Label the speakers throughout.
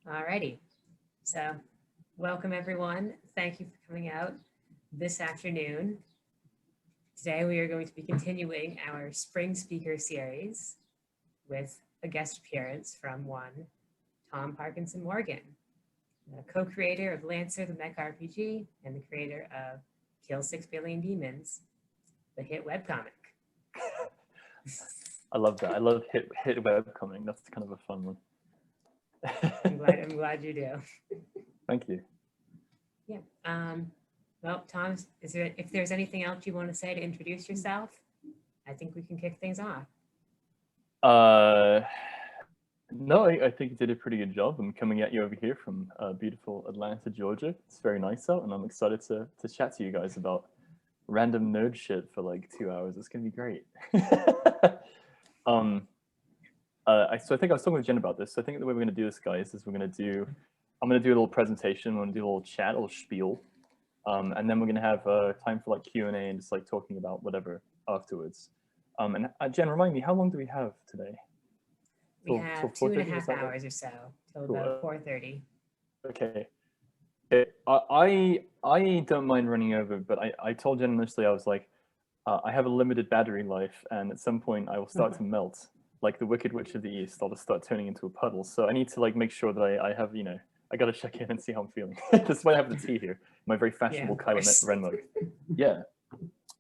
Speaker 1: Alrighty, so welcome everyone. Thank you for coming out this afternoon. Today we are going to be continuing our spring speaker series with a guest appearance from one Tom Parkinson-Morgan, the co-creator of Lancer, the mech RPG, and the creator of Kill 6 Billion Demons, the hit webcomic.
Speaker 2: I love that. I love hit webcomic. That's kind of a fun one.
Speaker 1: I'm glad you do.
Speaker 2: Thank you.
Speaker 1: Yeah. Well, Tom, if there's anything else you want to say to introduce yourself, I think we can kick things off.
Speaker 2: No, I think you did a pretty good job. I'm coming at you over here from beautiful Atlanta, Georgia. It's very nice out, and I'm excited to chat to you guys about random nerd shit for like 2 hours. It's gonna be great. So I think I was talking with Jen about this. So I think the way we're gonna do this, guys, is I'm gonna do a little presentation. We're gonna do a little chat, a little spiel, and then we're gonna have time for like Q&A and just like talking about whatever afterwards. And Jen, remind me, how long do we have today?
Speaker 1: We have 2.5 hours or so till about 4:30.
Speaker 2: Okay. I don't mind running over, but I told Jen initially, I was like, I have a limited battery life, and at some point I will start to melt, like the Wicked Witch of the East. I'll just start turning into a puddle. So I need to like make sure that I have, I got to check in and see how I'm feeling. That's why I have the tea here, my very fashionable Kylo Ren mug. Yeah.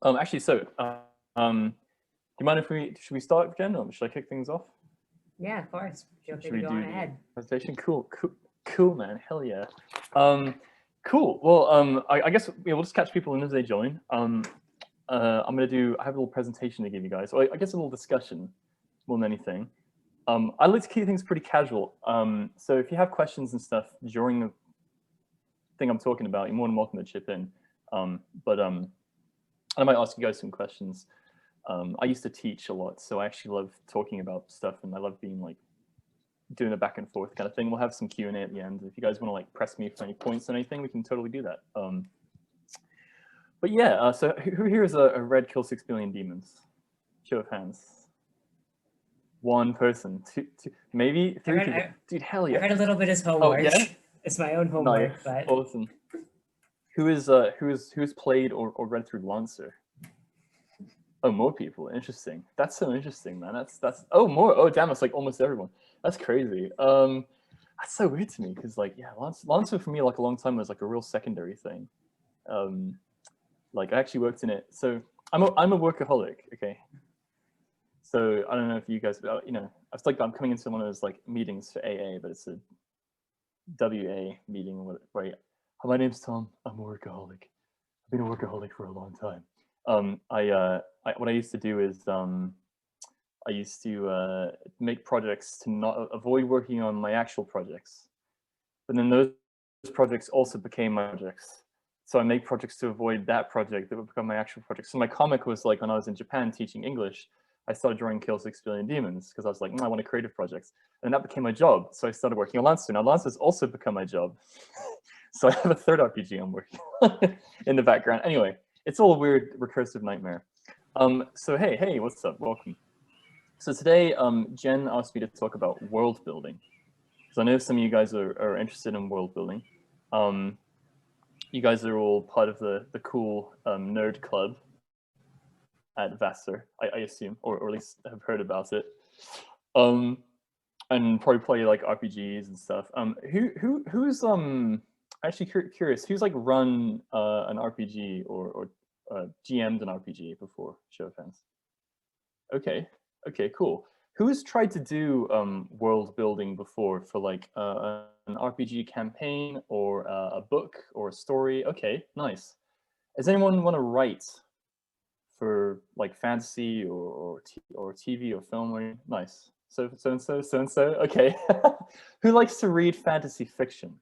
Speaker 2: Actually, so do you mind if should we start, Jen, or should I kick things off?
Speaker 1: Yeah, of course. Feel free to go on ahead.
Speaker 2: Presentation, cool, man. Hell yeah. Cool. Well, I guess we'll just catch people in as they join. I have a little presentation to give you guys. So I guess a little discussion more than anything. I like to keep things pretty casual. So if you have questions and stuff during the thing I'm talking about, you're more than welcome to chip in. But I might ask you guys some questions. I used to teach a lot, so I actually love talking about stuff, and I love being like doing a back and forth kind of thing. We'll have some Q&A at the end. If you guys want to like press me for any points or anything, we can totally do that. But yeah, so who here is a red Kill 6 Billion Demons? Show of hands. One person, two, maybe three people. Dude, hell yeah!
Speaker 1: I read a little bit as homework.
Speaker 2: Oh yeah,
Speaker 1: it's my own homework.
Speaker 2: Nice.
Speaker 1: But
Speaker 2: awesome. Who's played or read through Lancer? Oh, more people. Interesting. That's so interesting, man. That's more. Oh, damn, it's like almost everyone. That's crazy. That's so weird to me because like, yeah, Lancer for me like a long time was like a real secondary thing. Like I actually worked in it. So I'm a workaholic. Okay. So I don't know if you guys, I'm coming into one of those like meetings for AA, but it's a WA meeting, right? Hi, my name's Tom. I'm a workaholic. I've been a workaholic for a long time. What I used to do is I used to make projects to not avoid working on my actual projects, but then those projects also became my projects. So I make projects to avoid that project that would become my actual project. So my comic was like when I was in Japan teaching English, I started drawing Kill 6 Billion Demons because I was like, I want a creative project, and that became my job. So I started working on Lancer. Now Lancer's also become my job. So I have a third RPG I'm working on in the background. Anyway. It's all a weird recursive nightmare. So hey, what's up? Welcome. So today, Jen asked me to talk about world building. So I know some of you guys are interested in world building. You guys are all part of the cool nerd club at Vassar, I assume, or at least have heard about it. And probably play like RPGs and stuff. Who's actually curious, who's like run an RPG or GM'd an RPG before? Show of hands. Okay, cool. Who's tried to do world building before for like an RPG campaign or a book or a story? Okay, nice. Does anyone want to write for like fantasy or TV or film? Or nice. So and so. Okay. Who likes to read fantasy fiction?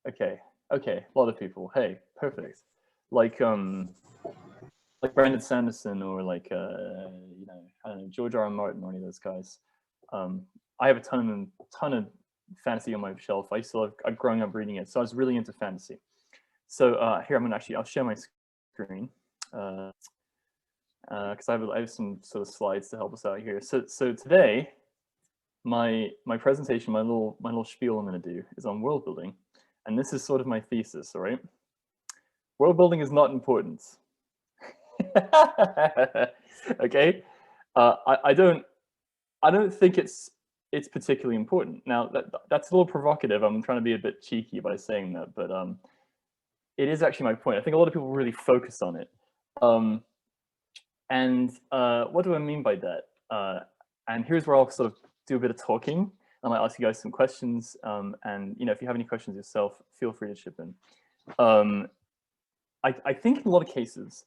Speaker 2: Okay, a lot of people. Hey, perfect. Like Brandon Sanderson or like I don't know, George R. R. Martin or any of those guys. I have a ton of fantasy on my shelf. I've grown up reading it, so I was really into fantasy. So here I'll share my screen because I have some sort of slides to help us out here. So today my presentation, my little spiel I'm going to do is on world building, and this is sort of my thesis. All right, world building is not important. Okay, I don't think it's particularly important. Now that's a little provocative. I'm trying to be a bit cheeky by saying that, but it is actually my point. I think a lot of people really focus on it. And what do I mean by that? And here's where I'll sort of do a bit of talking. I might ask you guys some questions, and if you have any questions yourself, feel free to chip in. I think in a lot of cases,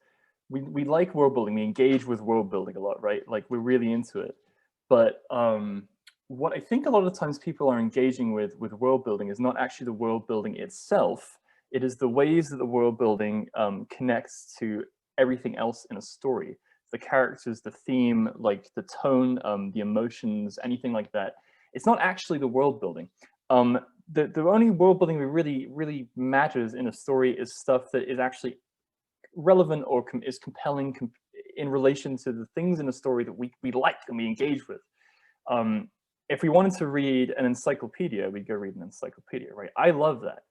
Speaker 2: we like world building. We engage with world building a lot, right? Like we're really into it. But what I think a lot of the times people are engaging with world building is not actually the world building itself. It is the ways that the world building connects to everything else in a story. The characters, the theme, like the tone, the emotions, anything like that. It's not actually the world building. The only world building that really matters in a story is stuff that is actually relevant or is compelling in relation to the things in a story that we like and we engage with. If we wanted to read an encyclopedia, we'd go read an encyclopedia, right? I love that.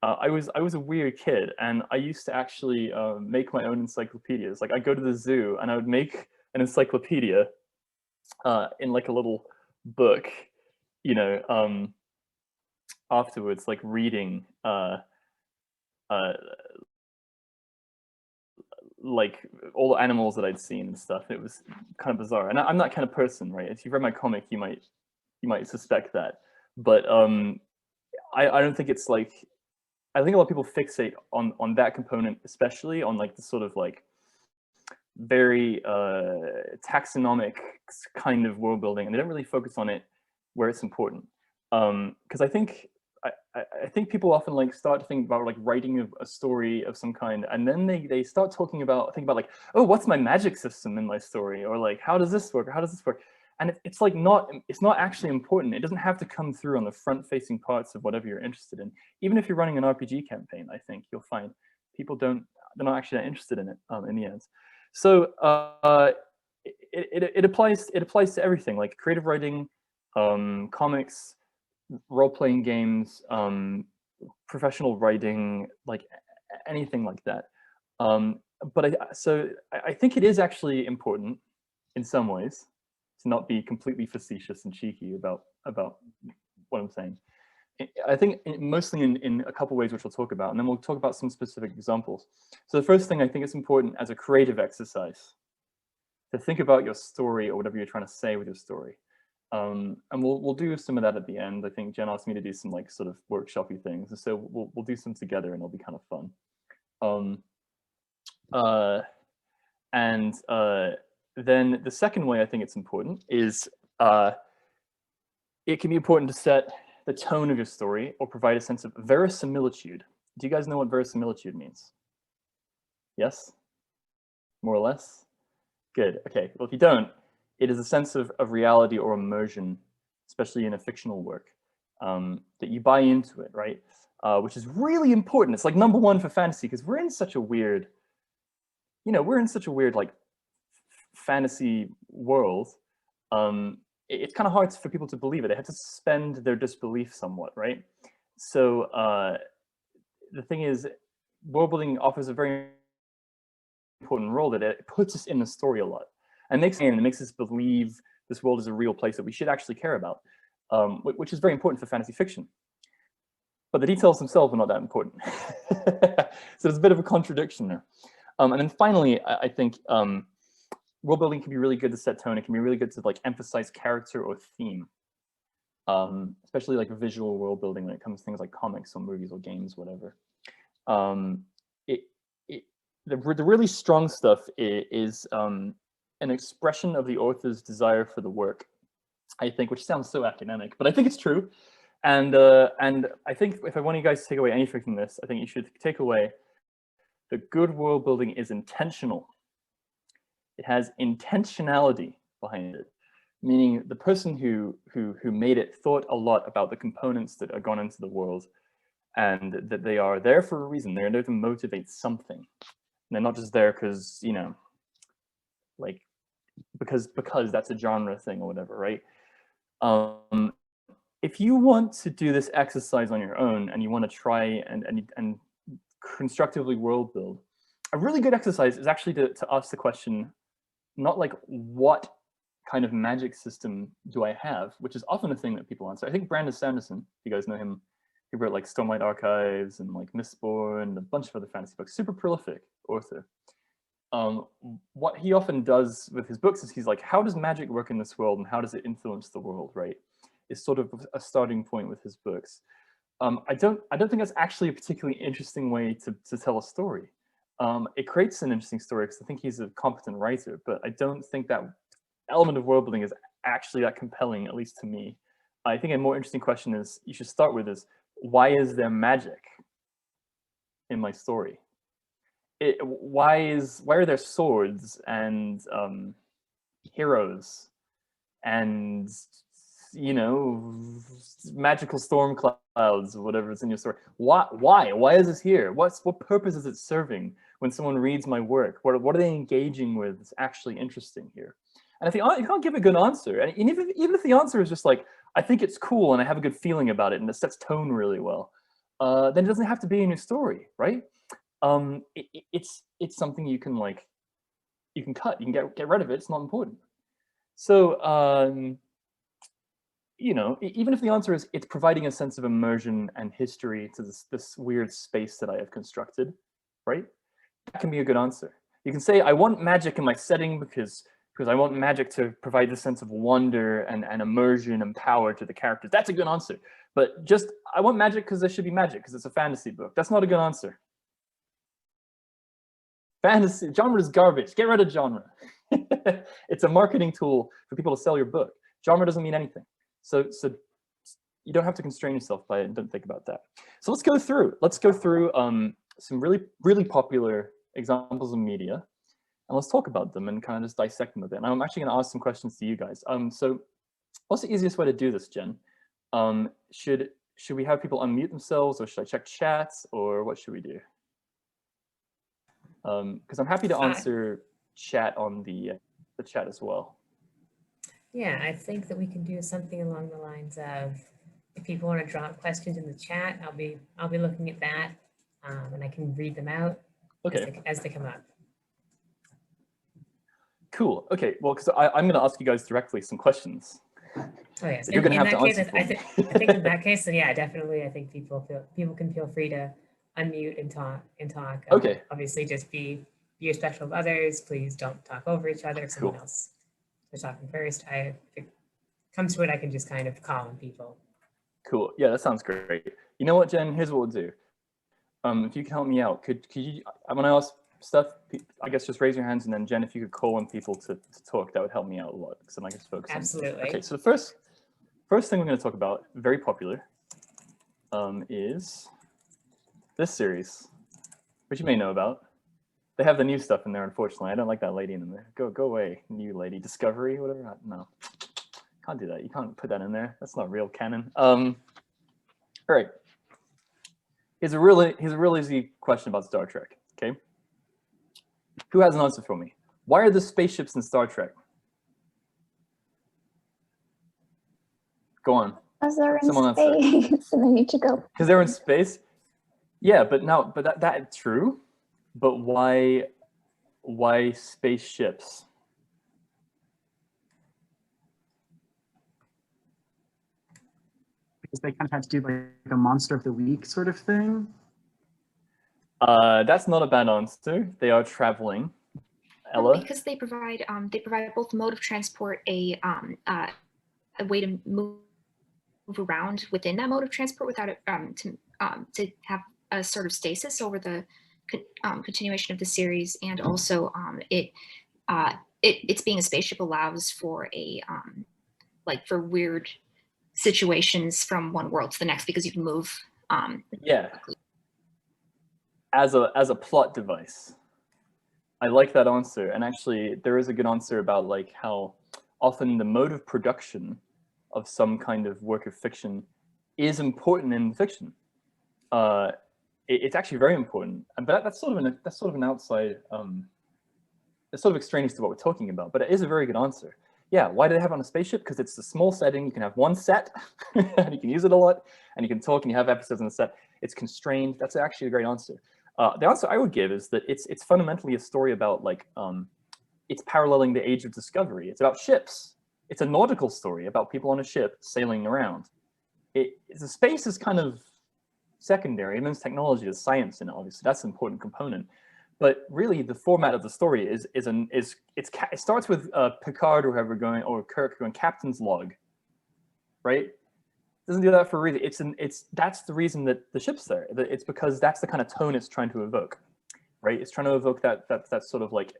Speaker 2: I was a weird kid, and I used to actually make my own encyclopedias. Like I'd go to the zoo and I would make an encyclopedia in like a little book, afterwards, like reading like all the animals that I'd seen and stuff. It was kind of bizarre, and I'm that kind of person, right? If you've read my comic, you might suspect that, but I don't think it's like. I think a lot of people fixate on that component, especially on like the sort of like very taxonomic kind of world building, and they don't really focus on it where it's important. Because I think people often like start to think about like writing a story of some kind, and then they start think about like, oh, what's my magic system in my story, or like how does this work, or how does this work? And it's like it's not actually important. It doesn't have to come through on the front-facing parts of whatever you're interested in. Even if you're running an RPG campaign, I think you'll find people they're not actually that interested in it in the end. So it applies to everything, like creative writing, comics, role-playing games, professional writing, like anything like that. But I think it is actually important in some ways to not be completely facetious and cheeky about what I'm saying. I think mostly in a couple ways, which we'll talk about, and then we'll talk about some specific examples. So the first thing I think it's important as a creative exercise to think about your story or whatever you're trying to say with your story. And we'll do some of that at the end. I think Jen asked me to do some like sort of workshop-y things, and so we'll do some together, and it'll be kind of fun. Then the second way I think it's important is it can be important to set the tone of your story or provide a sense of verisimilitude. Do you guys know what verisimilitude means? Yes? More or less? Good. Okay. Well, if you don't, it is a sense of reality or immersion, especially in a fictional work, that you buy into it, right? Which is really important. It's like number one for fantasy, because we're in such a weird, like fantasy world. It's kind of hard for people to believe it. They have to suspend their disbelief somewhat, right? So the thing is, world building offers a very important role that it puts us in the story a lot, and makes us believe this world is a real place that we should actually care about, which is very important for fantasy fiction. But the details themselves are not that important. So there's a bit of a contradiction there. And then finally, I think world building can be really good to set tone. It can be really good to like emphasize character or theme, especially like visual world building when it comes to things like comics or movies or games, whatever. The really strong stuff is an expression of the author's desire for the work, I think, which sounds so academic, but I think it's true. And I think if I want you guys to take away anything from this, I think you should take away that good world building is intentional. It has intentionality behind it, meaning the person who made it thought a lot about the components that are gone into the world, and that they are there for a reason. They're there to motivate something. And they're not just there because, like, because that's a genre thing or whatever, right? If you want to do this exercise on your own and you want to try and constructively world build, a really good exercise is actually to ask the question, not like what kind of magic system do I have, which is often a thing that people answer. I think Brandon Sanderson, if you guys know him, he wrote like Stormlight Archives and like Mistborn and a bunch of other fantasy books, super prolific author. What he often does with his books is he's like, how does magic work in this world and how does it influence the world, right? Is sort of a starting point with his books. I don't think that's actually a particularly interesting way to tell a story. It creates an interesting story because I think he's a competent writer, but I don't think that element of world building is actually that compelling, at least to me. I think a more interesting question is you should start with is, why is there magic in my story? Why are there swords and heroes and, you know, magical storm clouds or whatever is in your story? Why is this here? What purpose is it serving when someone reads my work? What are they engaging with that's actually interesting here? And if you can't give a good answer, and even if the answer is just like, I think it's cool and I have a good feeling about it and it sets tone really well, then it doesn't have to be in your story, right? It's something you can cut, you can get rid of it. It's not important. So you know, even if the answer is it's providing a sense of immersion and history to this weird space that I have constructed, right? That can be a good answer. You can say, I want magic in my setting because I want magic to provide this sense of wonder and immersion and power to the characters. That's a good answer. But just, I want magic because there should be magic because it's a fantasy book. That's not a good answer. Fantasy, genre is garbage. Get rid of genre. It's a marketing tool for people to sell your book. Genre doesn't mean anything. So you don't have to constrain yourself by it and don't think about that. So let's go through some really popular examples of media, and let's talk about them and kind of just dissect them a bit. And I'm actually going to ask some questions to you guys. So what's the easiest way to do this, Jen? Should we have people unmute themselves, or should I check chats, or what should we do? Because I'm happy to answer chat on the chat as well.
Speaker 1: Yeah, I think that we can do something along the lines of, if people want to drop questions in the chat, I'll be looking at that, and I can read them out as they come up.
Speaker 2: Cool. Okay. Well, because I'm going to ask you guys directly some questions.
Speaker 1: Oh yes.
Speaker 2: You're going to have to answer.
Speaker 1: I think in that case, then yeah, definitely. I think people can feel free to unmute and talk.
Speaker 2: Okay.
Speaker 1: Obviously, just be respectful of others. Please don't talk over each other. If someone else is talking first, if it comes to it, I can just kind of call on people.
Speaker 2: Cool. Yeah, that sounds great. You know what, Jen? Here's what we'll do. If you can help me out, could you? When I ask stuff, I guess just raise your hands, and then Jen, if you could call on people to talk, that would help me out a lot, because then I can focus.
Speaker 1: Absolutely.
Speaker 2: Okay. So the first thing we're going to talk about, very popular, is this series, which you may know about. They have the new stuff in there, unfortunately. I don't like that lady in there. Go away, new lady. Discovery, whatever. No, can't do that. You can't put that in there. That's not real canon. All right. Here's a really easy question about Star Trek. Okay. Who has an answer for me? Why are there spaceships in Star Trek? Go on.
Speaker 3: Because they're in space and they need to go.
Speaker 2: Because they're in space? Yeah, but that's true. But why spaceships?
Speaker 4: Because they kind of had to do like a monster of the week sort of thing.
Speaker 2: That's not a bad answer. They are traveling. Ella?
Speaker 5: Because they provide both mode of transport, a way to move around within that mode of transport without it to have a sort of stasis over the continuation of the series, and also it's being a spaceship allows for a for weird situations from one world to the next, because you can move.
Speaker 2: Yeah. As a plot device. I like that answer. And actually, there is a good answer about like how often the mode of production of some kind of work of fiction is important in fiction. It's actually very important, but that's sort of an outside. It's sort of extraneous to what we're talking about, but it is a very good answer. Yeah, why do they have it on a spaceship? Because it's a small setting. You can have one set, and you can use it a lot, and you can talk, and you have episodes on the set. It's constrained. That's actually a great answer. The answer I would give is that it's fundamentally a story about like it's paralleling the age of discovery. It's about ships. It's a nautical story about people on a ship sailing around. The space is kind of secondary. It means technology, there's science in it, obviously. That's an important component. But really, the format of the story it starts with Picard or whoever going, or Kirk going, captain's log, right? Doesn't do that for a reason. That's the reason that the ship's there. It's because that's the kind of tone it's trying to evoke, right? It's trying to evoke that sort of like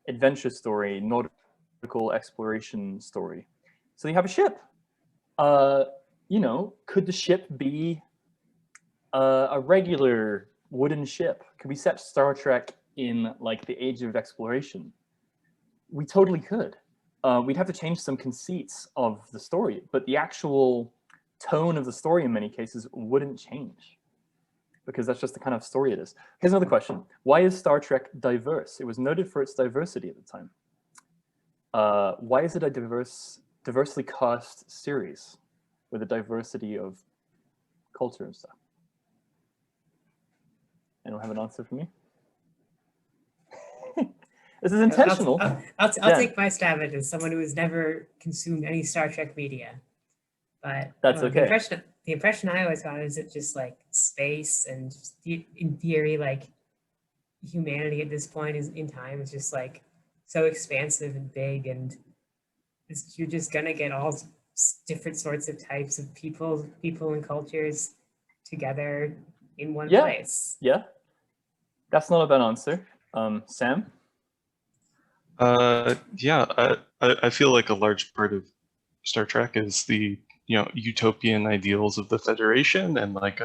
Speaker 2: adventure story, nautical exploration story. So you have a ship. You know, could the ship be a regular wooden ship? Could we set Star Trek in like the age of exploration? We totally could. We'd have to change some conceits of the story, but the actual tone of the story in many cases wouldn't change because that's just the kind of story it is. Here's another question. Why is Star Trek diverse? It was noted for its diversity at the time. Why is it a diversely cast series with a diversity of culture and stuff? Anyone have an answer for me? This is intentional.
Speaker 1: I'll take my stab at it as someone who has never consumed any Star Trek media. But
Speaker 2: that's okay.
Speaker 1: The impression I always got is it just like space and just in theory, like humanity at this point is in time is just like so expansive and big, and you're just gonna get all different sorts of types of people and cultures together in one place.
Speaker 2: Yeah, that's not a bad answer. Sam?
Speaker 6: Yeah, I feel like a large part of Star Trek is the utopian ideals of the Federation, and like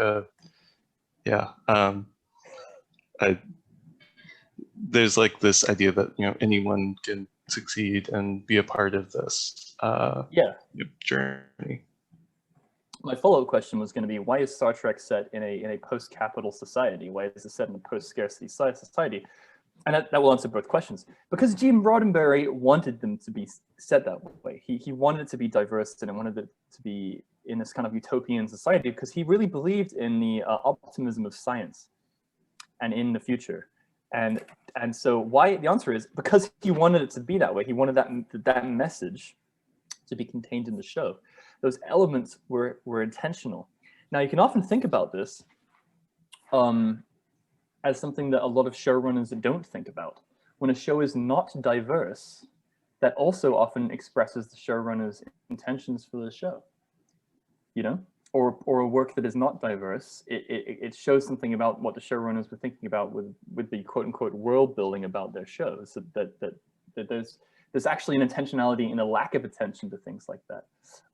Speaker 6: there's like this idea that anyone can succeed and be a part of this journey.
Speaker 2: My follow-up question was going to be, why is Star Trek set in a post-capital society? Why is it set in a post-scarcity society? And that will answer both questions. Because Gene Roddenberry wanted them to be set that way. He wanted it to be diverse and wanted it to be in this kind of utopian society because he really believed in the optimism of science and in the future. And so why? The answer is because he wanted it to be that way. He wanted that message to be contained in the show. Those elements were intentional. Now you can often think about this as something that a lot of showrunners don't think about. When a show is not diverse, that also often expresses the showrunner's intentions for the show. Or a work that is not diverse, it shows something about what the showrunners were thinking about with the quote unquote world building about their shows. That there's actually an intentionality and a lack of attention to things like that.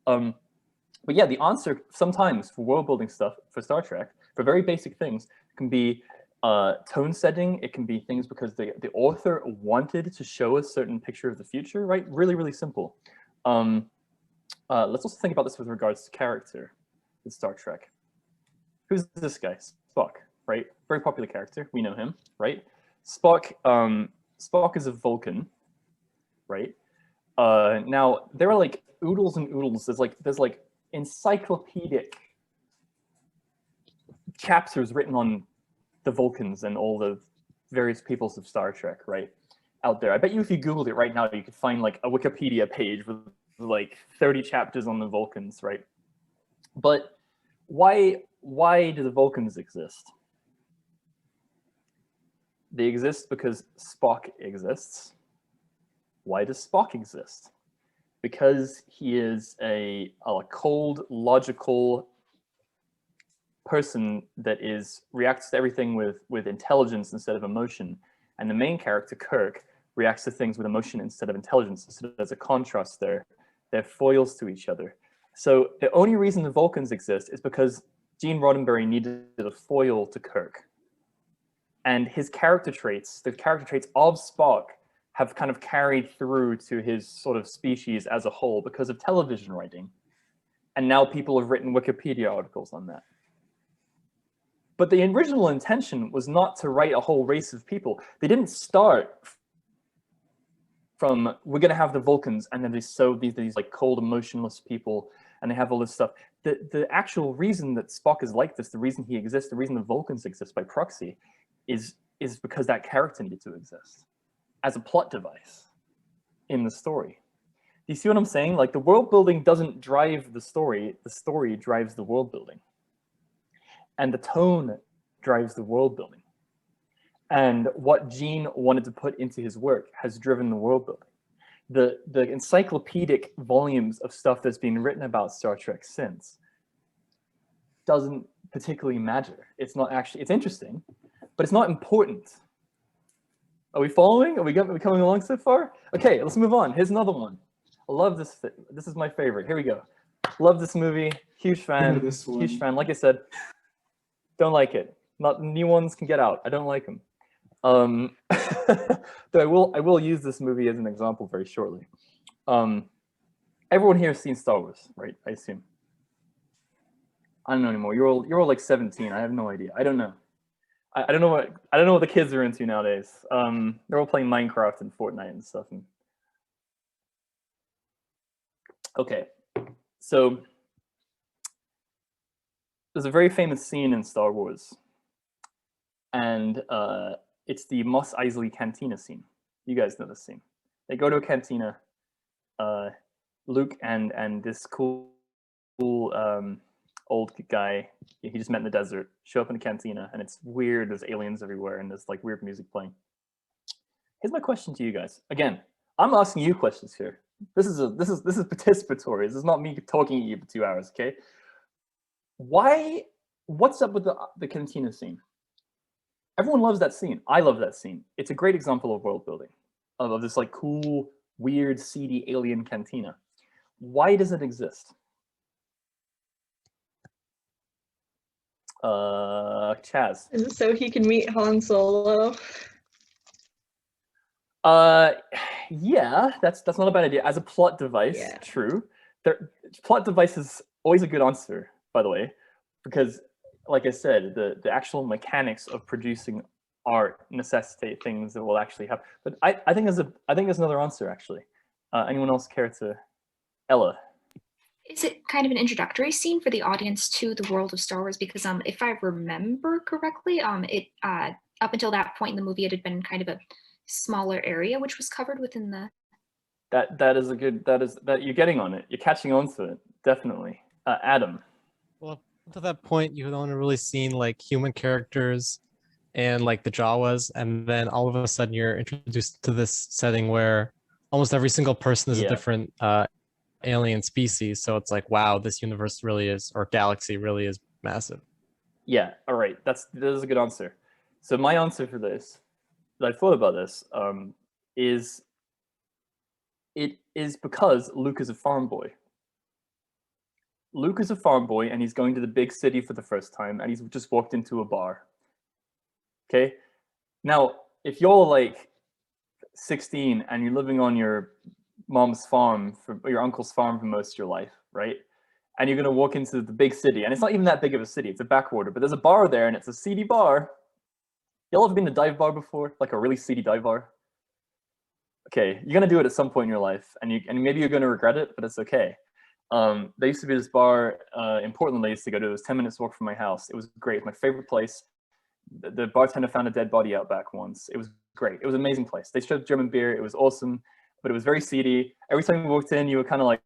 Speaker 2: But yeah, the answer sometimes for world building stuff for Star Trek, for very basic things, can be tone setting. It can be things because the author wanted to show a certain picture of the future, right? Really, really simple. Let's also think about this with regards to character with Star Trek. Who's this guy? Spock, right? Very popular character. We know him, right? Spock is a Vulcan, right? Now there are like oodles and oodles. There's like encyclopedic chapters written on the Vulcans and all the various peoples of Star Trek, right? Out there. I bet you if you Googled it right now, you could find like a Wikipedia page with like 30 chapters on the Vulcans, right? But why do the Vulcans exist? They exist because Spock exists. Why does Spock exist? Because he is a cold, logical person that reacts to everything with intelligence instead of emotion. And the main character, Kirk, reacts to things with emotion instead of intelligence. So there's a contrast there. They're foils to each other. So the only reason the Vulcans exist is because Gene Roddenberry needed a foil to Kirk. And his character traits, the character traits of Spock, have kind of carried through to his sort of species as a whole because of television writing. And now people have written Wikipedia articles on that. But the original intention was not to write a whole race of people. They didn't start from we're gonna have the Vulcans, and then they show these like cold, emotionless people, and they have all this stuff. The actual reason that Spock is like this, the reason he exists, the reason the Vulcans exist by proxy, is because that character needed to exist as a plot device in the story. Do you see what I'm saying? Like, the world building doesn't drive the story drives the world building. And the tone drives the world building. And what Gene wanted to put into his work has driven the world building. The encyclopedic volumes of stuff that's been written about Star Trek since doesn't particularly matter. It's not actually, it's interesting, but it's not important. Are we following? Are we coming along so far? Okay, let's move on. Here's another one. I love this. This is my favorite. Here we go. Love this movie. Huge fan.
Speaker 4: This one.
Speaker 2: Huge fan. Like I said, don't like it. Not new ones can get out. I don't like them. Though I will use this movie as an example very shortly. Everyone here has seen Star Wars, right? I assume. I don't know anymore. You're all like 17. I have no idea. I don't know. I don't know what the kids are into nowadays. They're all playing Minecraft and Fortnite and stuff. Okay, so there's a very famous scene in Star Wars, and it's the Mos Eisley Cantina scene. You guys know this scene. They go to a cantina. Luke and this cool old guy he just met in the desert show up in a cantina, and it's weird. There's aliens everywhere, and there's like weird music playing. Here's my question to you guys. Again, I'm asking you questions here. This is participatory. This is not me talking at you for 2 hours. Okay. What's up with the cantina scene? Everyone loves that scene. I love that scene. It's a great example of world building, of this like cool, weird, seedy alien cantina. Why does it exist? Chaz.
Speaker 7: Is it so he can meet Han Solo?
Speaker 2: Yeah, that's not a bad idea. As a plot device,
Speaker 7: Yeah.
Speaker 2: true. Plot device is always a good answer, by the way, because like I said, the actual mechanics of producing art necessitate things that will actually happen. But I think there's another answer actually. Anyone else care to? Ella.
Speaker 5: Is it kind of an introductory scene for the audience to the world of Star Wars? Because if I remember correctly, it up until that point in the movie, it had been kind of a smaller area which was covered within the. That you're getting on it. You're catching on to it, definitely. Adam.
Speaker 8: Well, up to that point, you had only really seen like human characters and like the Jawas, and then all of a sudden you're introduced to this setting where almost every single person is a different alien species. So it's like, wow, this universe really is, or galaxy really is massive.
Speaker 2: Yeah, all right. That is a good answer. So my answer for this, that I thought about this, is it is because Luke is a farm boy. Luke is a farm boy, and he's going to the big city for the first time, and he's just walked into a bar. Okay? Now, if you're like 16 and you're living on your mom's farm, or your uncle's farm for most of your life, right? And you're gonna walk into the big city, and it's not even that big of a city, it's a backwater, but there's a bar there, and it's a seedy bar. Y'all have been to a dive bar before? Like a really seedy dive bar? Okay, you're gonna do it at some point in your life, and maybe you're gonna regret it, but it's okay. There used to be this bar in Portland I used to go to. It was 10 minutes walk from my house. It was great, my favorite place. The bartender found a dead body out back once. It was great. It was an amazing place. They served German beer. It was awesome, but it was very seedy. Every time you walked in, you were kind of like,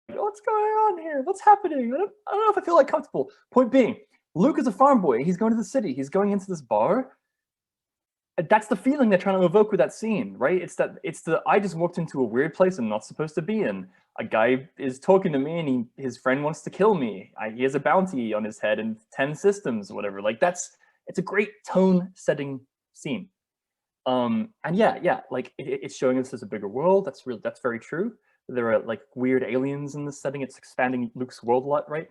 Speaker 2: what's going on here? What's happening? I don't know if I feel like comfortable. Point being, Luke is a farm boy. He's going to the city. He's going into this bar. That's the feeling they're trying to evoke with that scene, right? It's the I just walked into a weird place I'm not supposed to be in. A guy is talking to me, and his friend wants to kill me. He has a bounty on his head and 10 systems or whatever. Like it's a great tone setting scene. And yeah, like it's showing us there's a bigger world. That's very true. There are like weird aliens in this setting. It's expanding Luke's world a lot, right?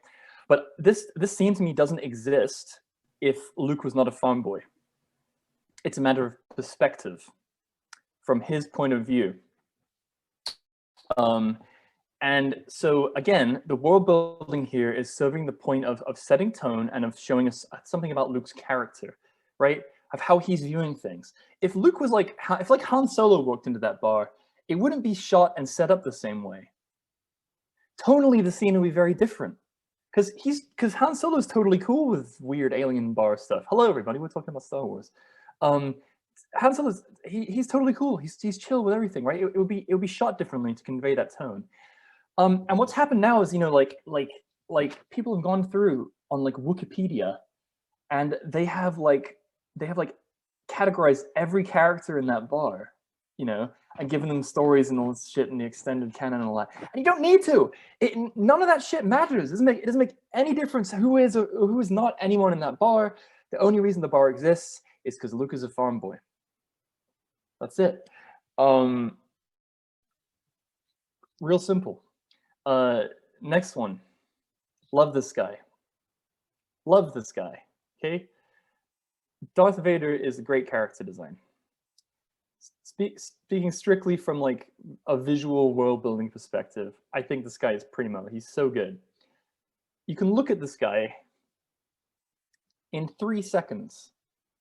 Speaker 2: But this scene to me doesn't exist if Luke was not a farm boy. It's a matter of perspective from his point of view. And so again, the world building here is serving the point of setting tone and of showing us something about Luke's character, right? Of how he's viewing things. If Luke was like, if like Han Solo walked into that bar, it wouldn't be shot and set up the same way. Tonally, the scene would be very different. Because Han Solo's totally cool with weird alien bar stuff. Hello, everybody. We're talking about Star Wars. Han Solo's he's totally cool. He's chill with everything, right? It would be shot differently to convey that tone. And what's happened now is, you know, like people have gone through on like Wikipedia, and they have categorized every character in that bar, you know, and given them stories and all this shit in the extended canon and all that. And you don't need to. None of that shit matters. It doesn't make any difference who is or who is not anyone in that bar. The only reason the bar exists is because Luke is a farm boy. That's it. Real simple. Next one. Love this guy. Love this guy. Okay. Darth Vader is a great character design. Speaking strictly from like a visual world building perspective, I think this guy is primo. He's so good. You can look at this guy in 3 seconds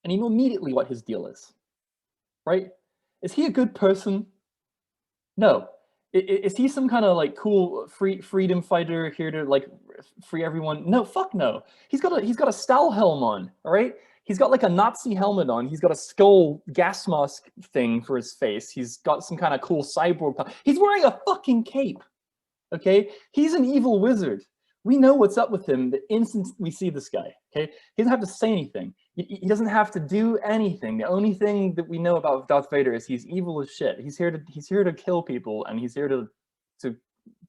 Speaker 2: and you know immediately what his deal is, right? Is he a good person? No. Is he some kind of like cool freedom fighter here to like free everyone? No, fuck no. He's got a Stahl helm on, all right? He's got like a Nazi helmet on. He's got a skull gas mask thing for his face. He's got some kind of cool cyborg. He's wearing a fucking cape, okay? He's an evil wizard. We know what's up with him the instant we see this guy, okay? He doesn't have to say anything. He doesn't have to do anything. The only thing that we know about Darth Vader is he's evil as shit. He's here to kill people, and he's here to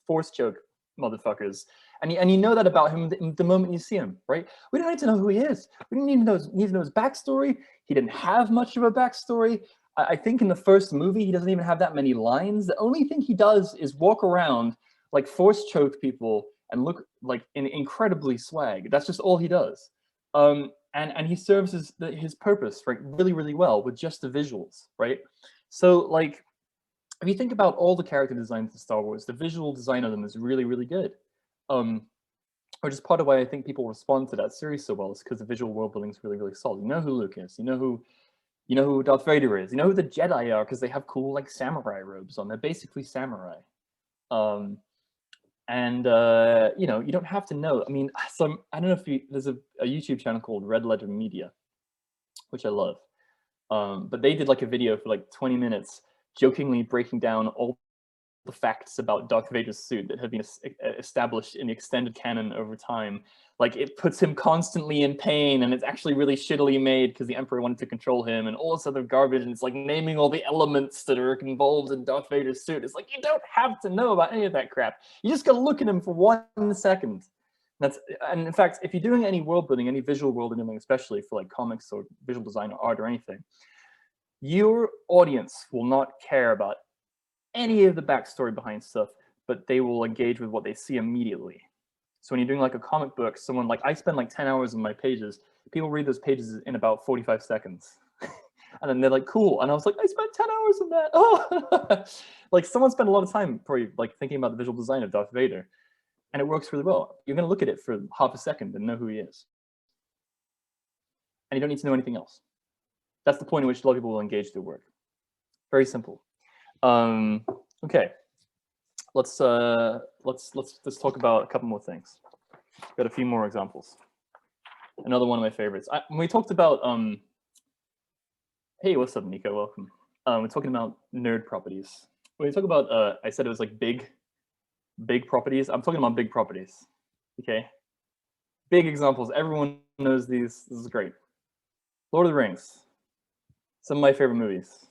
Speaker 2: force choke motherfuckers. And you know that about him the moment you see him, right? We don't need to know who he is. We don't need to know his backstory. He didn't have much of a backstory. I think in the first movie, he doesn't even have that many lines. The only thing he does is walk around, like force choke people and look like incredibly swag. That's just all he does. And he serves his purpose, right, really, really well with just the visuals, right? So like, if you think about all the character designs in Star Wars, the visual design of them is really, really good. Which is part of why I think people respond to that series so well, is because the visual world building is really, really solid. You know who Luke is. You know who Darth Vader is. You know who the Jedi are because they have cool like samurai robes on. They're basically samurai. You know, you don't have to know. I mean, I don't know if there's a YouTube channel called Red Letter Media, which I love. But they did like a video for like 20 minutes, jokingly breaking down all the facts about Darth Vader's suit that have been established in the extended canon over time. Like, it puts him constantly in pain, and it's actually really shittily made because the Emperor wanted to control him, and all this other garbage, and it's like naming all the elements that are involved in Darth Vader's suit. It's like, you don't have to know about any of that crap. You just gotta look at him for 1 second. And in fact, if you're doing any world building, any visual world building, especially for like comics or visual design or art or anything, your audience will not care about any of the backstory behind stuff, but they will engage with what they see immediately. So when you're doing like a comic book, someone like, I spend like 10 hours on my pages, people read those pages in about 45 seconds. And then they're like, cool. And I was like, I spent 10 hours on that. Oh, like someone spent a lot of time probably like thinking about the visual design of Darth Vader, and it works really well. You're going to look at it for half a second and know who he is. And you don't need to know anything else. That's the point at which a lot of people will engage their work. Very simple. Okay, let's talk about a couple more things. Got a few more examples. Another one of my favorites. When we talked about hey, what's up, Nico? Welcome. We're talking about nerd properties. When we talk about I said it was like big properties. I'm talking about big properties. Okay, big examples. Everyone knows these. This is great. Lord of the Rings. Some of my favorite movies.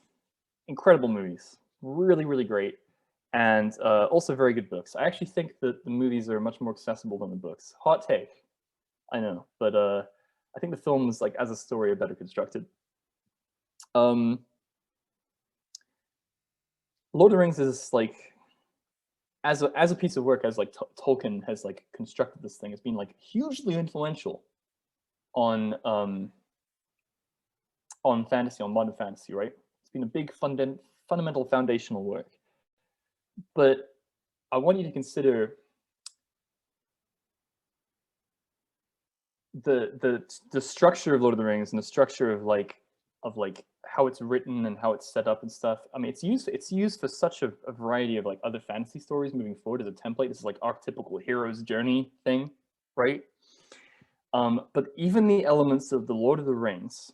Speaker 2: Incredible movies. Really, really great, and also very good books. I actually think that the movies are much more accessible than the books. Hot take, I know, but I think the films, like as a story, are better constructed. Lord of the Rings is like, as a piece of work, as like Tolkien has like constructed this thing, it's been like hugely influential on fantasy, on modern fantasy, right? It's been a big fundamental foundational work. But I want you to consider the structure of Lord of the Rings and the structure of how it's written and how it's set up and stuff. I mean, it's used for such a variety of like other fantasy stories moving forward as a template. This is like archetypical hero's journey thing, right? But even the elements of the Lord of the Rings,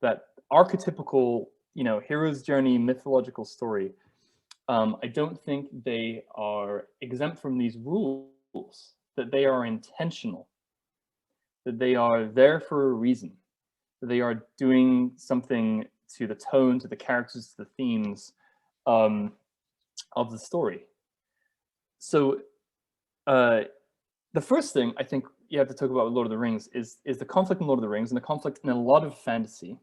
Speaker 2: that archetypical, you know, hero's journey mythological story, I don't think they are exempt from these rules, that they are intentional, that they are there for a reason, that they are doing something to the tone, to the characters, to the themes of the story. So the first thing I think you have to talk about with Lord of the Rings is the conflict in Lord of the Rings and the conflict in a lot of fantasy.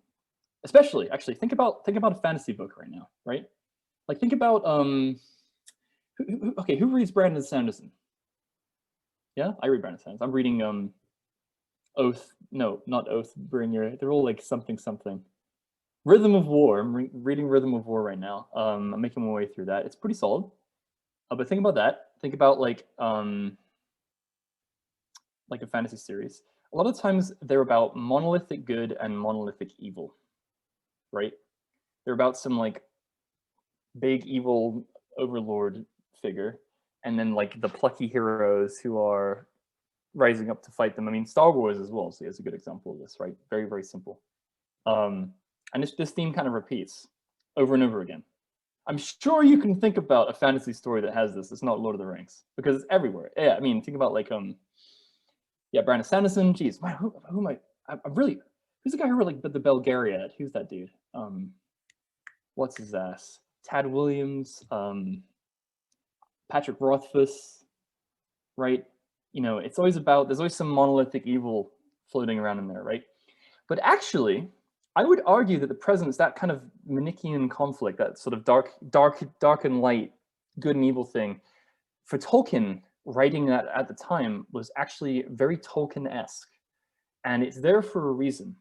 Speaker 2: Especially, actually, think about a fantasy book right now, right? Like think about who reads Brandon Sanderson? Yeah, I read Brandon Sanderson. I'm reading Oath. No, not Oathbringer. They're all like something. Rhythm of War. I'm reading Rhythm of War right now. I'm making my way through that. It's pretty solid. But think about that. Think about like a fantasy series. A lot of times they're about monolithic good and monolithic evil, right? They're about some like big evil overlord figure, and then like the plucky heroes who are rising up to fight them. I mean, Star Wars as well, so it's a good example of this, right? Very, very simple. And this theme kind of repeats over and over again. I'm sure you can think about a fantasy story that has this. It's not Lord of the Rings, because it's everywhere. Yeah, I mean, think about like Brandon Sanderson. Geez, who am I? I'm really, who's the guy who wrote like the Belgariad? Who's that dude? What's his ass? Tad Williams, Patrick Rothfuss, right? You know, it's always about, there's always some monolithic evil floating around in there, right? But actually, I would argue that the presence, that kind of Manichaean conflict, that sort of dark and light, good and evil thing, for Tolkien, writing that at the time was actually very Tolkien-esque. And it's there for a reason.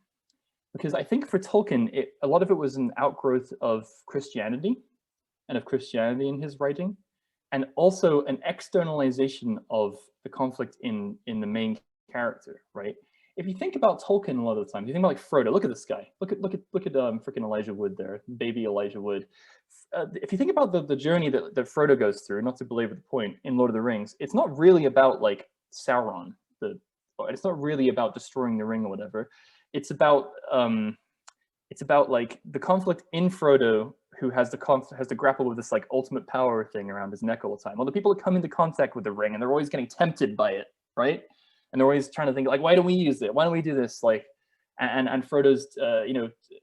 Speaker 2: Because I think for Tolkien, a lot of it was an outgrowth of Christianity and of Christianity in his writing, and also an externalization of the conflict in the main character, right? If you think about Tolkien a lot of the time, you think about like Frodo. Look at this guy. Look at freaking Elijah Wood there, baby Elijah Wood. If you think about the journey that Frodo goes through, not to belabor the point, in Lord of the Rings, it's not really about like Sauron. It's not really about destroying the ring or whatever. It's about like the conflict in Frodo, who has to grapple with this like ultimate power thing around his neck all the time. Well, the people that come into contact with the ring, and they're always getting tempted by it, right? And they're always trying to think like, why don't we use it? Why don't we do this? Like, and Frodo's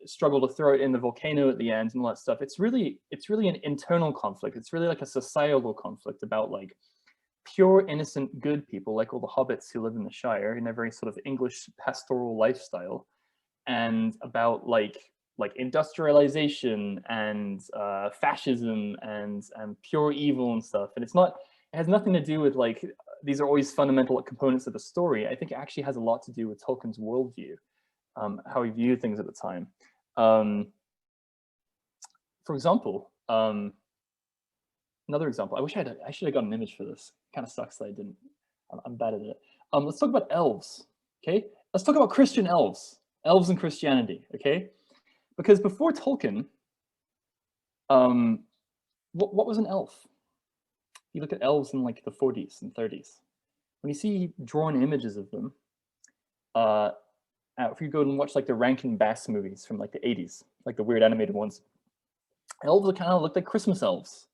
Speaker 2: struggle to throw it in the volcano at the end and all that stuff. It's really an internal conflict. It's really like a societal conflict about like pure, innocent, good people, like all the hobbits who live in the Shire in their very sort of English pastoral lifestyle, and about like industrialization and fascism and pure evil and stuff. And it has nothing to do with like, these are always fundamental components of the story. I think it actually has a lot to do with Tolkien's worldview, how he viewed things at the time. For example, another example, I should have got an image for this. Kind of sucks that I didn't. I'm bad at it. Let's talk about elves, okay? Let's talk about Christian elves and Christianity, okay? Because before Tolkien, what was an elf? You look at elves in like the 40s and 30s. When you see drawn images of them, if you go and watch like the Rankin Bass movies from like the 80s, like the weird animated ones, elves kind of look like Christmas elves.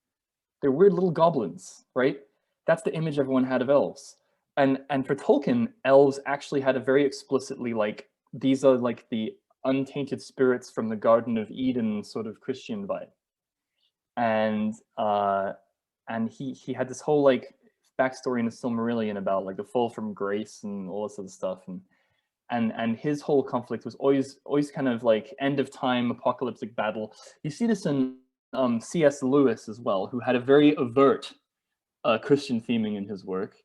Speaker 2: They're weird little goblins, right? That's the image everyone had of elves. And for Tolkien, elves actually had a very explicitly like, these are like the untainted spirits from the Garden of Eden sort of Christian vibe. And he had this whole like backstory in the Silmarillion about like the fall from grace and all this other stuff. And his whole conflict was always kind of like end of time apocalyptic battle. You see this in C.S. Lewis as well, who had a very overt Christian theming in his work.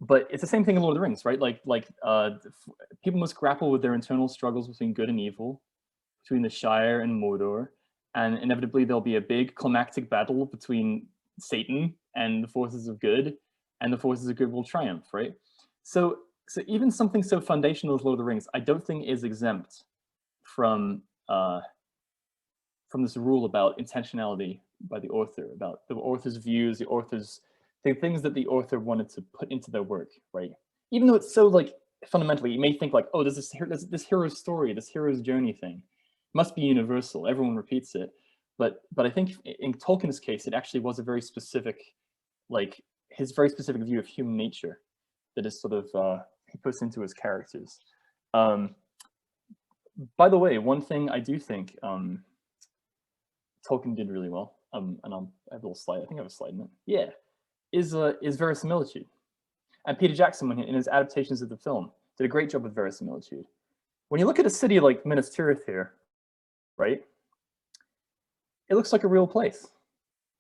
Speaker 2: But it's the same thing in Lord of the Rings, right? Like people must grapple with their internal struggles between good and evil, between the Shire and Mordor, and inevitably there'll be a big climactic battle between Satan and the forces of good, and the forces of good will triumph, right? So even something so foundational as Lord of the Rings, I don't think is exempt from from this rule about intentionality by the author, about the author's views, the things that the author wanted to put into their work, right? Even though it's so like fundamentally, you may think like, oh, there's this hero's story, this hero's journey thing, must be universal. Everyone repeats it, but I think in Tolkien's case, it actually was a very specific, like his very specific view of human nature that is sort of he puts into his characters. By the way, one thing I do think Tolkien did really well, and I have a little slide. I think I have a slide in it. Yeah, is verisimilitude. And Peter Jackson, in his adaptations of the film, did a great job with verisimilitude. When you look at a city like Minas Tirith here, right? It looks like a real place.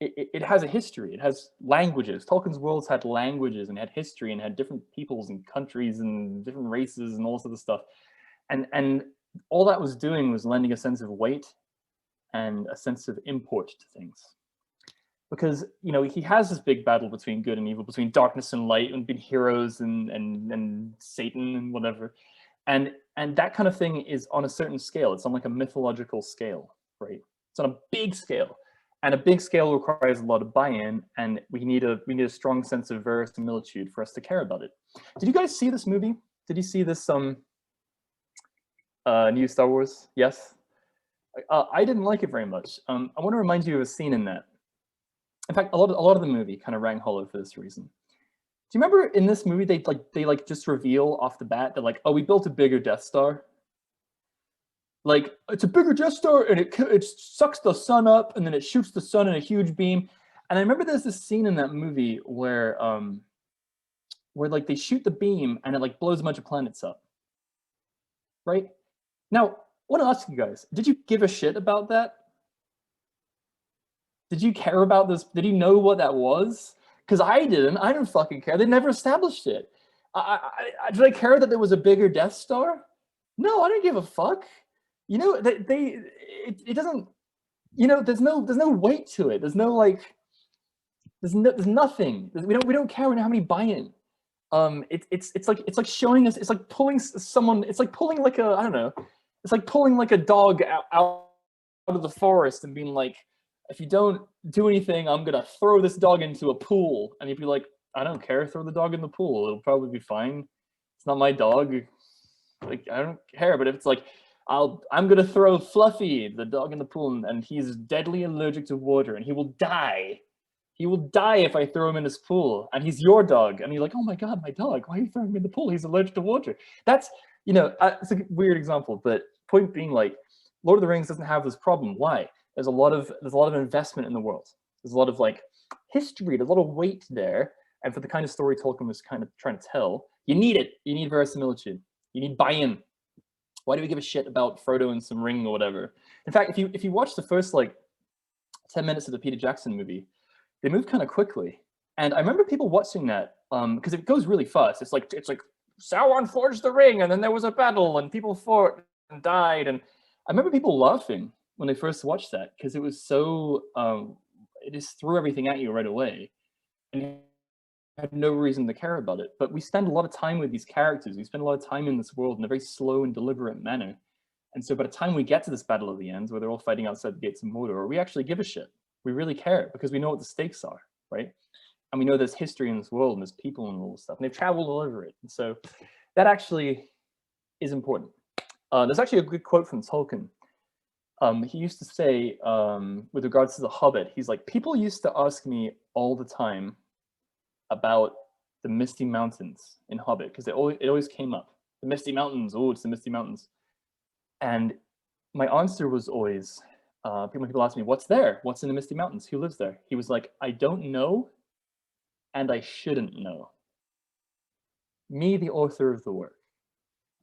Speaker 2: It has a history. It has languages. Tolkien's worlds had languages and had history and had different peoples and countries and different races and all this other stuff. And all that was doing was lending a sense of weight and a sense of import to things. Because, you know, he has this big battle between good and evil, between darkness and light, and between heroes and Satan and whatever. And that kind of thing is on a certain scale. It's on like a mythological scale, right? It's on a big scale. And a big scale requires a lot of buy-in, and we need a strong sense of verisimilitude for us to care about it. Did you guys see this movie? Did you see this new Star Wars? Yes? I didn't like it very much. I want to remind you of a scene in that. In fact, a lot of the movie kind of rang hollow for this reason. Do you remember in this movie they just reveal off the bat that like, oh, we built a bigger Death Star. Like, it's a bigger Death Star and it sucks the sun up and then it shoots the sun in a huge beam. And I remember there's this scene in that movie where like they shoot the beam and it like blows a bunch of planets up. Right? Now, I want to ask you guys, did you give a shit about that? Did you care about this? Did you know what that was? Because I didn't fucking care. They never established it. Did I care that there was a bigger Death Star? No, I didn't give a fuck. You know, it doesn't, you know, there's no weight to it. There's no like, there's nothing. We don't care. We don't have any buy-in. It's like showing us, it's like pulling someone, it's like pulling like a, I don't know, it's like pulling like a dog out of the forest and being like, if you don't do anything, I'm gonna throw this dog into a pool. And you'd be like, I don't care, throw the dog in the pool. It'll probably be fine. It's not my dog. Like, I don't care. But if it's like, I'm gonna throw Fluffy, the dog, in the pool, and he's deadly allergic to water, and he will die. He will die if I throw him in this pool, and he's your dog. And you're like, oh my God, my dog, why are you throwing him in the pool? He's allergic to water. That's, you know, it's a weird example, but point being, like, Lord of the Rings doesn't have this problem. Why? There's a lot of investment in the world. There's a lot of like history. There's a lot of weight there. And for the kind of story Tolkien was kind of trying to tell, you need it. You need verisimilitude. You need buy-in. Why do we give a shit about Frodo and some ring or whatever? In fact, if you watch the first like 10 minutes of the Peter Jackson movie, they move kind of quickly. And I remember people watching that because it goes really fast. It's like Sauron forged the ring, and then there was a battle, and people fought and died. And I remember people laughing when they first watched that, because it was so, it just threw everything at you right away. And you had no reason to care about it. But we spend a lot of time with these characters. We spend a lot of time in this world in a very slow and deliberate manner. And so by the time we get to this battle of the Ends, where they're all fighting outside the gates of Mordor, we actually give a shit. We really care, because we know what the stakes are, right? And we know there's history in this world, and there's people and all this stuff, and they've traveled all over it. And so that actually is important. There's actually a good quote from Tolkien. He used to say, with regards to The Hobbit, he's like, people used to ask me all the time about the Misty Mountains in Hobbit, because it always came up. The Misty Mountains, oh, it's the Misty Mountains. And my answer was always, people ask me, what's there? What's in the Misty Mountains? Who lives there? He was like, I don't know, and I shouldn't know. Me, the author of the work.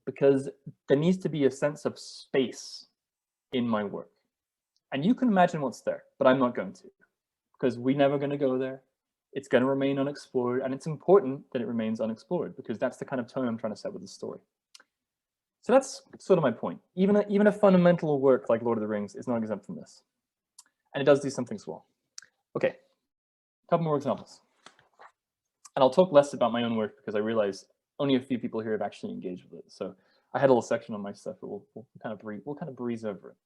Speaker 2: Because there needs to be a sense of space in my work. And you can imagine what's there, but I'm not going to, because we're never going to go there. It's going to remain unexplored, and it's important that it remains unexplored, because that's the kind of tone I'm trying to set with the story. So that's sort of my point. Even a fundamental work like Lord of the Rings is not exempt from this. And it does do some things well. Okay, a couple more examples. And I'll talk less about my own work, because I realize only a few people here have actually engaged with it. So I had a little section on my stuff, but we'll kind of breeze over it.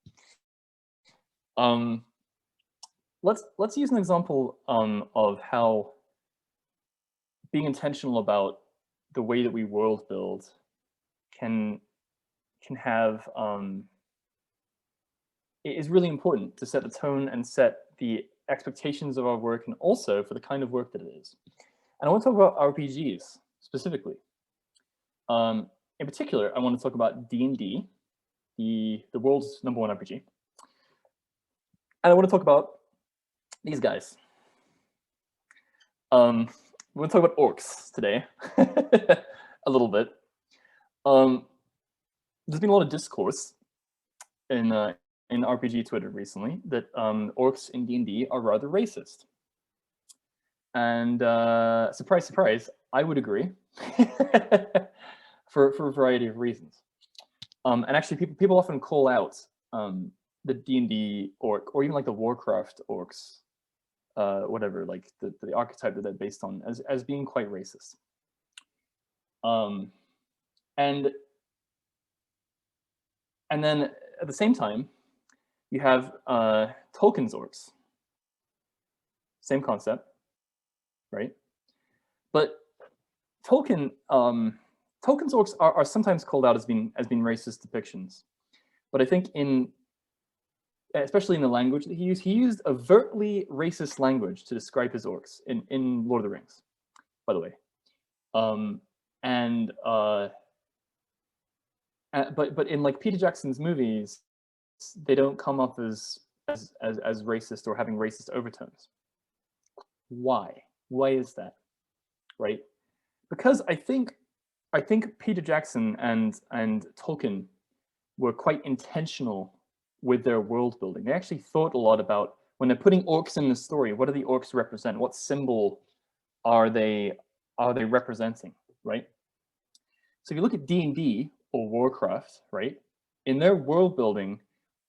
Speaker 2: Let's use an example of how being intentional about the way that we world build can have it is really important to set the tone and set the expectations of our work, and also for the kind of work that it is. And I want to talk about RPGs specifically. In particular, I want to talk about D&D, the world's #1 RPG. And I want to talk about these guys. We're going to talk about orcs today, a little bit. There's been a lot of discourse in RPG Twitter recently that orcs in D&D are rather racist. And surprise, surprise, I would agree for a variety of reasons. And actually, people often call out the D&D orc, or even like the Warcraft orcs, whatever, like the archetype that they're based on, as being quite racist. And then at the same time, you have Tolkien's orcs. Same concept, right? But Tolkien's orcs are sometimes called out as being racist depictions. But I think especially in the language that he used overtly racist language to describe his orcs in Lord of the Rings, by the way. But in like Peter Jackson's movies, they don't come up as racist or having racist overtones. Why? Why is that? Right? Because I think Peter Jackson and Tolkien were quite intentional with their world building. They actually thought a lot about, when they're putting orcs in the story, what do the orcs represent? What symbol are they representing, right? So if you look at D&D or Warcraft, right, in their world building,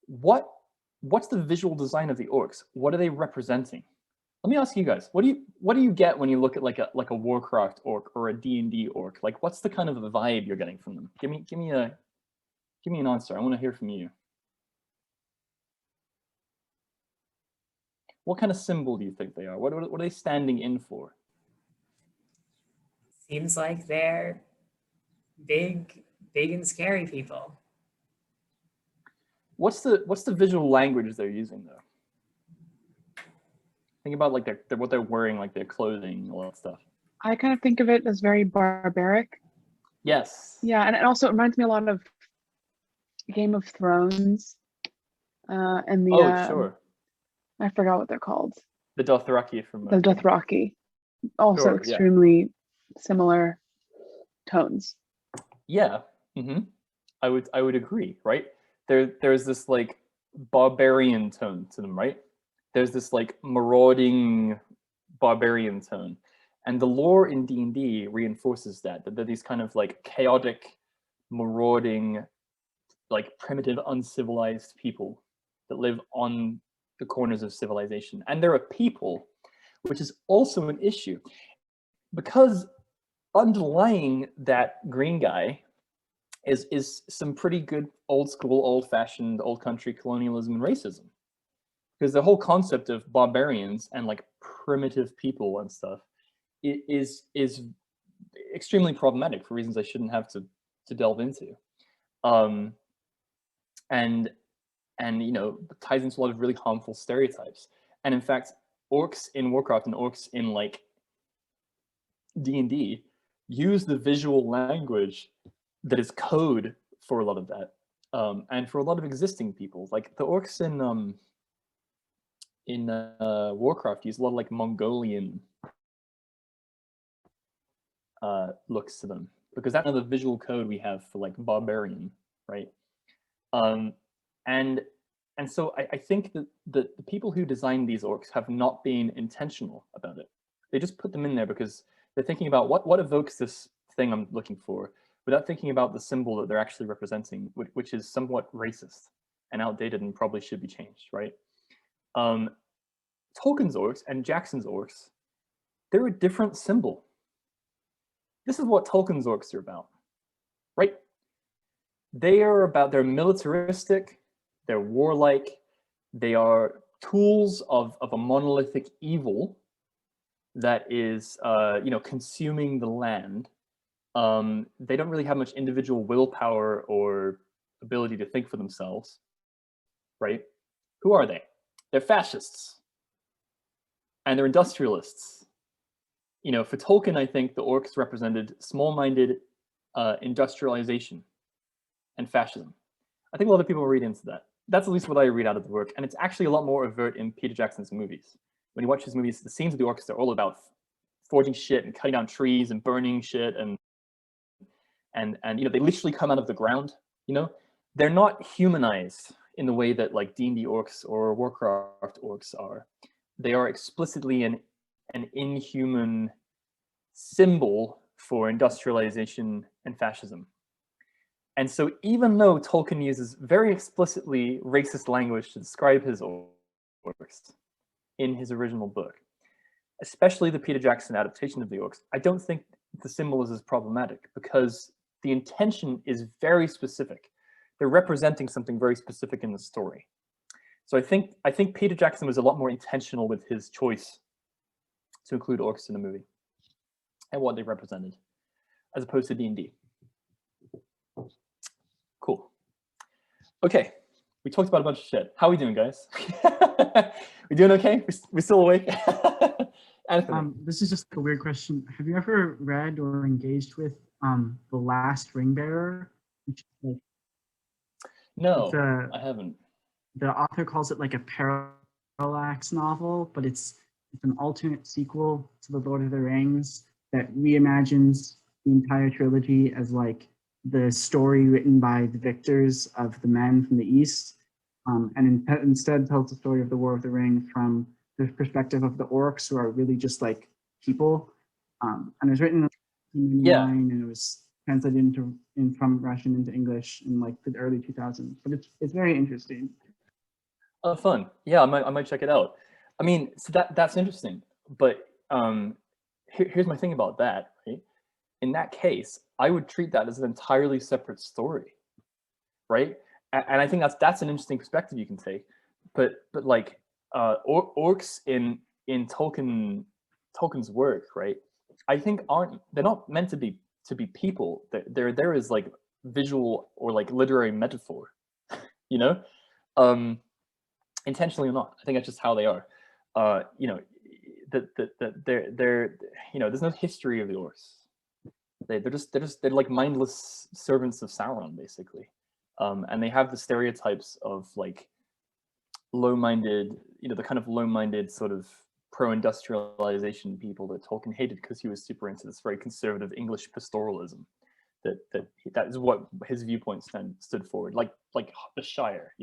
Speaker 2: what's the visual design of the orcs? What are they representing? Let me ask you guys, what do you get when you look at like a Warcraft orc or a D&D orc? Like, what's the kind of a vibe you're getting from them? Give me an answer. I want to hear from you. What kind of symbol do you think they are? What are they standing in for?
Speaker 1: Seems like they're big and scary people.
Speaker 2: What's the visual language they're using though? Think about like what they're wearing, like their clothing, all that stuff.
Speaker 9: I kind of think of it as very barbaric.
Speaker 2: Yes.
Speaker 9: Yeah, and it also reminds me a lot of Game of Thrones. And the
Speaker 2: sure.
Speaker 9: I forgot what they're called.
Speaker 2: The Dothraki from
Speaker 9: the Dothraki. Also
Speaker 2: sure,
Speaker 9: extremely similar tones.
Speaker 2: Yeah. Mm-hmm. I would agree, right? There's this like barbarian tone to them, right? There's this like marauding barbarian tone. And the lore in D&D reinforces that they're these kind of like chaotic, marauding, like primitive, uncivilized people that live on the corners of civilization. And they're a people, which is also an issue, because underlying that green guy is some pretty good old school, old-fashioned, old country colonialism and racism. Because the whole concept of barbarians and like primitive people and stuff is extremely problematic for reasons I shouldn't have to delve into. And you know, ties into a lot of really harmful stereotypes. And in fact, orcs in Warcraft and orcs in like D&D use the visual language that is code for a lot of that, and for a lot of existing people. Like the orcs in Warcraft use a lot of like Mongolian looks to them, because that's another visual code we have for like barbarian, right? And so I think that the people who designed these orcs have not been intentional about it. They just put them in there because they're thinking about what evokes this thing I'm looking for, without thinking about the symbol that they're actually representing, which is somewhat racist and outdated and probably should be changed, right? Tolkien's orcs and Jackson's orcs, they're a different symbol. This is what Tolkien's orcs are about, right? they're militaristic, they're warlike, they are tools of a monolithic evil that is, consuming the land. They don't really have much individual willpower or ability to think for themselves, right? Who are they? They're fascists, and they're industrialists. For Tolkien, I think the orcs represented small-minded industrialization and fascism. I think a lot of people read into that. That's at least what I read out of the work, and it's actually a lot more overt in Peter Jackson's movies. When you watch his movies, the scenes of the orcs are all about forging shit and cutting down trees and burning shit, and they literally come out of the ground. They're not humanized in the way that like D&D orcs or Warcraft orcs are. They are explicitly an inhuman symbol for industrialization and fascism. And so even though Tolkien uses very explicitly racist language to describe his orcs in his original book, especially the Peter Jackson adaptation of the orcs, I don't think the symbolism is problematic because the intention is very specific. They're representing something very specific in the story. So I think Peter Jackson was a lot more intentional with his choice to include orcs in the movie and what they represented, as opposed to D&D. Cool. Okay, we talked about a bunch of shit. How are we doing, guys? We doing okay? We're still awake?
Speaker 4: This is just a weird question. Have you ever read or engaged with The Last Ring Bearer?
Speaker 2: No, I haven't.
Speaker 4: The author calls it like a parallax novel, but it's an alternate sequel to The Lord of the Rings that reimagines the entire trilogy as like the story written by the victors of the men from the East, and instead tells the story of the War of the Ring from the perspective of the orcs, who are really just like people. And it was written in 1999, and it was translated from Russian into English in like the early 2000s. But it's very interesting.
Speaker 2: Oh, fun. Yeah, I might check it out. I mean, so that's interesting. But here's my thing about that, right? In that case, I would treat that as an entirely separate story, right? And I think that's an interesting perspective you can take. But like orcs in Tolkien's work, right? I think they're not meant to be people. They're there as like visual or like literary metaphor, intentionally or not. I think that's just how they are. There's no history of the orcs. They're like mindless servants of Sauron, basically, and they have the stereotypes of like low-minded, the kind of low-minded sort of pro-industrialization people that Tolkien hated because he was super into this very conservative English pastoralism. That is what his viewpoint stood forward, like the Shire,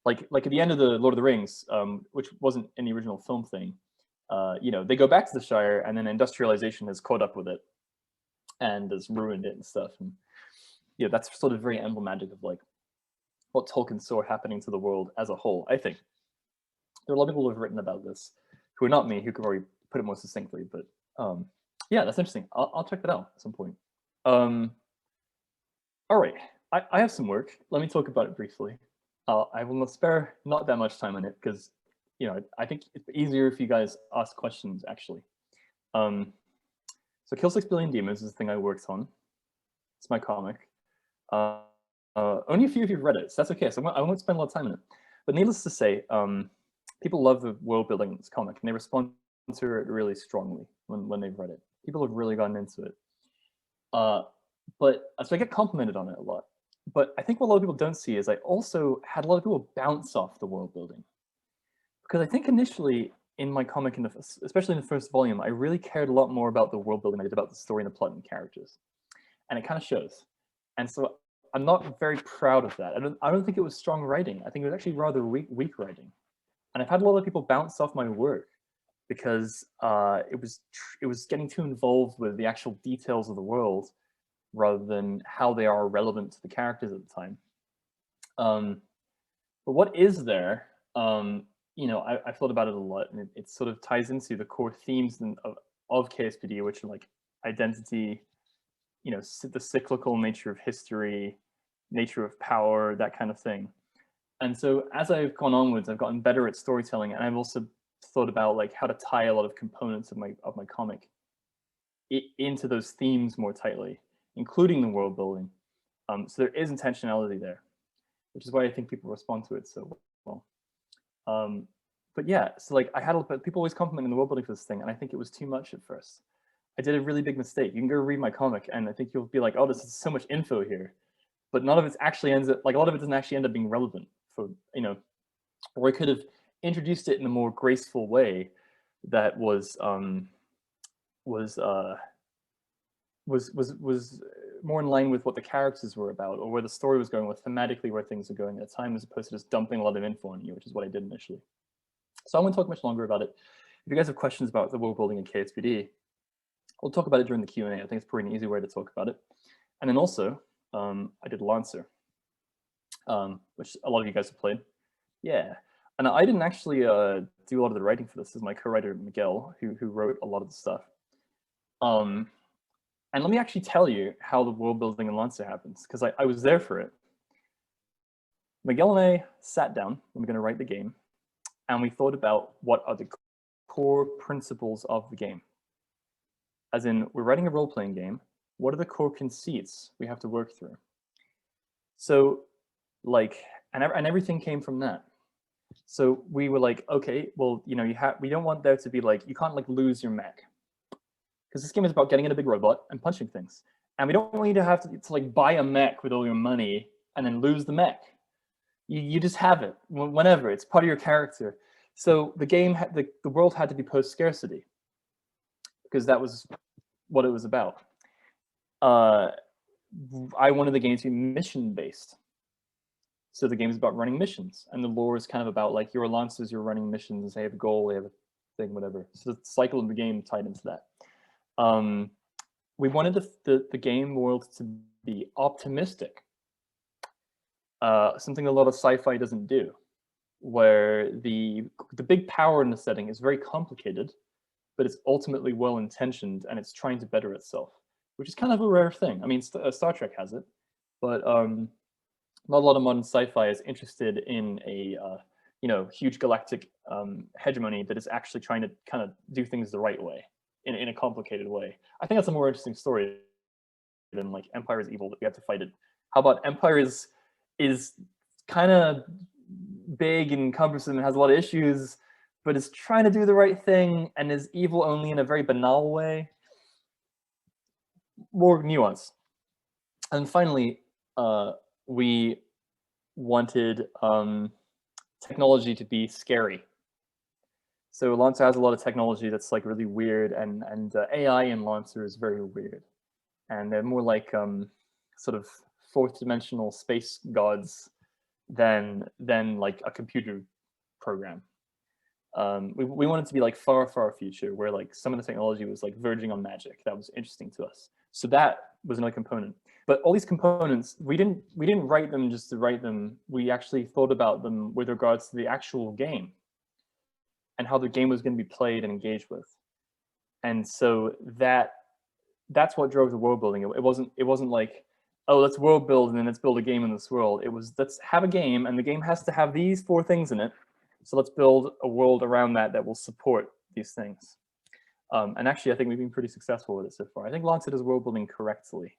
Speaker 2: like at the end of the Lord of the Rings, which wasn't an original film thing. They go back to the Shire, and then industrialization has caught up with it and has ruined it and stuff. And that's sort of very emblematic of like what Tolkien saw happening to the world as a whole. I think there are a lot of people who have written about this, who are not me, who could probably put it more succinctly. But yeah, that's interesting. I'll check that out at some point. All right, I have some work. Let me talk about it briefly. I will spare not that much time on it because I think it's easier if you guys ask questions, actually. So Kill 6 Billion Demons is the thing I worked on. It's my comic. Only a few of you have read it, so that's okay. So I won't spend a lot of time on it. But needless to say, people love the world building in this comic, and they respond to it really strongly when they've read it. People have really gotten into it. So I get complimented on it a lot. But I think what a lot of people don't see is I also had a lot of people bounce off the world building. Because I think initially in my comic, especially in the first volume, I really cared a lot more about the world building than I did about the story and the plot and characters. And it kind of shows. And so I'm not very proud of that. I don't think it was strong writing. I think it was actually rather weak writing. And I've had a lot of people bounce off my work because it was getting too involved with the actual details of the world rather than how they are relevant to the characters at the time. But what is there? I thought about it a lot, and it sort of ties into the core themes of KSPD, which are like identity, you know, the cyclical nature of history, nature of power, that kind of thing. And so as I've gone onwards, I've gotten better at storytelling, and I've also thought about like how to tie a lot of components of my comic into those themes more tightly, including the world building. So there is intentionality there, which is why I think people respond to it so well. But yeah, so like I had people always complimenting the world building for this thing, and I think it was too much at first. I did a really big mistake. You can go read my comic, and I think you'll be like, oh, this is so much info here, but none of it actually ends up, like a lot of it doesn't actually end up being relevant for, you know, or I could have introduced it in a more graceful way that was more in line with what the characters were about, or where the story was going, or thematically where things are going at the time, as opposed to just dumping a lot of info on you, which is what I did initially. So I won't talk much longer about it. If you guys have questions about the world building in KSPD, we'll talk about it during the Q&A. I think it's probably an easy way to talk about it. And then also, I did Lancer, which a lot of you guys have played. Yeah, and I didn't actually do a lot of the writing for this. This is my co-writer, Miguel, who wrote a lot of the stuff. And let me actually tell you how the world building in Lancer happens, because I was there for it. Miguel and I sat down, we were going to write the game, and we thought about what are the core principles of the game. As in, we're writing a role-playing game, what are the core conceits we have to work through? So, like, and everything came from that. So we were like, okay, well, you know, we don't want there to be like, you can't like lose your mech. Because this game is about getting in a big robot and punching things. And we don't want you to have to like buy a mech with all your money and then lose the mech. You just have it whenever, it's part of your character. So the game, the world had to be post-scarcity, because that was what it was about. I wanted the game to be mission-based. So the game is about running missions, and the lore is kind of about like your Lancers, you're running missions, they have a goal, they have a thing, whatever. So the cycle of the game tied into that. We wanted the game world to be optimistic, something a lot of sci-fi doesn't do, where the big power in the setting is very complicated, but it's ultimately well-intentioned and it's trying to better itself, which is kind of a rare thing. I mean, Star Trek has it, but not a lot of modern sci-fi is interested in a you know, huge galactic hegemony that is actually trying to kind of do things the right way in a complicated way. I think that's a more interesting story than like Empire is evil, that we have to fight it. How about Empire is kind of big and cumbersome and has a lot of issues, but is trying to do the right thing and is evil only in a very banal way. More nuance. And finally, we wanted technology to be scary. So Lancer has a lot of technology that's like really weird, and AI in Lancer is very weird. And they're more like sort of fourth dimensional space gods than like a computer program. We wanted to be like far future, where like some of the technology was like verging on magic. That was interesting to us. So that was another component. But all these components, we didn't write them just to write them. We actually thought about them with regards to the actual game and how the game was going to be played and engaged with. And so that's what drove the world building. It wasn't like, oh, let's world build and then let's build a game in this world. It was, let's have a game, and the game has to have these 4 things in it. So let's build a world around that will support these things. And actually, I think we've been pretty successful with it so far. I think Lancer does world building correctly.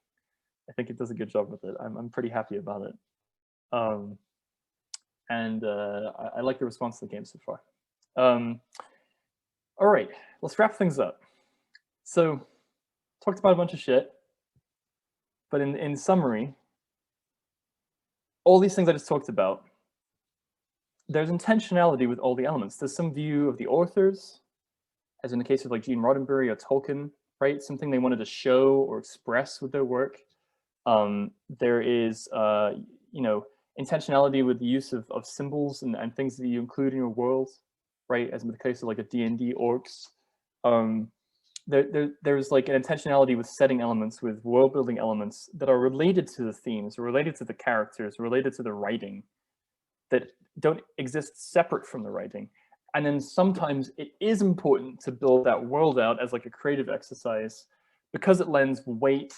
Speaker 2: I think it does a good job with it. I'm pretty happy about it. And I like the response to the game so far. All right, let's wrap things up. So, talked about a bunch of shit, but in summary, all these things I just talked about, there's intentionality with all the elements. There's some view of the authors, as in the case of like Gene Roddenberry or Tolkien, right? Something they wanted to show or express with their work. There is, you know, intentionality with the use of symbols and things that you include in your world, right? As in the case of like a D&D orcs. There's like an intentionality with setting elements, with world building elements that are related to the themes, related to the characters, related to the writing, that don't exist separate from the writing. And then sometimes it is important to build that world out as like a creative exercise, because it lends weight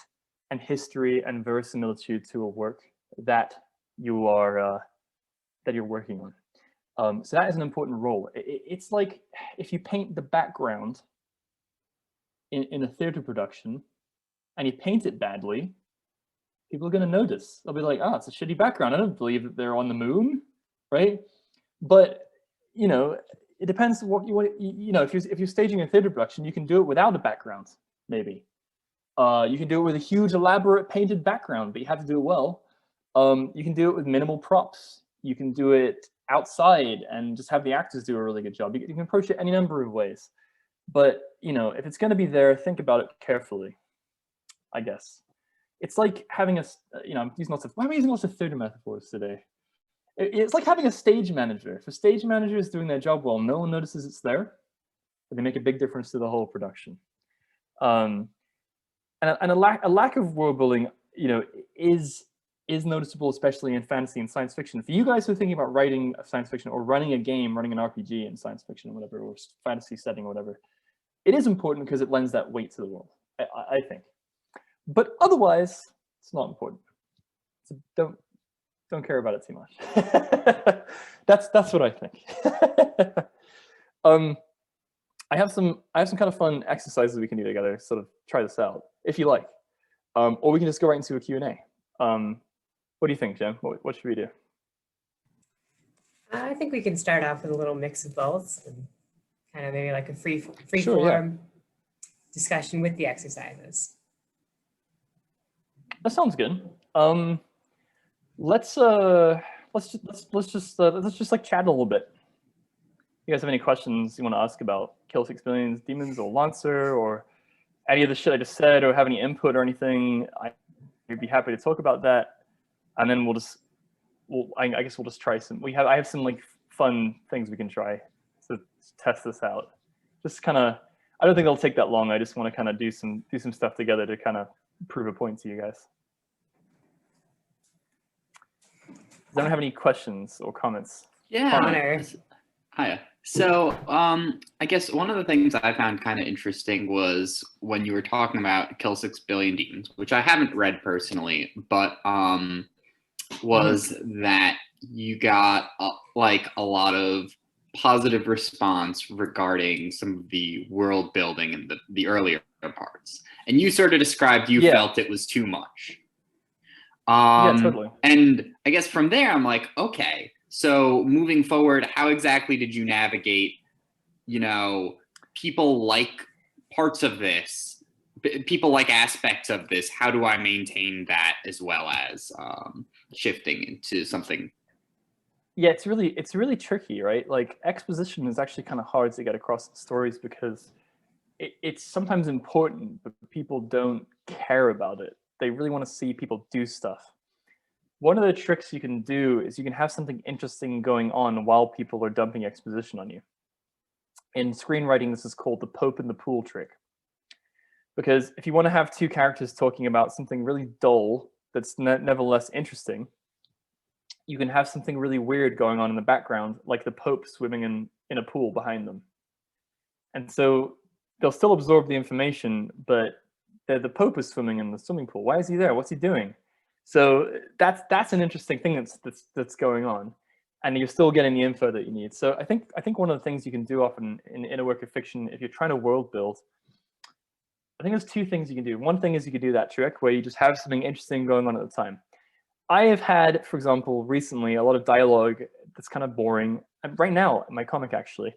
Speaker 2: and history and verisimilitude to a work that you are that you're working on. So that is an important role. It's like if you paint the background in a theater production and you paint it badly, people are going to notice. They'll be like, "Oh, it's a shitty background. I don't believe that they're on the moon," right? But you know, it depends what you want. You know, if you're staging a theater production, you can do it without a background, maybe. You can do it with a huge, elaborate painted background, but you have to do it well. You can do it with minimal props. You can do it outside and just have the actors do a really good job. You can approach it any number of ways. But you know, if it's going to be there, think about it carefully, I guess. It's like having a, you know, I'm using lots of, why am I using lots of theater metaphors today? It's like having a stage manager. If a stage manager is doing their job well, no one notices it's there, but they make a big difference to the whole production. And a lack of world building, you know, is noticeable, especially in fantasy and science fiction. For you guys who are thinking about writing a science fiction or running a game, running an RPG in science fiction or whatever, or fantasy setting or whatever, it is important because it lends that weight to the world, I think. But otherwise, it's not important. So don't care about it too much. That's what I think. I have some kind of fun exercises we can do together. Sort of try this out if you like, or we can just go right into a Q&A. What do you think, Jem? What should we do?
Speaker 1: I think we can start off with a little mix of both, and kind of maybe like a free
Speaker 2: Sure,
Speaker 1: form discussion with the exercises.
Speaker 2: That sounds good. Let's just like chat a little bit. You guys have any questions you want to ask about Kill 6 Billion Demons or Lancer or any of the shit I just said, or have any input or anything? I'd be happy to talk about that. And then I guess we'll just try some. I have some like fun things we can try to test this out. Just kind of, I don't think it'll take that long. I just want to kind of do some stuff together to kind of prove a point to you guys. Does anyone have any questions or comments?
Speaker 10: Yeah.
Speaker 1: Connor.
Speaker 10: Hiya. So I guess one of the things I found kind of interesting was when you were talking about Kill 6 Billion Demons, which I haven't read personally, but was that you got like a lot of positive response regarding some of the world building in the earlier parts. And you sort of described you felt it was too much.
Speaker 2: Yeah, totally.
Speaker 10: And I guess from there, I'm like, okay, so moving forward, how exactly did you navigate, you know, people like parts of this, people like aspects of this? How do I maintain that as well as shifting into something?
Speaker 2: Yeah, it's really tricky, right? Like exposition is actually kind of hard to get across in stories because it's sometimes important, but people don't care about it. They really want to see people do stuff. One of the tricks you can do is you can have something interesting going on while people are dumping exposition on you. In screenwriting, this is called the Pope in the Pool trick. Because if you want to have two characters talking about something really dull that's nevertheless interesting, you can have something really weird going on in the background, like the Pope swimming in a pool behind them. And so they'll still absorb the information, but the Pope is swimming in the swimming pool. Why is he there? What's he doing? So that's an interesting thing that's going on, and you're still getting the info that you need. So I think one of the things you can do often in a work of fiction, if you're trying to world build, I think there's two things you can do. One thing is you can do that trick where you just have something interesting going on at the time. I have had, for example, recently a lot of dialogue that's kind of boring. And right now in my comic, actually,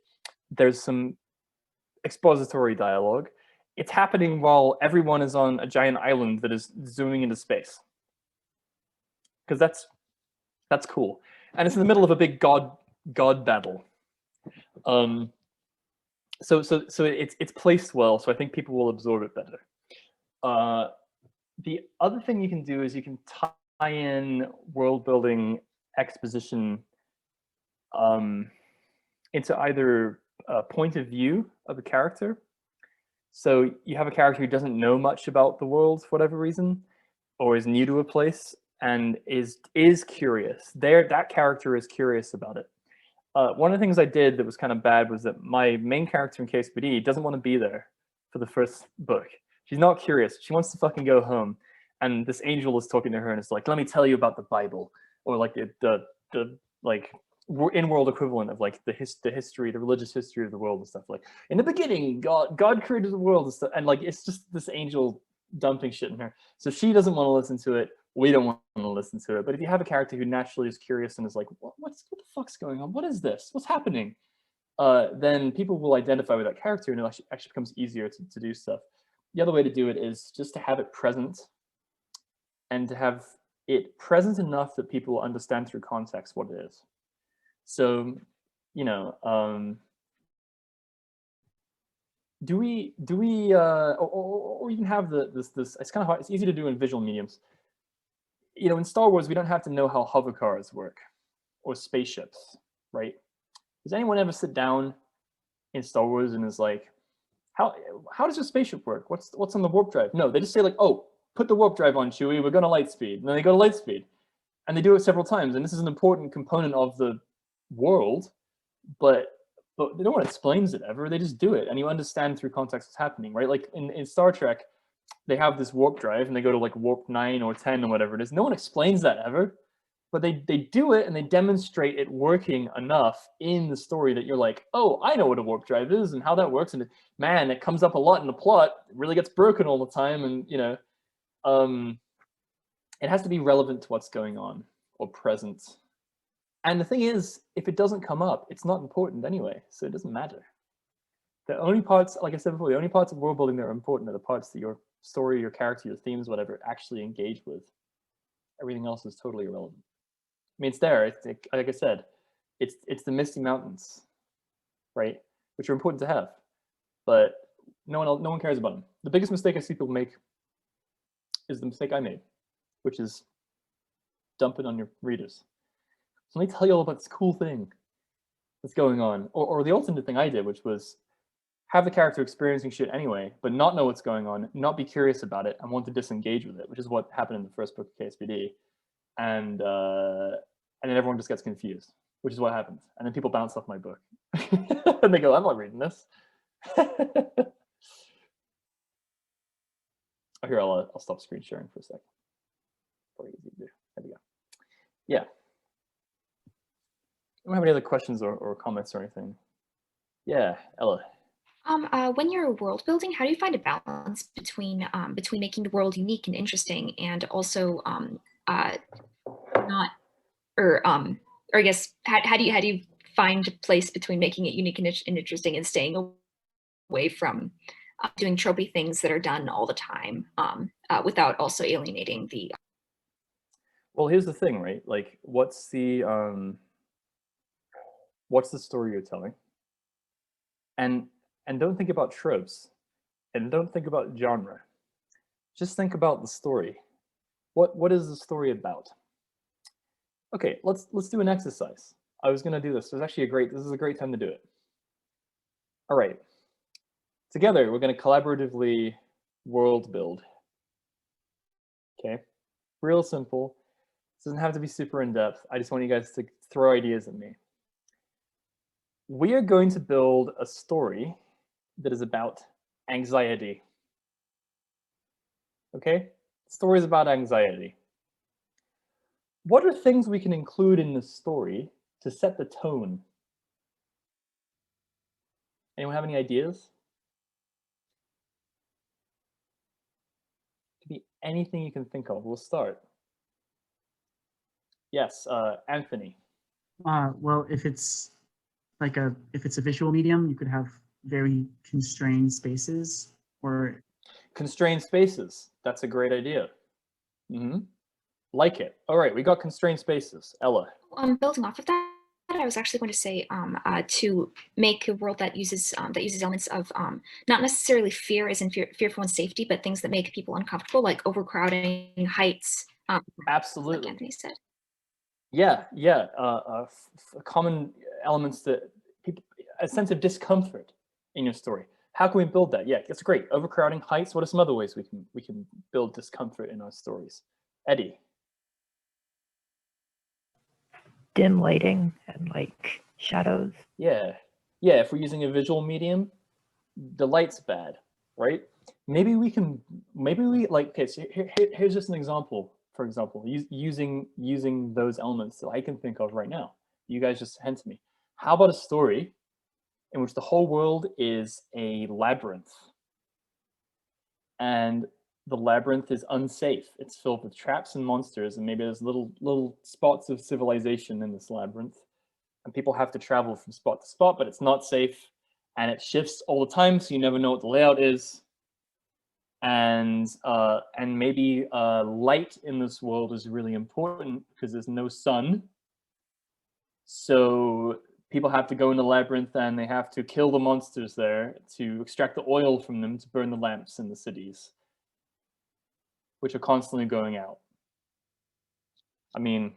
Speaker 2: there's some expository dialogue. It's happening while everyone is on a giant island that is zooming into space. Because that's cool. And it's in the middle of a big god battle. So it's placed well, so I think people will absorb it better. The other thing you can do is you can tie in world building exposition into either a point of view of a character. So you have a character who doesn't know much about the world for whatever reason, or is new to a place and is curious. That character is curious about it. One of the things I did that was kind of bad was that my main character in KSPD doesn't want to be there for the first book. She's not curious. She wants to fucking go home. and this angel is talking to her and it's like, let me tell you about the Bible, or like the like in-world equivalent of like the history, the religious history of the world and stuff. Like, in the beginning, God created the world and stuff, and like it's just this angel dumping shit in her. So she doesn't want to listen to it. We don't want to listen to it. But if you have a character who naturally is curious and is like, what the fuck's going on? What is this? What's happening? Then people will identify with that character, and it actually becomes easier to do stuff. The other way to do it is just to have it present, and to have it present enough that people will understand through context what it is. So, you know, do we or even have this it's kind of hard, it's easy to do in visual mediums. You know, in Star Wars, we don't have to know how hover cars work or spaceships, right? Does anyone ever sit down in Star Wars and is like, how does your spaceship work? What's on the warp drive? No, they just say like, oh, put the warp drive on, Chewie, we're going to light speed. And then they go to light speed. And they do it several times. And this is an important component of the world, but no one explains it ever. They just do it, and you understand through context what's happening, right? Like in Star Trek, they have this warp drive, and they go to like warp 9 or 10 or whatever it is. No one explains that ever, but they do it, and they demonstrate it working enough in the story that you're like, oh, I know what a warp drive is and how that works. And man, it comes up a lot in the plot. It really gets broken all the time, and you know, it has to be relevant to what's going on or present. And the thing is, if it doesn't come up, it's not important anyway, so it doesn't matter. The only parts, like I said before, the only parts of world building that are important are the parts that your story, your character, your themes, whatever, actually engage with. Everything else is totally irrelevant. I mean, it's there. It's like I said, it's the Misty Mountains, right? Which are important to have, but no one cares about them. The biggest mistake I see people make is the mistake I made, which is dump it on your readers. So let me tell you all about this cool thing that's going on. Or the alternate thing I did, which was have the character experiencing shit anyway, but not know what's going on, not be curious about it, and want to disengage with it, which is what happened in the first book of KSPD. And then everyone just gets confused, which is what happens. And then people bounce off my book. And they go, I'm not reading this. Oh, here, I'll stop screen sharing for a second. Very easy to do. There we go. Yeah. Do you have any other questions or comments or anything? Yeah, Ella.
Speaker 5: When you're world building, how do you find a balance between making the world unique and interesting, and also I guess how do you find a place between making it unique and interesting and staying away from doing tropey things that are done all the time without also alienating the.
Speaker 2: Well, here's the thing, right? Like, what's the story you're telling? And don't think about tropes, and don't think about genre. Just think about the story. What is the story about? Okay, let's do an exercise. I was gonna do this. This is a great time to do it. All right. Together, we're gonna collaboratively world build. Okay, real simple. This doesn't have to be super in depth. I just want you guys to throw ideas at me. We are going to build a story that is about anxiety. Okay? The story is about anxiety. What are things we can include in the story to set the tone? Anyone have any ideas? It could be anything you can think of. We'll start. Yes, Anthony.
Speaker 4: Well, if it's a visual medium, you could have very constrained spaces or
Speaker 2: constrained spaces. That's a great idea. Mm-hmm. Like it. All right, we got constrained spaces. Ella.
Speaker 5: Building off of that, I was actually going to say to make a world that uses elements of not necessarily fear as in fear for one's safety, but things that make people uncomfortable, like overcrowding, heights.
Speaker 2: Absolutely.
Speaker 5: Like Anthony said.
Speaker 2: Yeah. Common elements that people, a sense of discomfort in your story. How can we build that? Yeah, that's great. Overcrowding, heights. What are some other ways we can build discomfort in our stories? Eddie.
Speaker 11: Dim lighting and like shadows.
Speaker 2: Yeah. If we're using a visual medium, the light's bad, right? maybe we like, okay, so here's just an example. For example, using those elements that I can think of right now. You guys just hint to me. How about a story in which the whole world is a labyrinth, and the labyrinth is unsafe? It's filled with traps and monsters, and maybe there's little spots of civilization in this labyrinth, and people have to travel from spot to spot, but it's not safe, and it shifts all the time, so you never know what the layout is. And maybe light in this world is really important because there's no sun. So people have to go in the labyrinth and they have to kill the monsters there to extract the oil from them to burn the lamps in the cities, which are constantly going out. I mean,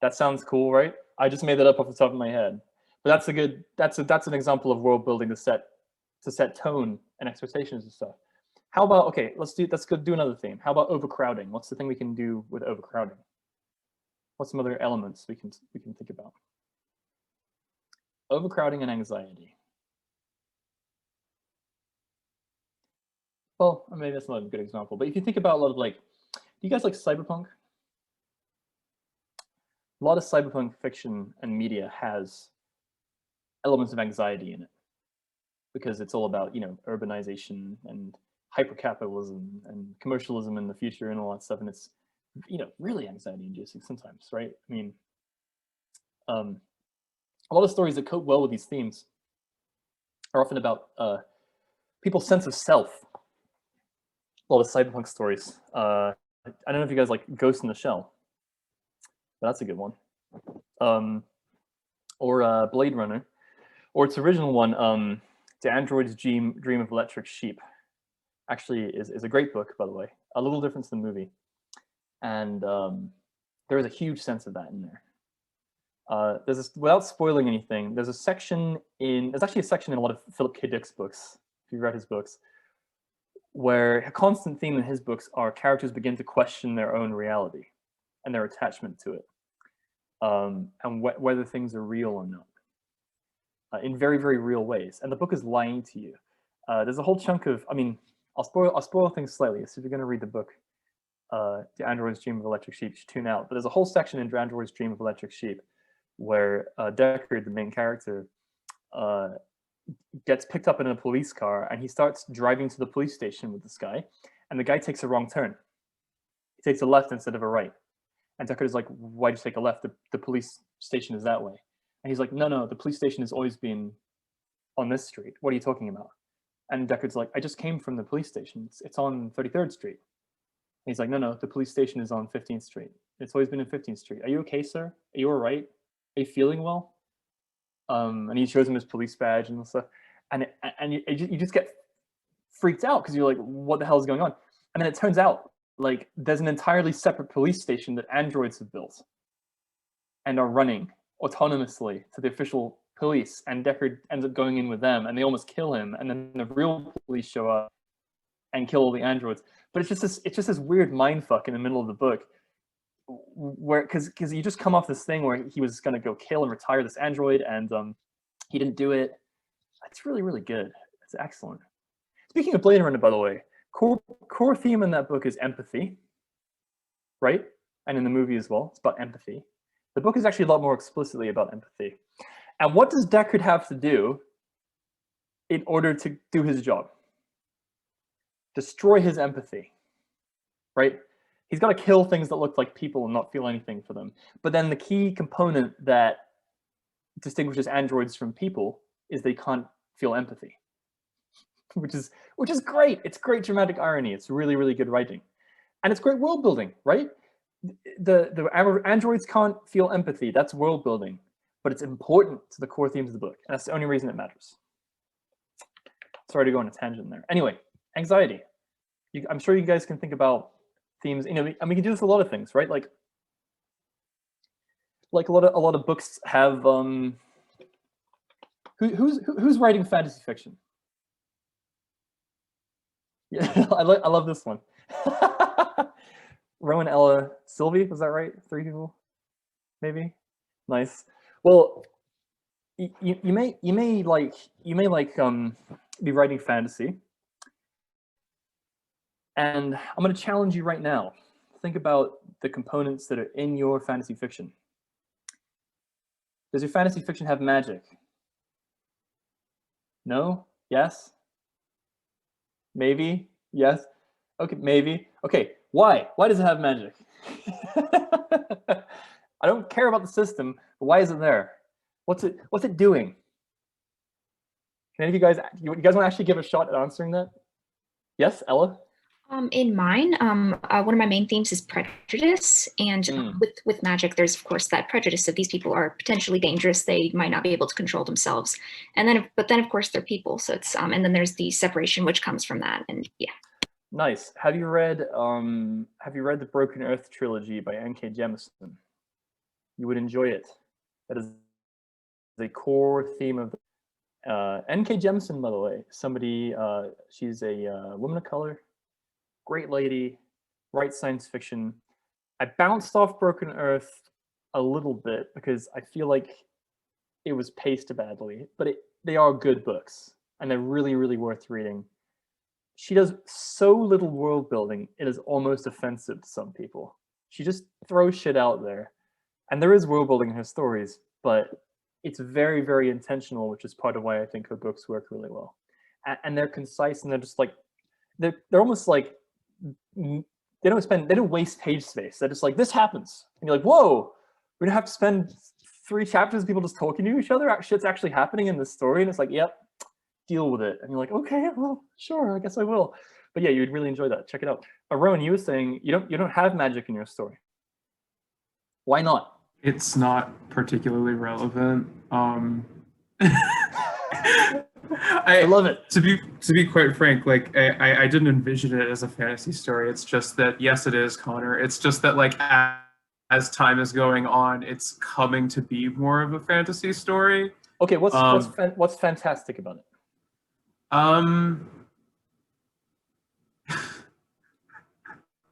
Speaker 2: that sounds cool, right? I just made that up off the top of my head. But that's an example of world building to set tone and expectations and stuff. How about, okay, let's go do another theme. How about overcrowding? What's the thing we can do with overcrowding? What's some other elements we can think about? Overcrowding and anxiety. Well, maybe that's not a good example, but if you think about a lot of do you guys like cyberpunk? A lot of cyberpunk fiction and media has elements of anxiety in it because it's all about, urbanization and hypercapitalism and commercialism in the future and all that stuff, and it's really anxiety inducing sometimes, right? I mean, a lot of stories that cope well with these themes are often about people's sense of self. A lot of cyberpunk stories. I don't know if you guys like Ghost in the Shell, but that's a good one. Or Blade Runner, or its original one, The Android's Dream of Electric Sheep. Actually is a great book, by the way. A little different than the movie. And there is a huge sense of that in there. There's this, without spoiling anything, there's actually a section in a lot of Philip K. Dick's books, if you've read his books, where a constant theme in his books are characters begin to question their own reality and their attachment to it, and whether things are real or not, in very, very real ways. And the book is lying to you. There's a whole chunk of, I mean, I'll spoil things slightly, so if you're going to read the book, The Android's Dream of Electric Sheep, you should tune out. But there's a whole section in The Android's Dream of Electric Sheep where Deckard, the main character, gets picked up in a police car, and he starts driving to the police station with this guy, and the guy takes a wrong turn. He takes a left instead of a right. And Deckard is like, why'd you take a left? The police station is that way. And he's like, no, the police station has always been on this street. What are you talking about? And Deckard's like, I just came from the police station. It's on 33rd Street. And he's like, no, the police station is on 15th Street. It's always been in 15th Street. Are you okay, sir? Are you all right? Are you feeling well? And he shows him his police badge and stuff. And you just get freaked out because you're like, what the hell is going on? And then it turns out, like, there's an entirely separate police station that androids have built and are running autonomously to the official police, and Deckard ends up going in with them, and they almost kill him, and then the real police show up and kill all the androids. But it's just this weird mindfuck in the middle of the book, where because you just come off this thing where he was going to go kill and retire this android, and he didn't do it. It's really, really good. It's excellent. Speaking of Blade Runner, by the way, core theme in that book is empathy, right? And in the movie as well, it's about empathy. The book is actually a lot more explicitly about empathy. And what does Deckard have to do in order to do his job? Destroy his empathy, right? He's got to kill things that look like people and not feel anything for them. But then the key component that distinguishes androids from people is they can't feel empathy, which is great. It's great dramatic irony. It's really, really good writing. And it's great world building, right? The androids can't feel empathy. That's world building. But it's important to the core themes of the book. And that's the only reason it matters. Sorry to go on a tangent there. Anyway, anxiety. I'm sure you guys can think about themes. And we can do this with a lot of things, right? Like a lot of books have. Who's writing fantasy fiction? Yeah, I love this one. Rowan, Ella, Sylvie, was that right? 3 people, maybe. Nice. Well, you may be writing fantasy, And I'm going to challenge you right now. Think about the components that are in your fantasy fiction. Does your fantasy fiction have magic? No? Yes? Maybe? Yes? Okay, maybe. Okay, why? Why does it have magic? I don't care about the system, but why is it there? What's it doing? Can any of you guys want to actually give a shot at answering that? Yes, Ella?
Speaker 5: In mine, one of my main themes is prejudice, and with magic, there's of course that prejudice of these people are potentially dangerous. They might not be able to control themselves, and then of course they're people. So it's and then there's the separation which comes from that, and yeah.
Speaker 2: Nice. Have you read the Broken Earth trilogy by N.K. Jemisin? You would enjoy it. That is the core theme of N.K. Jemisin, by the way. Somebody, she's a woman of color. Great lady, writes science fiction. I bounced off Broken Earth a little bit because I feel like it was paced badly, but they are good books and they're really, really worth reading. She does so little world building, it is almost offensive to some people. She just throws shit out there. And there is world building in her stories, but it's very, very intentional, which is part of why I think her books work really well. And they're concise and they're just like, they're almost like, they don't waste page space. They're just like, this happens. And you're like, whoa, we don't have to spend 3 chapters of people just talking to each other. Shit's actually happening in this story. And it's like, yep, deal with it. And you're like, okay, well, sure, I guess I will. But yeah, you'd really enjoy that. Check it out. Rowan, you were saying you don't have magic in your story. Why not?
Speaker 12: It's not particularly relevant.
Speaker 2: I love it.
Speaker 12: To be quite frank, like I didn't envision it as a fantasy story. It's just that, yes, it is, Connor. It's just that, like, as time is going on, it's coming to be more of a fantasy story.
Speaker 2: Okay, what's fantastic about it?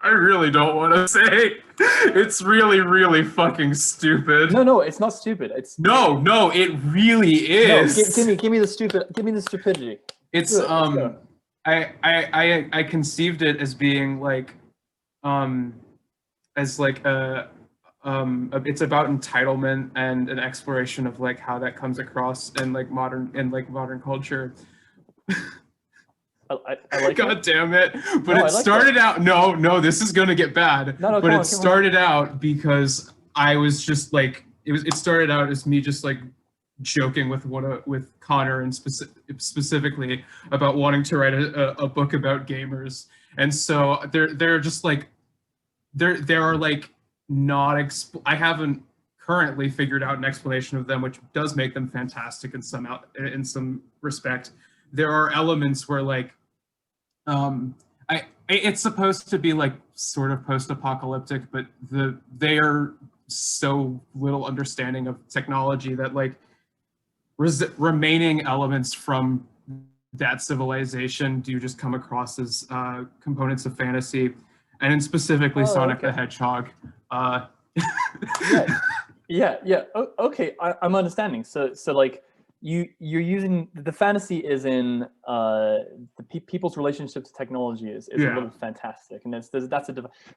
Speaker 12: I really don't want to say. It's really, really fucking stupid.
Speaker 2: No, it's not stupid. It's
Speaker 12: no, it really is.
Speaker 2: No, give me the stupidity.
Speaker 12: It's I conceived it as being like as like it's about entitlement and an exploration of like how that comes across in like modern culture.
Speaker 2: I like
Speaker 12: God
Speaker 2: it.
Speaker 12: damn it. But no, it started out, no, this is gonna get bad.
Speaker 2: No,
Speaker 12: but it started out because I was just like, it started out as me just like joking with Connor and specifically about wanting to write a book about gamers. And so they're just like, there are like I haven't currently figured out an explanation of them, which does make them fantastic in some respect. There are elements where like, it's supposed to be like sort of post-apocalyptic, but they are so little understanding of technology that like remaining elements from that civilization do just come across as components of fantasy, and in specifically Sonic the Hedgehog.
Speaker 2: Yeah. Okay, I'm understanding. So like, you're using the fantasy is in the people's relationship to technology is a little fantastic, and that's but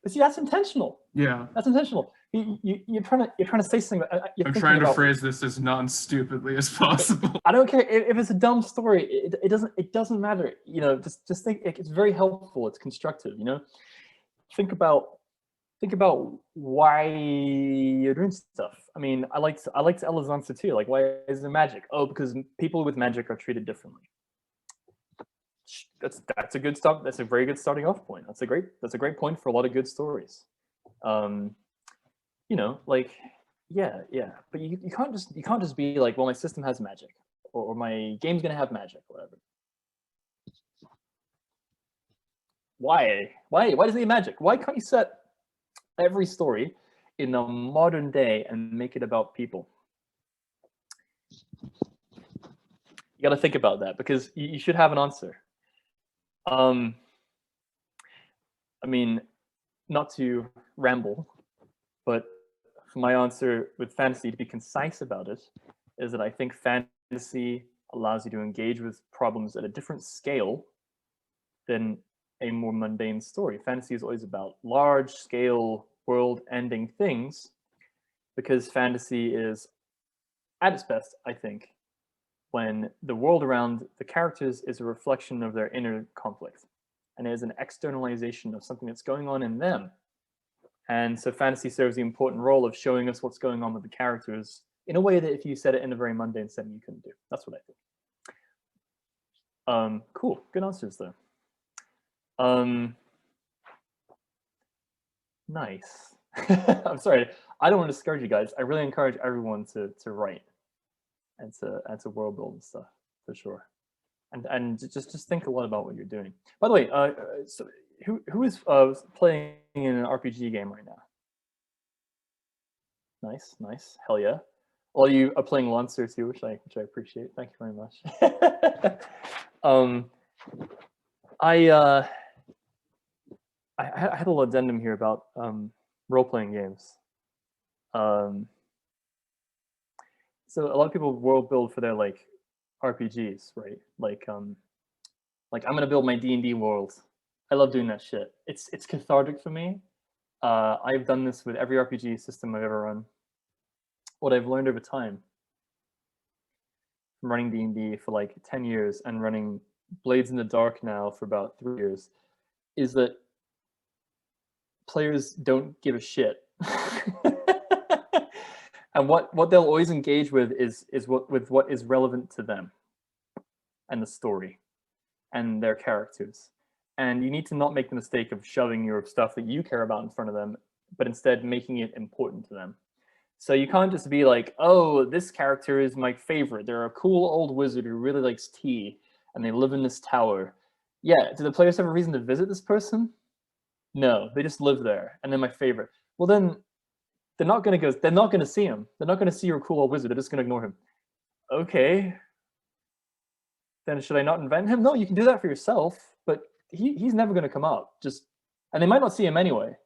Speaker 2: see, that's intentional.
Speaker 12: Yeah,
Speaker 2: that's intentional. You're trying to say something.
Speaker 12: I'm trying to phrase this as non-stupidly as possible.
Speaker 2: I don't care if it's a dumb story. It doesn't matter. You know, just think it's very helpful. It's constructive. You know, think about why you're doing stuff. I mean, I liked Ella's answer too. Like, why is there magic? Oh, because people with magic are treated differently. That's a good start. That's a very good starting off point. That's a great point for a lot of good stories. You know, like, yeah. But you can't just be like, well, my system has magic, or my game's gonna have magic, or whatever. Why does it need magic? Why can't you set every story in the modern day and make it about people? You got to think about that, because you should have an answer. I mean, not to ramble, but for my answer with fantasy, to be concise about it, is that I think fantasy allows you to engage with problems at a different scale than a more mundane story. Fantasy is always about large-scale, world-ending things, because fantasy is, at its best, I think, when the world around the characters is a reflection of their inner conflict, and is an externalization of something that's going on in them. And so fantasy serves the important role of showing us what's going on with the characters in a way that if you said it in a very mundane setting, you couldn't do. That's what I think. Cool, good answers though. Nice. I'm sorry, I don't want to discourage you guys. I really encourage everyone to write and to world build and stuff, for sure. And just think a lot about what you're doing. By the way, so who is playing in an RPG game right now? Nice, nice, hell yeah. All you are playing Lancer too, which I appreciate. Thank you very much. I had a little addendum here about role-playing games. So a lot of people world build for their like RPGs, right? Like I'm gonna build my D&D world. I love doing that shit. It's cathartic for me. I've done this with every RPG system I've ever run. What I've learned over time from running D&D for like 10 years and running Blades in the Dark now for about 3 years is that players don't give a shit. And what they'll always engage with is what is relevant to them and the story and their characters. And you need to not make the mistake of shoving your stuff that you care about in front of them, but instead making it important to them. So you can't just be like, oh, this character is my favorite. They're a cool old wizard who really likes tea, and they live in this tower. Yeah, do the players have a reason to visit this person? No, they just live there, and they're my favorite. Well, then they're not gonna go. They're not gonna see him. They're not gonna see your cool old wizard. They're just gonna ignore him. Okay. Then should I not invent him? No, you can do that for yourself, but he's never gonna come up. And they might not see him anyway.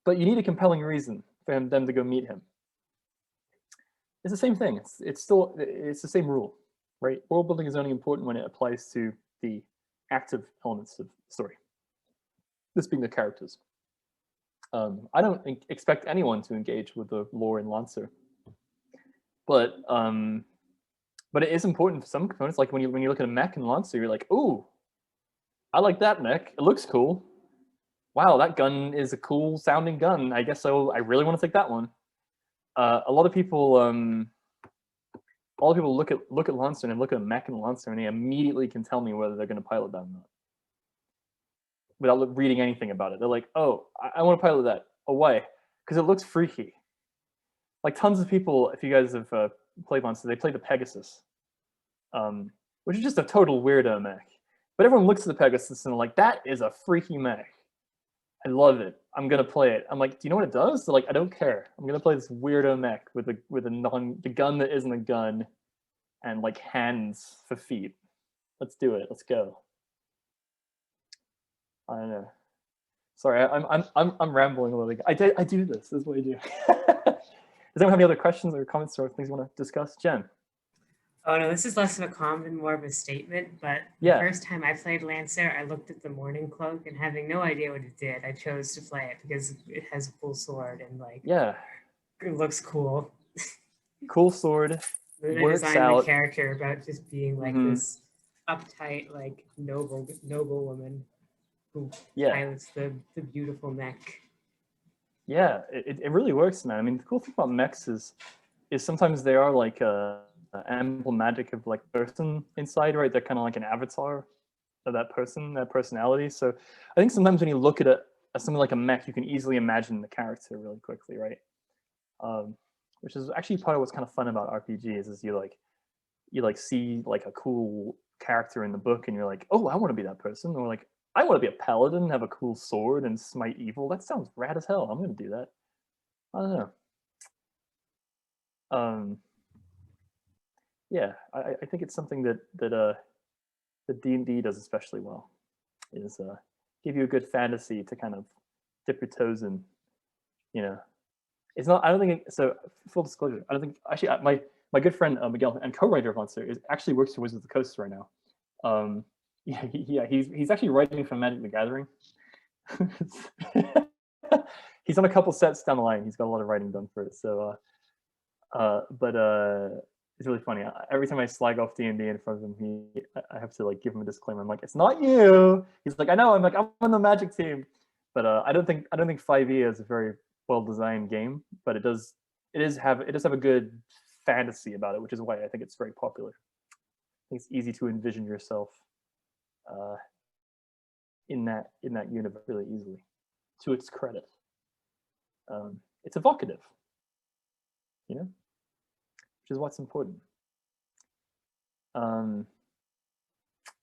Speaker 2: But you need a compelling reason for them to go meet him. It's the same thing. It's the same rule, right? World building is only important when it applies to the active elements of the story. This being the characters. I don't expect anyone to engage with the lore in Lancer, but it is important for some components. Like when you look at a mech in Lancer, you're like, ooh, I like that mech. It looks cool. Wow, that gun is a cool sounding gun. I guess so. I really want to take that one. A lot of people look at Lancer and look at a mech in Lancer, and they immediately can tell me whether they're going to pilot that or not, without reading anything about it. They're like, oh, I want to pilot that. Oh, why? Because it looks freaky. Like tons of people, if you guys have played Lancer, they play the Pegasus, which is just a total weirdo mech. But everyone looks at the Pegasus and they're like, that is a freaky mech. I love it. I'm gonna play it. I'm like, do you know what it does? They're like, I don't care. I'm gonna play this weirdo mech with the gun that isn't a gun, and like hands for feet. Let's do it. Let's go. I don't know. Sorry, I'm rambling a little. I do this. This is what I do. Does anyone have any other questions or comments or things you want to discuss, Jen?
Speaker 1: Oh no, this is less of a comment, more of a statement. But
Speaker 2: yeah.
Speaker 1: The first time I played Lancer, I looked at the Morning Cloak and having no idea what it did, I chose to play it because it has a full sword and like it looks cool.
Speaker 2: Cool sword.
Speaker 1: Then I designed the character about just being like this uptight, like noble woman who pilots the beautiful mech.
Speaker 2: Yeah, it really works, man. I mean, the cool thing about mechs is sometimes they are like emblematic of like person inside, right? They're kind of like an avatar of that person, that personality. So I think sometimes when you look at something like a mech, you can easily imagine the character really quickly, right? Which is actually part of what's kind of fun about RPGs is you see like a cool character in the book and you're like, oh, I want to be that person. Or like, I want to be a paladin, have a cool sword and smite evil. That sounds rad as hell. I'm going to do that. I don't know. Yeah, I think it's something that D&D does especially well, is give you a good fantasy to kind of dip your toes in. You know, it's not. I don't think so. Full disclosure, I don't think actually my good friend Miguel and co-writer of Lancer actually works for Wizards of the Coast right now. He's actually writing for Magic the Gathering. He's on a couple sets down the line. He's got a lot of writing done for it. So, it's really funny. Every time I slag off D&D in front of him, I have to like give him a disclaimer. I'm like, it's not you. He's like, I know. I'm like, I'm on the Magic team. But I don't think 5e is a very well designed game. But it does have a good fantasy about it, which is why I think it's very popular. I think it's easy to envision yourself in that universe really easily, to its credit. It's evocative, which is what's important. Anyone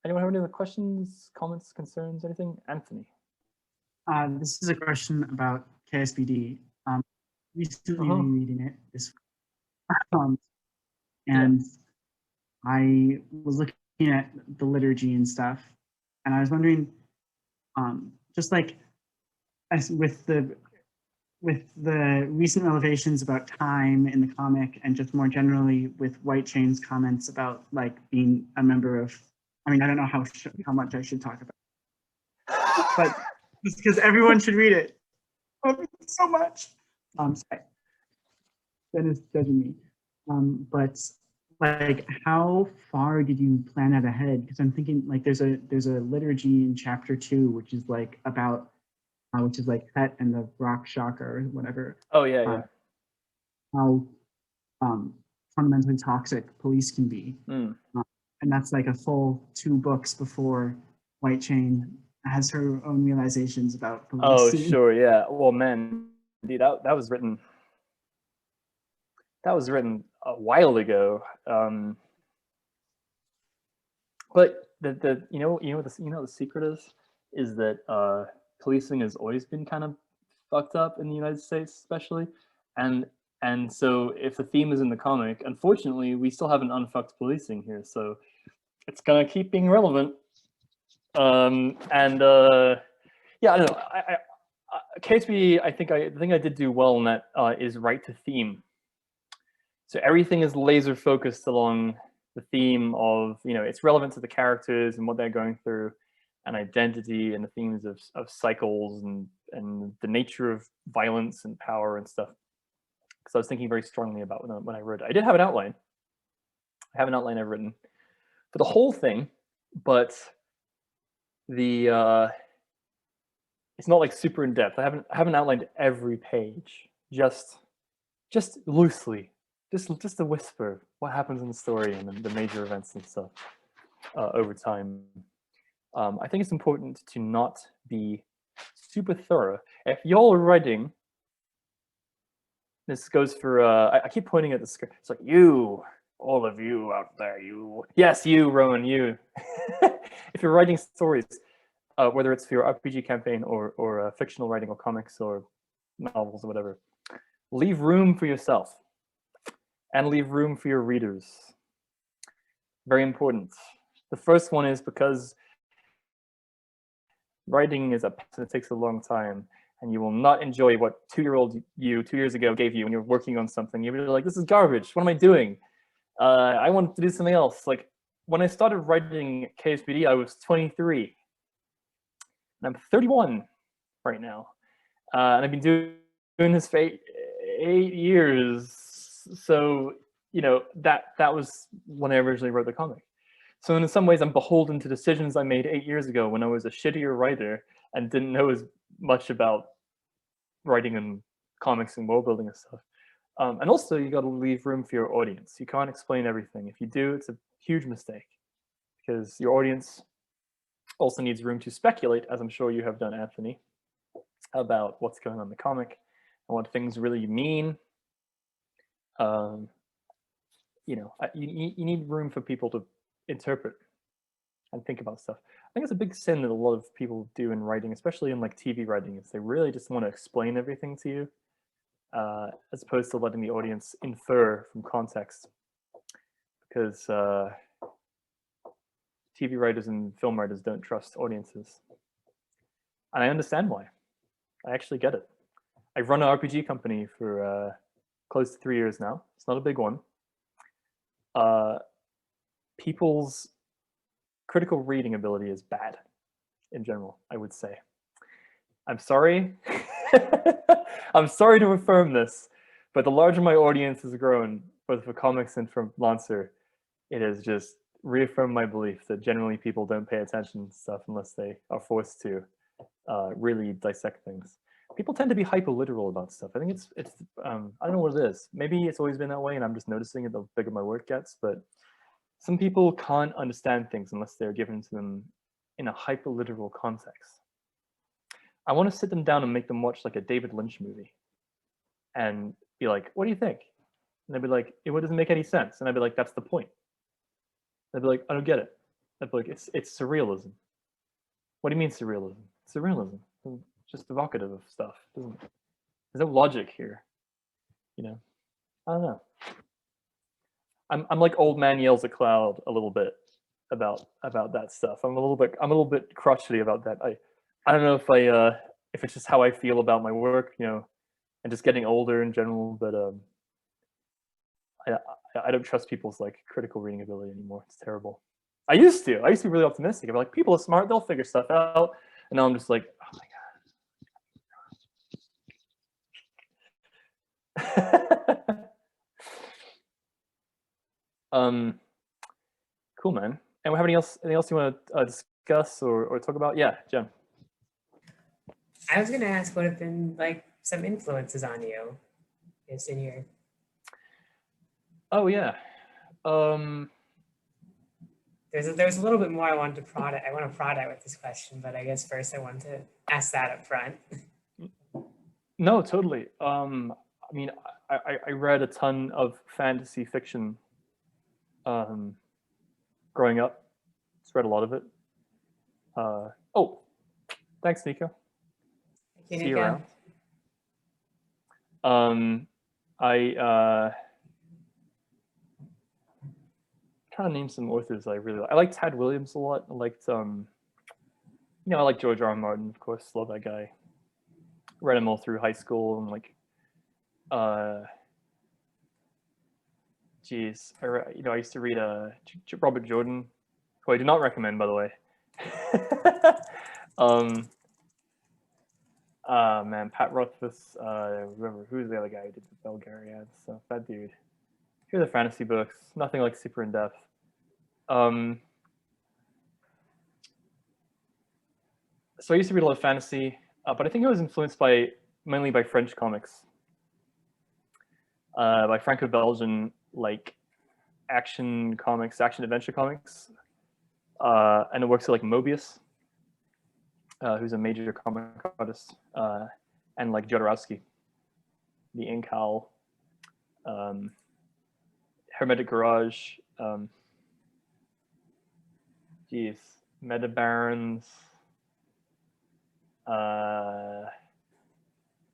Speaker 2: have any other questions, comments, concerns, anything? Anthony.
Speaker 4: This is a question about KSBD. Recently reading it this and I was looking at the liturgy and stuff, and I was wondering, just like with the recent revelations about time in the comic, and just more generally with White Chain's comments about like being a member of, I mean, I don't know how much I should talk about, but just because everyone should read it. I love it so much. Sorry. Ben is judging me. But like, how far did you plan that ahead? Because I'm thinking like there's a liturgy in chapter 2, which is like about which is like Het and the Rock Shocker or whatever.
Speaker 2: Oh yeah.
Speaker 4: How fundamentally toxic police can be. And that's like a full 2 books before White Chain has her own realizations about police.
Speaker 2: Oh sure, yeah. Well, man, dude, that was written. That was written a while ago. But the the secret is that policing has always been kind of fucked up in the United States, especially, and so if the theme is in the comic, unfortunately, we still haven't unfucked policing here, so it's gonna keep being relevant. Yeah, I don't know. KSB, I think I did do well in that is right to theme. So everything is laser focused along the theme of, it's relevant to the characters and what they're going through, and identity, and the themes of cycles and the nature of violence and power and stuff. Because I was thinking very strongly about when I wrote it. I did have an outline. I have an outline I've written for the whole thing, but it's not like super in depth. I haven't outlined every page, just loosely. Just a whisper what happens in the story and the major events and stuff over time. I think it's important to not be super thorough. If y'all are writing, this goes for, I keep pointing at the script. It's like, you, all of you out there, you. Yes, you, Rowan, you. If you're writing stories, whether it's for your RPG campaign or fictional writing or comics or novels or whatever, leave room for yourself. And leave room for your readers. Very important. The first one is because writing is it takes a long time, and you will not enjoy what 2-year-old you 2 years ago gave you when you're working on something. You'll be like, this is garbage. What am I doing? I want to do something else. Like when I started writing KSBD, I was 23. And I'm 31 right now. And I've been doing this for 8 years. So, that was when I originally wrote the comic. So in some ways, I'm beholden to decisions I made 8 years ago when I was a shittier writer and didn't know as much about writing and comics and world building and stuff. And also, you got to leave room for your audience. You can't explain everything. If you do, it's a huge mistake, because your audience also needs room to speculate, as I'm sure you have done, Anthony, about what's going on in the comic and what things really mean. You need room for people to interpret and think about stuff. I think it's a big sin that a lot of people do in writing, especially in like TV writing, is they really just want to explain everything to you, as opposed to letting the audience infer from context. Because TV writers and film writers don't trust audiences. And I understand why. I actually get it. I've run an RPG company for close to 3 years now. It's not a big one. People's critical reading ability is bad in general, I would say. I'm sorry. I'm sorry to affirm this, but the larger my audience has grown, both for comics and for Lancer, it has just reaffirmed my belief that generally people don't pay attention to stuff unless they are forced to really dissect things. People tend to be hyper literal about stuff. I think it's I don't know what it is. Maybe it's always been that way and I'm just noticing it the bigger my work gets, but some people can't understand things unless they're given to them in a hyper literal context. I want to sit them down and make them watch like a David Lynch movie and be like, what do you think? And they'd be like, it doesn't make any sense. And I'd be like, that's the point. They'd be like, I don't get it. I'd be like, it's surrealism. What do you mean surrealism? Surrealism. It's just evocative of stuff. There's no logic here. You know? I don't know. I'm like old man yells at cloud a little bit about that stuff. I'm a little bit crotchety about that. I don't know if it's just how I feel about my work, you know, and just getting older in general, but I don't trust people's like critical reading ability anymore. It's terrible. I used to be really optimistic. I'm like, people are smart, they'll figure stuff out. And now I'm just like, oh my God. Cool, man. And we have anything else you want to discuss or talk about? Yeah, Jen.
Speaker 1: I was gonna ask what have been like some influences on you just in your.
Speaker 2: Oh yeah.
Speaker 1: There's a little bit more I want to prod out with this question, but I guess first I want to ask that up front.
Speaker 2: No, totally. I mean, I read a ton of fantasy fiction growing up. Just read a lot of it. Oh, thanks, Nico.
Speaker 1: Thank
Speaker 2: See
Speaker 1: you,
Speaker 2: you around. Trying to name some authors I really like. I like Tad Williams a lot. I liked I like George R. R. Martin, of course. Love that guy. Read him all through high school and like geez, I used to read Robert Jordan, who I do not recommend, by the way. Man, Pat Rothfuss, remember who's the other guy who did the Belgariad ads? So that dude. Here are the fantasy books, nothing like super in depth. So I used to read a lot of fantasy, but I think I was influenced mainly by French comics, by Franco-Belgian like action adventure comics, and it works like Mobius, who's a major comic artist, and like Jodorowsky, the Incal, Hermetic Garage, Meta Barons,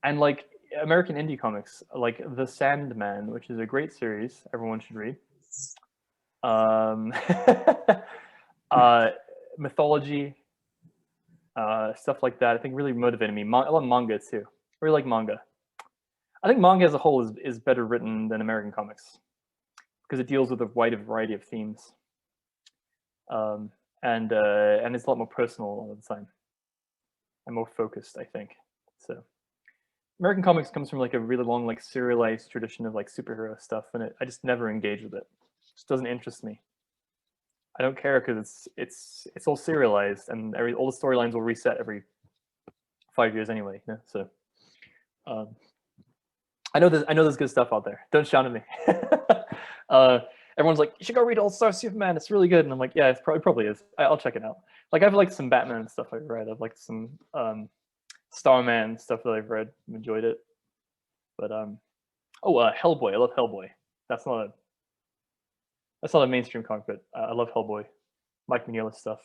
Speaker 2: and like American indie comics, like The Sandman, which is a great series everyone should read. Mythology, stuff like that. I think really motivated me. I love manga too. I really like manga. I think manga as a whole is better written than American comics because it deals with a wider variety of themes, and it's a lot more personal all the time and more focused, I think. So American comics comes from like a really long like serialized tradition of like superhero stuff, and I just never engage with it. It just doesn't interest me. I don't care because it's all serialized, and all the storylines will reset every 5 years anyway. You know? So I know there's good stuff out there. Don't shout at me. Everyone's like, you should go read All Star Superman. It's really good, and I'm like, yeah, it probably is. I'll check it out. Like I've liked some Batman stuff I've read. I've liked some Starman stuff that I've read. I've enjoyed it. But Hellboy. I love Hellboy. That's not a mainstream comic, but I love Hellboy, Mike Mignola stuff.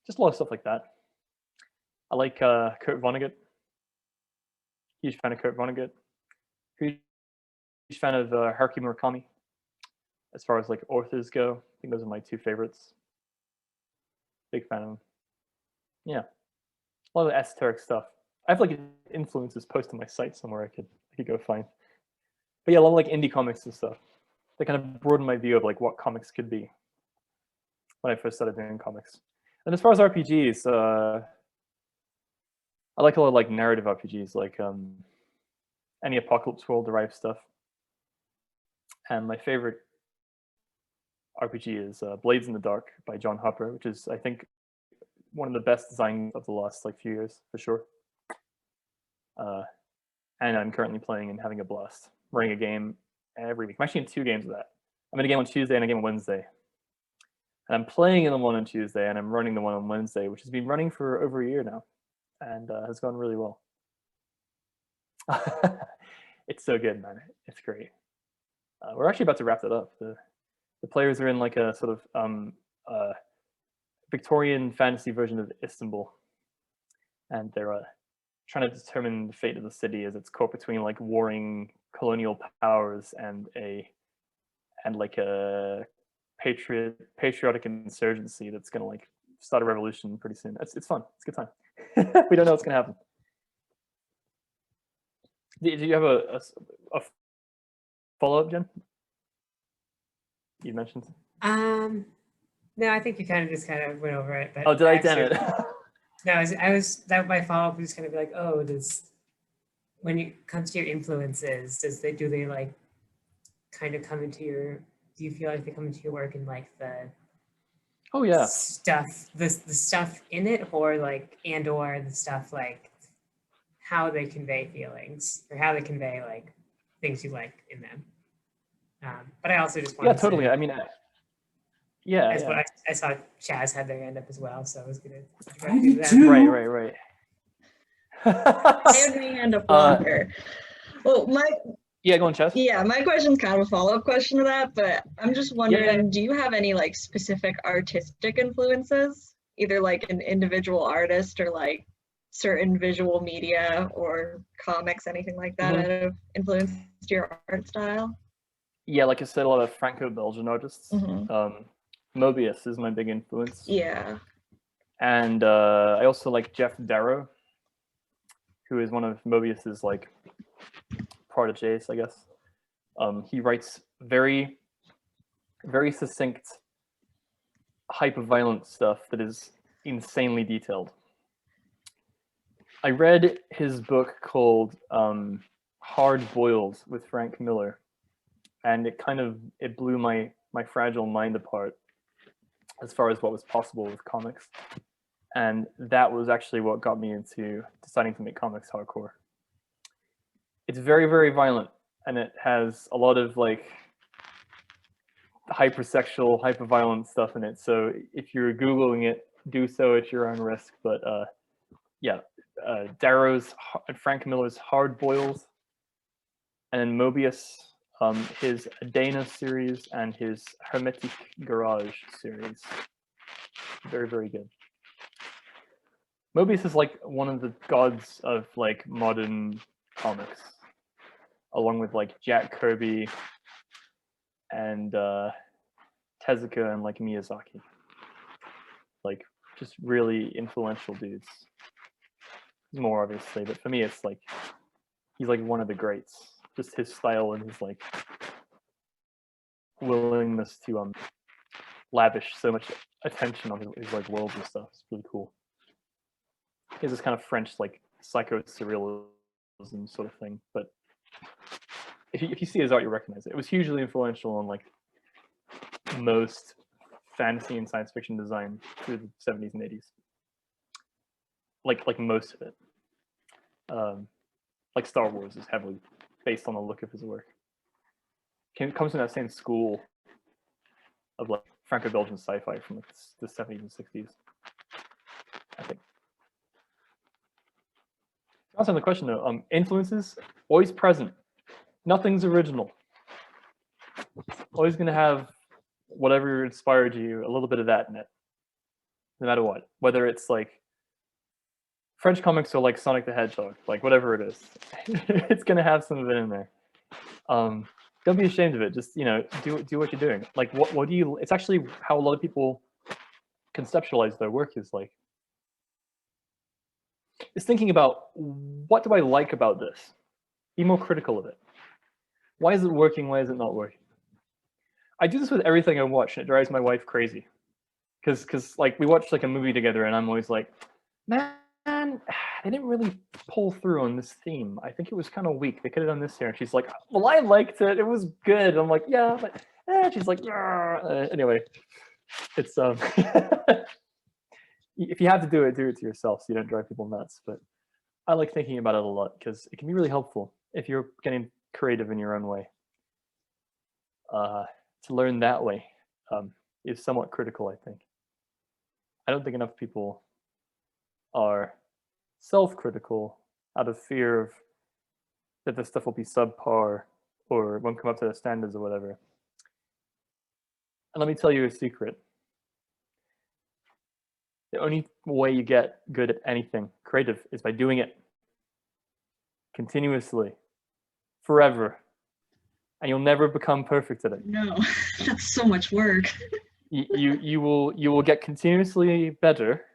Speaker 2: Just a lot of stuff like that. I like Kurt Vonnegut. Huge fan of Kurt Vonnegut. Huge fan of Haruki Murakami. As far as like authors go, I think those are my two favorites. Big fan of them. Yeah, a lot of esoteric stuff. I have like influences posted on my site somewhere I could go find. But yeah, a lot of like indie comics and stuff. They kind of broaden my view of like what comics could be. when I first started doing comics. And as far as RPGs, I like a lot of like narrative RPGs, like any Apocalypse World derived stuff. And my favorite RPG is Blades in the Dark by John Harper, which is, I think, one of the best designs of the last like few years for sure. And I'm currently playing and having a blast. Running a game every week. I'm actually in 2 games of that. I'm in a game on Tuesday and a game on Wednesday. And I'm playing in the one on Tuesday and I'm running the one on Wednesday, which has been running for over a year now and has gone really well. It's so good, man. It's great. We're actually about to wrap that up. The players are in like a sort of Victorian fantasy version of Istanbul. And they're trying to determine the fate of the city as it's caught between like warring colonial powers and a patriotic insurgency that's gonna like start a revolution pretty soon. It's fun. It's a good time. We don't know what's gonna happen. Do you have a follow-up, Jen? You mentioned.
Speaker 1: No, I think you kind of went over it. But
Speaker 2: oh, did I? Damn it.
Speaker 1: No, I was that my follow-up was kind of like, oh, when it comes to your influences, do they like kind of come into your? Do you feel like they come into your work in like the?
Speaker 2: Oh yeah.
Speaker 1: Stuff, the stuff in it, or the stuff like how they convey feelings or how they convey like things you like in them. But I also just wanted
Speaker 2: to totally. I mean, yeah.
Speaker 1: I saw Chaz had their hand up as well, so I was gonna.
Speaker 12: I did too.
Speaker 2: Right.
Speaker 7: I had my hand up longer. Well,
Speaker 2: go on, Chaz.
Speaker 7: Yeah, my question's kind of a follow-up question to that, but I'm just wondering, do you have any like specific artistic influences, either like an individual artist or like certain visual media or comics, anything like that, that have influenced your art style?
Speaker 2: Yeah, like I said, a lot of Franco-Belgian artists. Mobius is my big influence.
Speaker 7: Yeah.
Speaker 2: And I also like Jeff Darrow, who is one of Mobius's like proteges, I guess. He writes very, very succinct, hyper-violent stuff that is insanely detailed. I read his book called Hard Boiled with Frank Miller, and it blew my fragile mind apart as far as what was possible with comics. And that was actually what got me into deciding to make comics hardcore. It's very, very violent, and it has a lot of like hypersexual, hyper-violent stuff in it. So if you're Googling it, do so at your own risk. But Darrow's and Frank Miller's Hard Boils, and then Mobius, his Dana series and his Hermetic Garage series. Very, very good. Mobius is like one of the gods of like modern comics, along with like Jack Kirby and Tezuka and like Miyazaki. Like just really influential dudes. More obviously, but for me it's like he's like one of the greats. Just his style and his like willingness to lavish so much attention on his like worlds and stuff. It's really cool. He has this kind of French like psycho-surrealism sort of thing, but if you see his art, you recognize it. It was hugely influential on like most fantasy and science fiction design through the 70s and 80s. Like most of it. Like Star Wars is heavily based on the look of his work. It comes from that same school of like Franco-Belgian sci-fi from like the 70s and 60s, I think. To answer the question though, influences, always present. Nothing's original. Always gonna have whatever inspired you, a little bit of that in it. No matter what. Whether it's like French comics or like Sonic the Hedgehog, like whatever it is. It's gonna have some of it in there. Don't be ashamed of it. Just, do what you're doing. Like what do you, it's actually how a lot of people conceptualize their work is like, is thinking about what do I like about this? Be more critical of it. Why is it working? Why is it not working? I do this with everything I watch, and it drives my wife crazy. because like we watched like a movie together, and I'm always like, man, they didn't really pull through on this theme. I think it was kind of weak. They could have done this here. And she's like, well, I liked it. It was good. I'm like, yeah, but she's like, anyway, it's if you have to do it to yourself, so you don't drive people nuts. But I like thinking about it a lot because it can be really helpful if you're getting creative in your own way. To learn that way is somewhat critical, I think. I don't think enough people are self-critical out of fear of that this stuff will be subpar or won't come up to the standards or whatever. And let me tell you a secret. The only way you get good at anything creative is by doing it continuously, forever. And you'll never become perfect at it.
Speaker 7: No, that's so much work.
Speaker 2: You will get continuously better,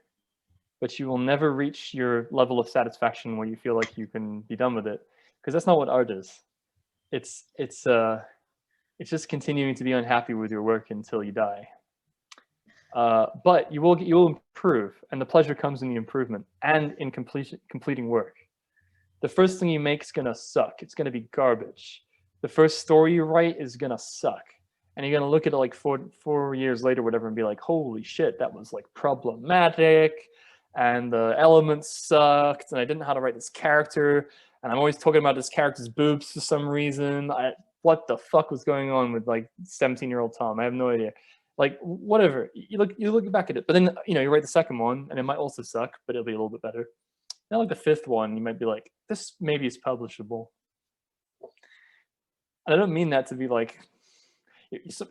Speaker 2: but you will never reach your level of satisfaction where you feel like you can be done with it, because that's not what art is. It's just continuing to be unhappy with your work until you die. But you'll improve, and the pleasure comes in the improvement and in completing work. The first thing you make is gonna suck. It's gonna be garbage. The first story you write is gonna suck, and you're gonna look at it like four years later, whatever, and be like, holy shit, that was like problematic, and the elements sucked, and I didn't know how to write this character, and I'm always talking about this character's boobs for some reason. What the fuck was going on with like 17-year-old Tom? I have no idea. Like whatever. You look back at it, but then you write the second one, and it might also suck, but it'll be a little bit better. Now like the fifth one, you might be like, this maybe is publishable. And I don't mean that to be like,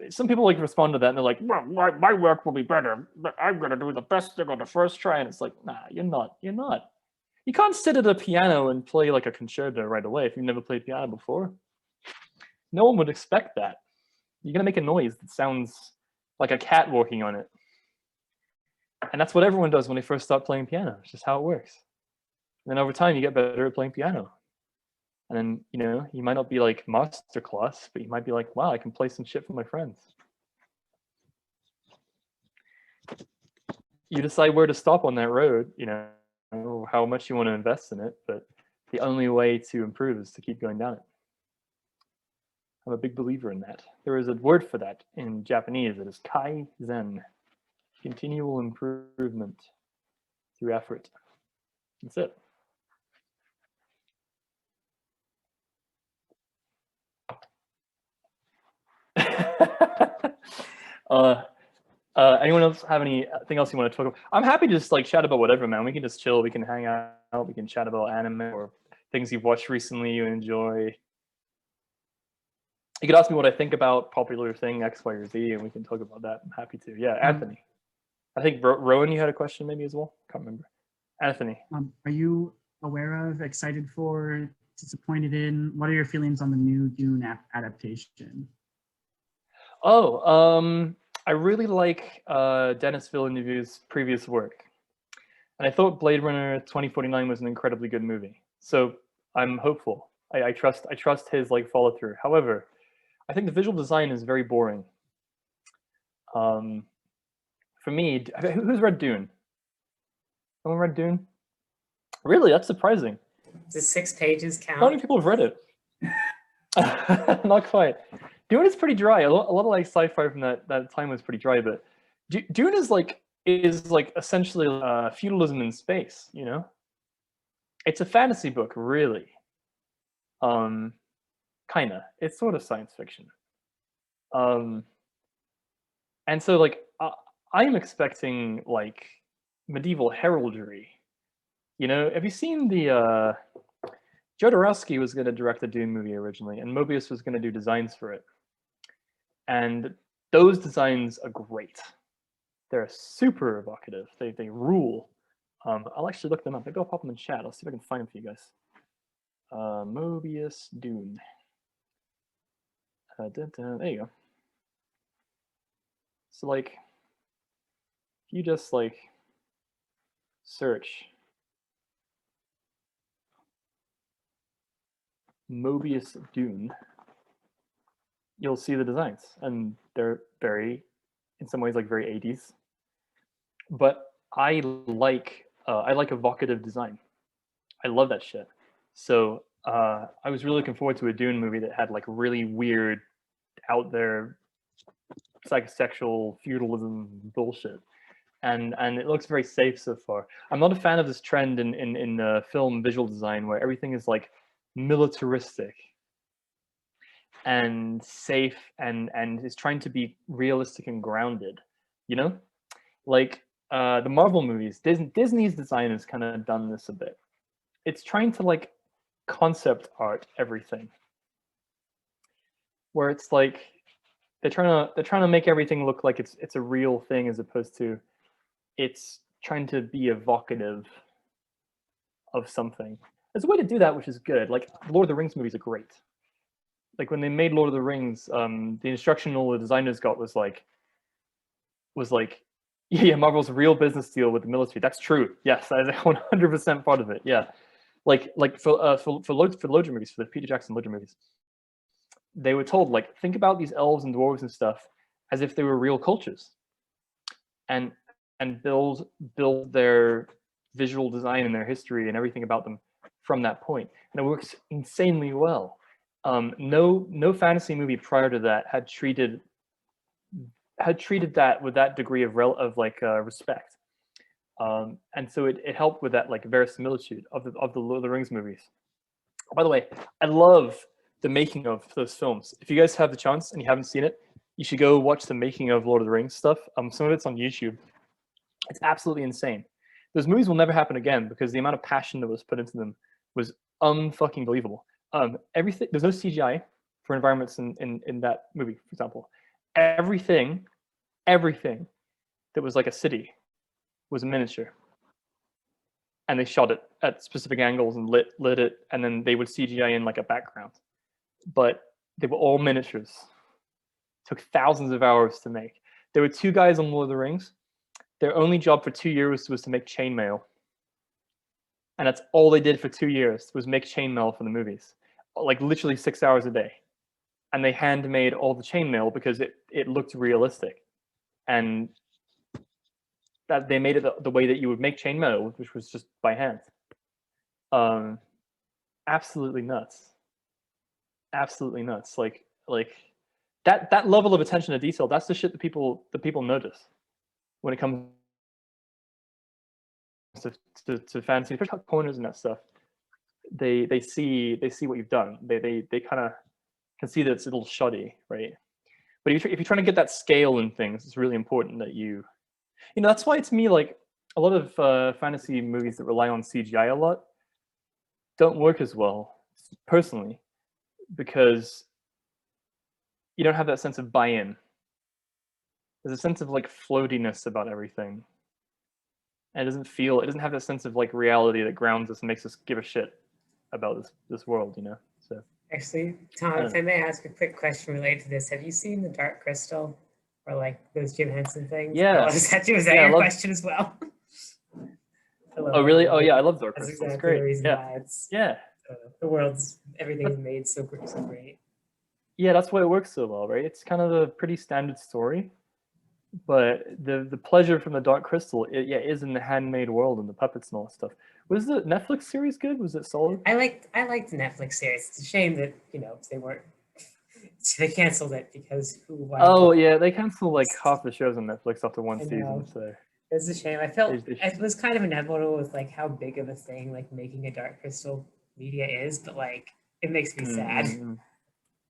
Speaker 2: some people like respond to that and they're like, well, my work will be better, but I'm gonna do the best thing on the first try. And it's like, nah, you're not. You can't sit at a piano and play like a concerto right away if you've never played piano before. No one would expect that. You're gonna make a noise that sounds like a cat walking on it. And that's what everyone does when they first start playing piano. It's just how it works. And then over time you get better at playing piano. And then, you might not be like masterclass, but you might be like, wow, I can play some shit for my friends. You decide where to stop on that road, how much you want to invest in it, but the only way to improve is to keep going down it. I'm a big believer in that. There is a word for that in Japanese. It is kaizen, continual improvement through effort. That's it. Anyone else have anything else you want to talk about? I'm happy to just like chat about whatever, man. We can just chill, we can hang out, we can chat about anime or things you've watched recently you enjoy. You could ask me what I think about popular thing X, Y, or Z, and we can talk about that. I'm happy to. Yeah, Anthony. I think Rowan, you had a question maybe as well. Can't remember. Anthony.
Speaker 4: Are you aware of, excited for, disappointed in? What are your feelings on the new Dune adaptation?
Speaker 2: I really like Denis Villeneuve's previous work. And I thought Blade Runner 2049 was an incredibly good movie. So I'm hopeful. I trust his like follow through. However, I think the visual design is very boring. For me, who's read Dune? Someone read Dune? Really? That's surprising.
Speaker 1: Does 6 pages count?
Speaker 2: How many people have read it? Not quite. Dune is pretty dry. A lot of like sci-fi from that time was pretty dry, but Dune is like essentially feudalism in space. It's a fantasy book, really. Kinda. It's sort of science fiction. And so like I'm expecting like medieval heraldry. Have you seen the Jodorowsky was going to direct the Dune movie originally, and Mobius was going to do designs for it. And those designs are great. They're super evocative. They rule. I'll actually look them up. Maybe I'll pop them in chat. I'll see if I can find them for you guys. Mobius Dune. There you go. So like, if you just like search Mobius Dune, you'll see the designs, and they're very, in some ways, like very 80s. but I like evocative design. I love that shit. So I was really looking forward to a Dune movie that had like really weird, out there, psychosexual feudalism bullshit, and it looks very safe so far. I'm not a fan of this trend in film visual design where everything is like militaristic and safe and is trying to be realistic and grounded. You know, like the Marvel movies. Disney's design has kind of done this a bit. It's trying to like concept art everything, where it's like they're trying to make everything look like it's a real thing as opposed to it's trying to be evocative of something. There's a way to do that which is good. Like Lord of the Rings movies are great. Like when they made Lord of the Rings, the instructional the designers got was like, yeah, Marvel's real business deal with the military. That's true. Yes, that is 100% part of it. Yeah, like for Loja movies, for the Peter Jackson Loja movies, they were told like think about these elves and dwarves and stuff as if they were real cultures, and build their visual design and their history and everything about them from that point. And it works insanely well. No fantasy movie prior to that had treated that with that degree of respect, and so it helped with that like verisimilitude of the Lord of the Rings movies. By the way, I love the making of those films. If you guys have the chance and you haven't seen it, you should go watch the making of Lord of the Rings stuff. Some of it's on YouTube. It's absolutely insane. Those movies will never happen again because the amount of passion that was put into them was unfucking believable. Everything, there's no CGI for environments in that movie, for example. Everything that was like a city was a miniature, and they shot it at specific angles and lit it, and then they would CGI in like a background, but they were all miniatures. It took thousands of hours to make. There were two guys on Lord of the Rings. Their only job for 2 years was to make chainmail, and that's all they did for 2 years was make chainmail for the movies, like literally 6 hours a day. And they handmade all the chainmail because it looked realistic, and that they made it the way that you would make chainmail, which was just by hand. Absolutely nuts. Absolutely nuts. Like that level of attention to detail. That's the shit that people notice when it comes to fantasy, especially corners and that stuff. They see what you've done. They kind of can see that it's a little shoddy, right? But if you're trying to get that scale in things, it's really important that you know, that's why to me, like a lot of fantasy movies that rely on CGI a lot don't work as well, personally, because you don't have that sense of buy-in. There's a sense of like floatiness about everything. And it doesn't have that sense of like reality that grounds us and makes us give a shit about this world, you know? So
Speaker 1: actually, Tom, if I may ask a quick question related to this, have you seen The Dark Crystal or like those Jim Henson things?
Speaker 2: Yeah.
Speaker 1: Was that your question as well?
Speaker 2: Oh really? Oh yeah, I love Dark Crystal.
Speaker 1: Exactly
Speaker 2: it's great.
Speaker 1: The reason
Speaker 2: Yeah.
Speaker 1: why it's
Speaker 2: Yeah.
Speaker 1: Everything's made so great.
Speaker 2: Yeah, that's why it works so well, right? It's kind of a pretty standard story, but the pleasure from the Dark Crystal, is in the handmade world and the puppets and all that stuff. Was the Netflix series good? Was it solid?
Speaker 1: I liked the Netflix series. It's a shame that they canceled it because
Speaker 2: Yeah, they canceled like half the shows on Netflix after one season. So
Speaker 1: it's a shame. I felt it was kind of inevitable with like how big of a thing like making a Dark Crystal media is, but like it makes me sad.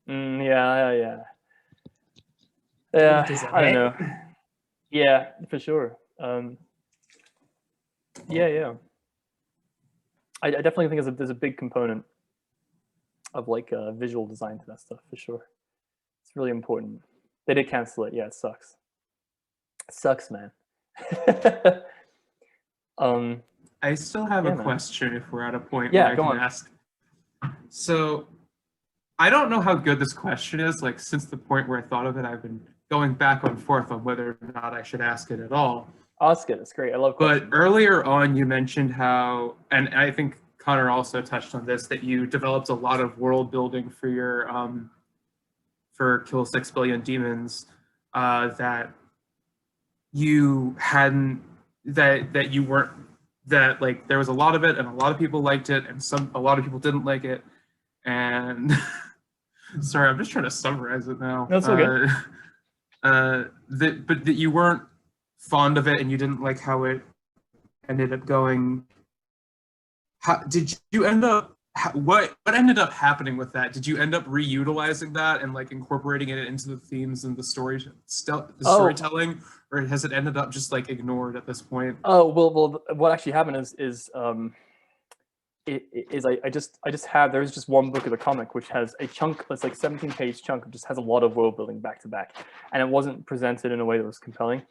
Speaker 2: Yeah. I don't know. Yeah, for sure. Yeah. I definitely think there's a big component of like visual design to that stuff for sure. It's really important. They did cancel it. Yeah, it sucks. It sucks, man.
Speaker 12: I still have a question if we're at a point
Speaker 2: Yeah,
Speaker 12: where I
Speaker 2: go
Speaker 12: can
Speaker 2: on.
Speaker 12: ask. So I don't know how good this question is. Like since the point where I thought of it, I've been going back and forth on whether or not I should ask it at all.
Speaker 2: Ask it. It's great. I love questions.
Speaker 12: But earlier on, you mentioned how, and I think Connor also touched on this, that you developed a lot of world building for your for Kill 6 Billion Demons that you hadn't that you weren't, that like there was a lot of it and a lot of people liked it and a lot of people didn't like it, and sorry, I'm just trying to summarize it now.
Speaker 2: That's okay.
Speaker 12: But that you weren't fond of it and you didn't like how it ended up going. How did you end up? What ended up happening with that? Did you end up reutilizing that and like incorporating it into the themes and the storytelling, or has it ended up just like ignored at this point?
Speaker 2: Oh well, what actually happened is I just have, there's just one book of the comic which has a chunk that's like 17-page chunk, just has a lot of world building back to back, and it wasn't presented in a way that was compelling,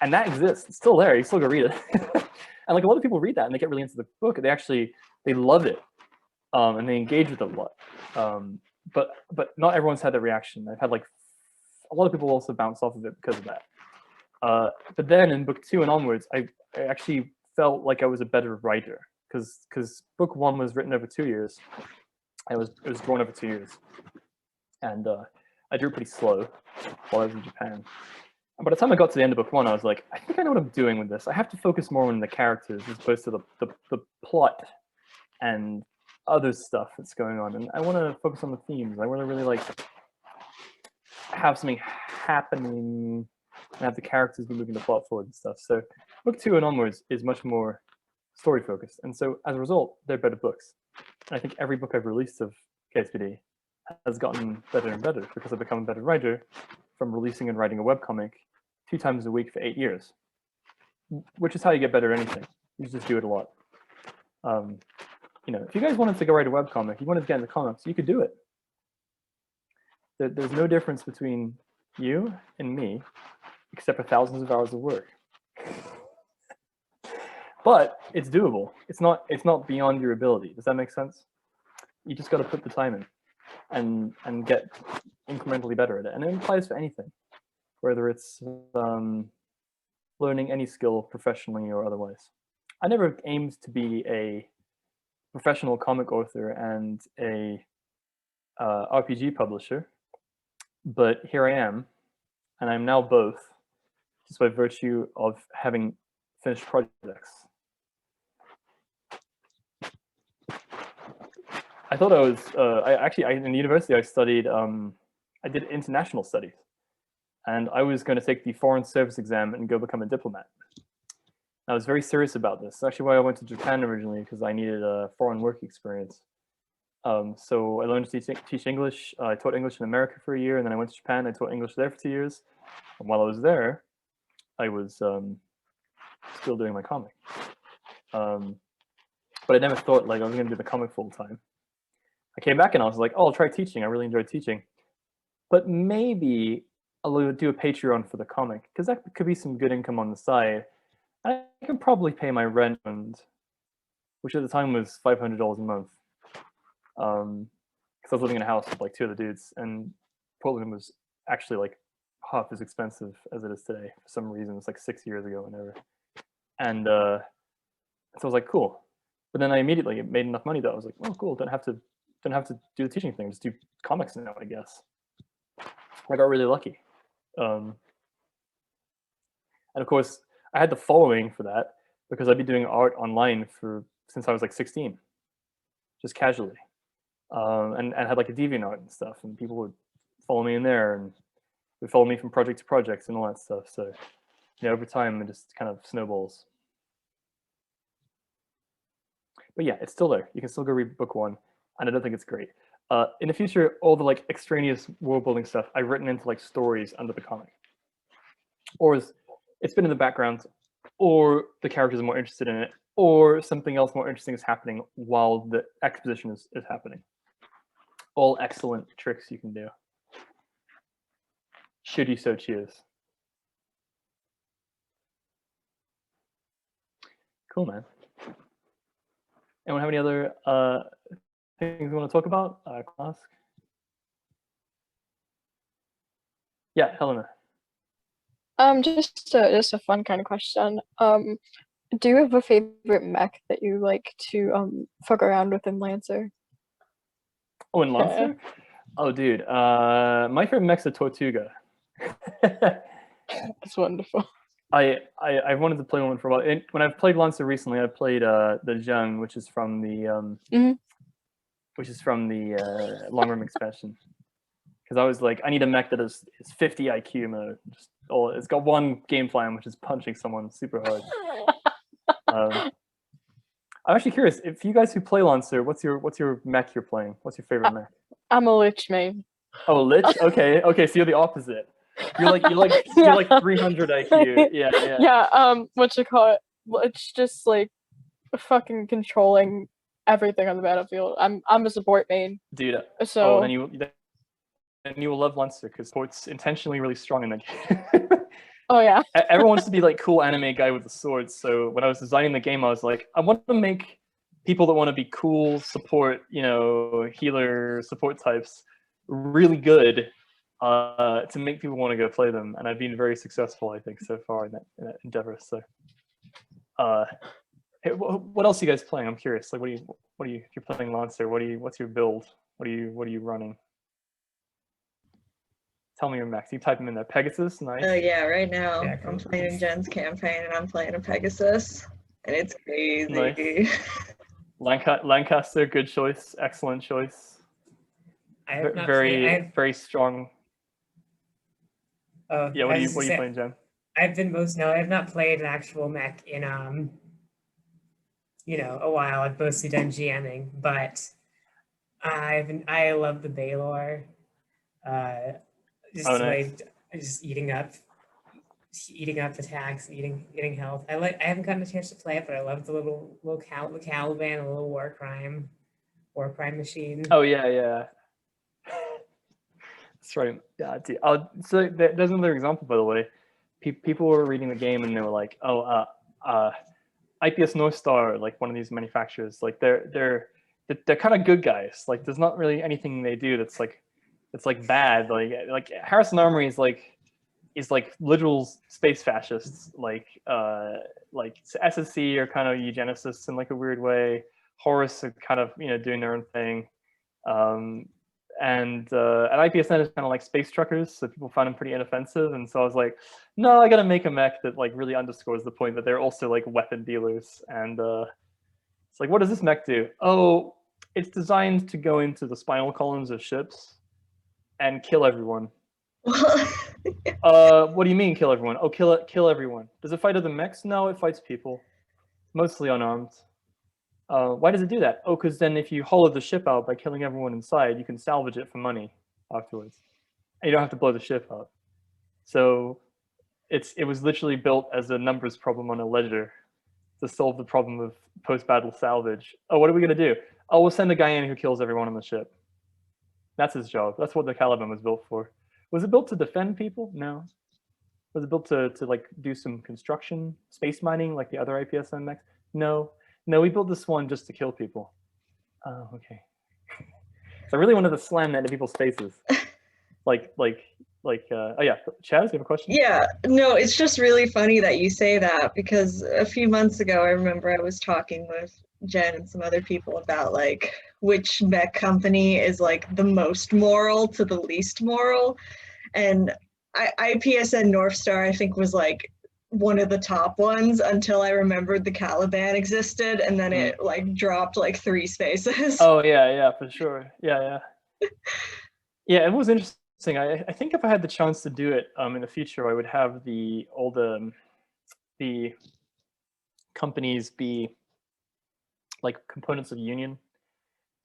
Speaker 2: and that exists. It's still there. You still go read it, and like a lot of people read that and they get really into the book. They love it. And they engage with it a lot, but not everyone's had that reaction. I've had like a lot of people also bounce off of it because of that. But then in book 2 and onwards, I actually felt like I was a better writer because book 1 was written over 2 years. It was drawn over 2 years, and I drew pretty slow while I was in Japan. And by the time I got to the end of book 1, I was like, I think I know what I'm doing with this. I have to focus more on the characters as opposed to the plot and other stuff that's going on, and I want to focus on the themes. I want to really like have something happening and have the characters be moving the plot forward and stuff. So book 2 and onwards is much more story focused, and so as a result, they're better books. And I think every book I've released of KSPD has gotten better and better because I've become a better writer from releasing and writing a webcomic 2 times a week for 8 years, which is how you get better at anything. You just do it a lot. You know, if you guys wanted to go write a webcomic, you wanted to get into comics, you could do it. There's no difference between you and me, except for thousands of hours of work. But it's doable. It's not beyond your ability. Does that make sense? You just got to put the time in and get incrementally better at it. And it applies for anything, whether it's learning any skill professionally or otherwise. I never aimed to be a professional comic author and a RPG publisher, but here I am, and I'm now both, just by virtue of having finished projects. I thought I was, in university I studied, I did international studies, and I was going to take the foreign service exam and go become a diplomat. I was very serious about this. That's actually why I went to Japan originally, because I needed a foreign work experience. So I learned to teach English. I taught English in America for a year, and then I went to Japan. I taught English there for 2 years. And while I was there, I was still doing my comic. But I never thought like I was going to do the comic full time. I came back and I was like, oh, I'll try teaching. I really enjoyed teaching. But maybe I'll do a Patreon for the comic, because that could be some good income on the side. I can probably pay my rent, which at the time was $500 a month. Because I was living in a house with like 2 other dudes, and Portland was actually like half as expensive as it is today for some reason. It's like 6 years ago, whenever. And so I was like, cool. But then I immediately made enough money that I was like, oh, cool. Don't have to do the teaching thing. Just do comics now, I guess. I got really lucky. And of course, I had the following for that because I'd been doing art online since I was like 16, just casually, and had like a DeviantArt and stuff, and people would follow me in there, and would follow me from project to project and all that stuff. So, yeah, over time it just kind of snowballs. But yeah, it's still there. You can still go read book 1, and I don't think it's great. In the future, all the like extraneous world building stuff I've written into like stories under the comic, or it's been in the background, or the characters are more interested in it, or something else more interesting is happening while the exposition is happening. All excellent tricks you can do, should you so choose. Cool, man. Anyone have any other things you want to talk about? Ask. Yeah, Helena.
Speaker 13: Just a fun kind of question. Do you have a favorite mech that you like to fuck around with in Lancer?
Speaker 2: Oh, in Lancer? Yeah. Oh, dude. My favorite mech's a Tortuga.
Speaker 13: That's wonderful.
Speaker 2: I wanted to play one for a while. And when I've played Lancer recently, I played the Zheng, which is from the long room expansion. Because I was like, I need a mech that is 50 IQ mode. It's got one game plan, which is punching someone super hard. I'm actually curious, if you guys who play Lancer, what's your mech you're playing? What's your favorite mech?
Speaker 13: I'm a Lich main.
Speaker 2: Oh, Lich? Okay, so you're the opposite. You're like 300 IQ. Yeah.
Speaker 13: Yeah, what you call it? It's just like fucking controlling everything on the battlefield. I'm a support main.
Speaker 2: Dude.
Speaker 13: So
Speaker 2: then you will love Lancer because support's intentionally really strong in that game.
Speaker 13: Oh yeah.
Speaker 2: Everyone wants to be like cool anime guy with the swords. So when I was designing the game, I was like, I want to make people that want to be cool support, healer support types really good to make people want to go play them. And I've been very successful, I think, so far in that endeavor. So, hey, what else are you guys playing? I'm curious. Like, if you're playing Lancer, what's your build? What are you running? Tell me your mechs. You type them in there. Pegasus, nice.
Speaker 7: Yeah, right now I'm playing in Jen's campaign and I'm playing a Pegasus, and it's crazy.
Speaker 2: Nice. Lancaster, good choice. Excellent choice. Very strong. Yeah, what are you playing, Jen?
Speaker 1: I have not played an actual mech in a while. I've mostly done GMing, but I love the Baylor. Just eating up attacks, eating health. I haven't gotten a chance to play it, but I love the little Caliban, the little war crime machine.
Speaker 2: Oh yeah. That's right. Yeah, dude. So there's another example, by the way. People were reading the game and they were like, IPS North Star, like one of these manufacturers, like they're kind of good guys. Like there's not really anything they do that's like bad. Like Harrison Armory is like literal space fascists. Like SSC are kind of eugenicists in like a weird way. Horus are kind of doing their own thing. And IPSN is kind of like space truckers, so people find them pretty inoffensive. And so I was like, no, I gotta make a mech that like really underscores the point that they're also like weapon dealers. And it's like, what does this mech do? Oh, it's designed to go into the spinal columns of ships and kill everyone. What do you mean kill everyone? Oh, kill everyone. Does it fight other mechs? No, it fights people, mostly unarmed. Why does it do that? Oh, because then if you hollow the ship out by killing everyone inside, you can salvage it for money afterwards, and you don't have to blow the ship up. So it was literally built as a numbers problem on a ledger to solve the problem of post-battle salvage. Oh, what are we gonna do? Oh, we'll send a guy in who kills everyone on the ship. That's his job. That's what the Caliban was built for. Was it built to defend people? No. Was it built to like do some construction, space mining like the other IPSN mechs? No. No, we built this one just to kill people. Oh, okay. So I really wanted to slam that into people's faces. Oh yeah, Chaz, you have a question?
Speaker 7: Yeah, no, it's just really funny that you say that, because a few months ago, I remember I was talking with Jen and some other people about like which mech company is like the most moral to the least moral. And IPSN North Star, I think, was like one of the top ones until I remembered the Caliban existed, and then it like dropped like 3 spaces.
Speaker 2: Oh yeah, for sure. Yeah. Yeah, it was interesting. I think if I had the chance to do it in the future, I would have the companies be like components of Union,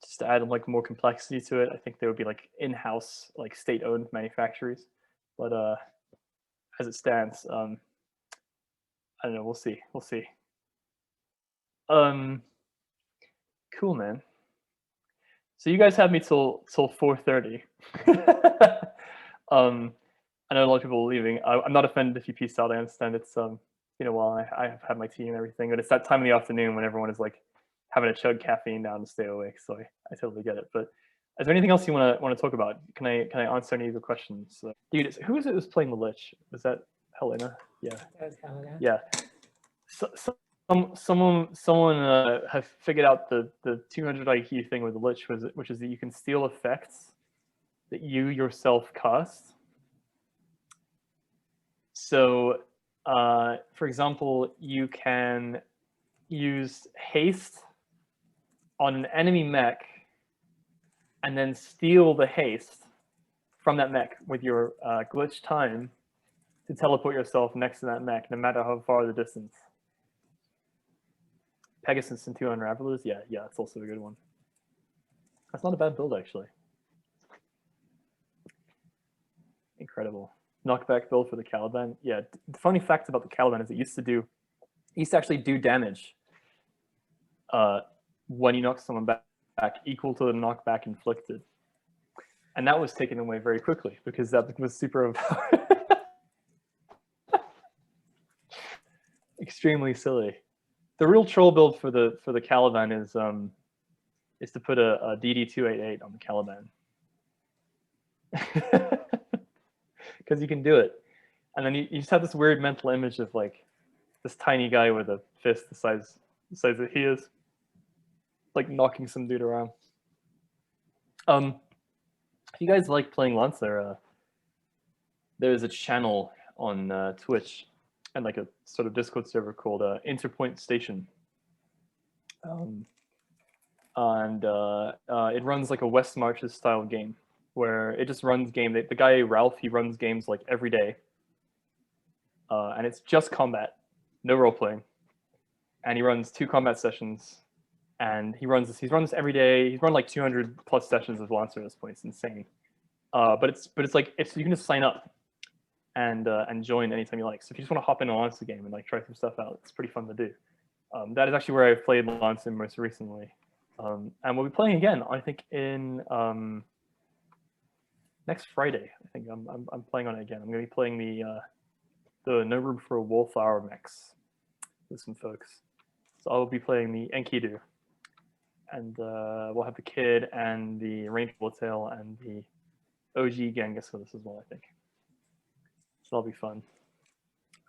Speaker 2: just to add like more complexity to it. I think they would be like in-house, like state-owned manufacturers. But as it stands, I don't know. We'll see. Cool, man. So you guys have me till 4:30. I know a lot of people are leaving. I'm not offended if you peace out. I understand it's been a while. I have had my tea and everything, but it's that time of the afternoon when everyone is like having a chug caffeine down to stay awake. So I totally get it. But is there anything else you want to talk about? Can I answer any of your questions? Dude, who was it was playing the Lich? Was that Helena? Yeah.
Speaker 1: That was Helena.
Speaker 2: Yeah. Someone have figured out the 200 IQ thing with the Lich, which is that you can steal effects that you yourself cast. So for example, you can use haste on an enemy mech and then steal the haste from that mech with your glitch time to teleport yourself next to that mech, no matter how far the distance. Pegasus and 2 Unravelers, yeah, it's also a good one. That's not a bad build, actually. Incredible. Knockback build for the Caliban. Yeah, the funny fact about the Caliban is it used to actually do damage when you knock someone back equal to the knockback inflicted. And that was taken away very quickly because that was super overpowered. Extremely silly. The real troll build for the Caliban is to put a DD288 on the Caliban. Because you can do it. And then you just have this weird mental image of like this tiny guy with a fist the size that he is, like knocking some dude around. If you guys like playing Lancer, there's a channel on Twitch and like a sort of Discord server called Interpoint Station. It runs like a West Marches style game where it just runs game. The guy Ralph, he runs games like every day, and it's just combat, no role playing. And he runs 2 combat sessions, and he runs this every day. He's run like 200 plus sessions of Lancer at this point. It's insane. But it's like you can just sign up and join anytime you like. So if you just want to hop in a Lancer game and like try some stuff out, it's pretty fun to do. That is actually where I've played Lancer most recently, and we'll be playing again. I think in next Friday. I think I'm playing on it again. I'm going to be playing the No Room for a Wallflower mix with some folks. So I will be playing the Enkidu, and we'll have the Kid and the Ranger Tail and the OG Genghis with us as well, I think. So that'll be fun.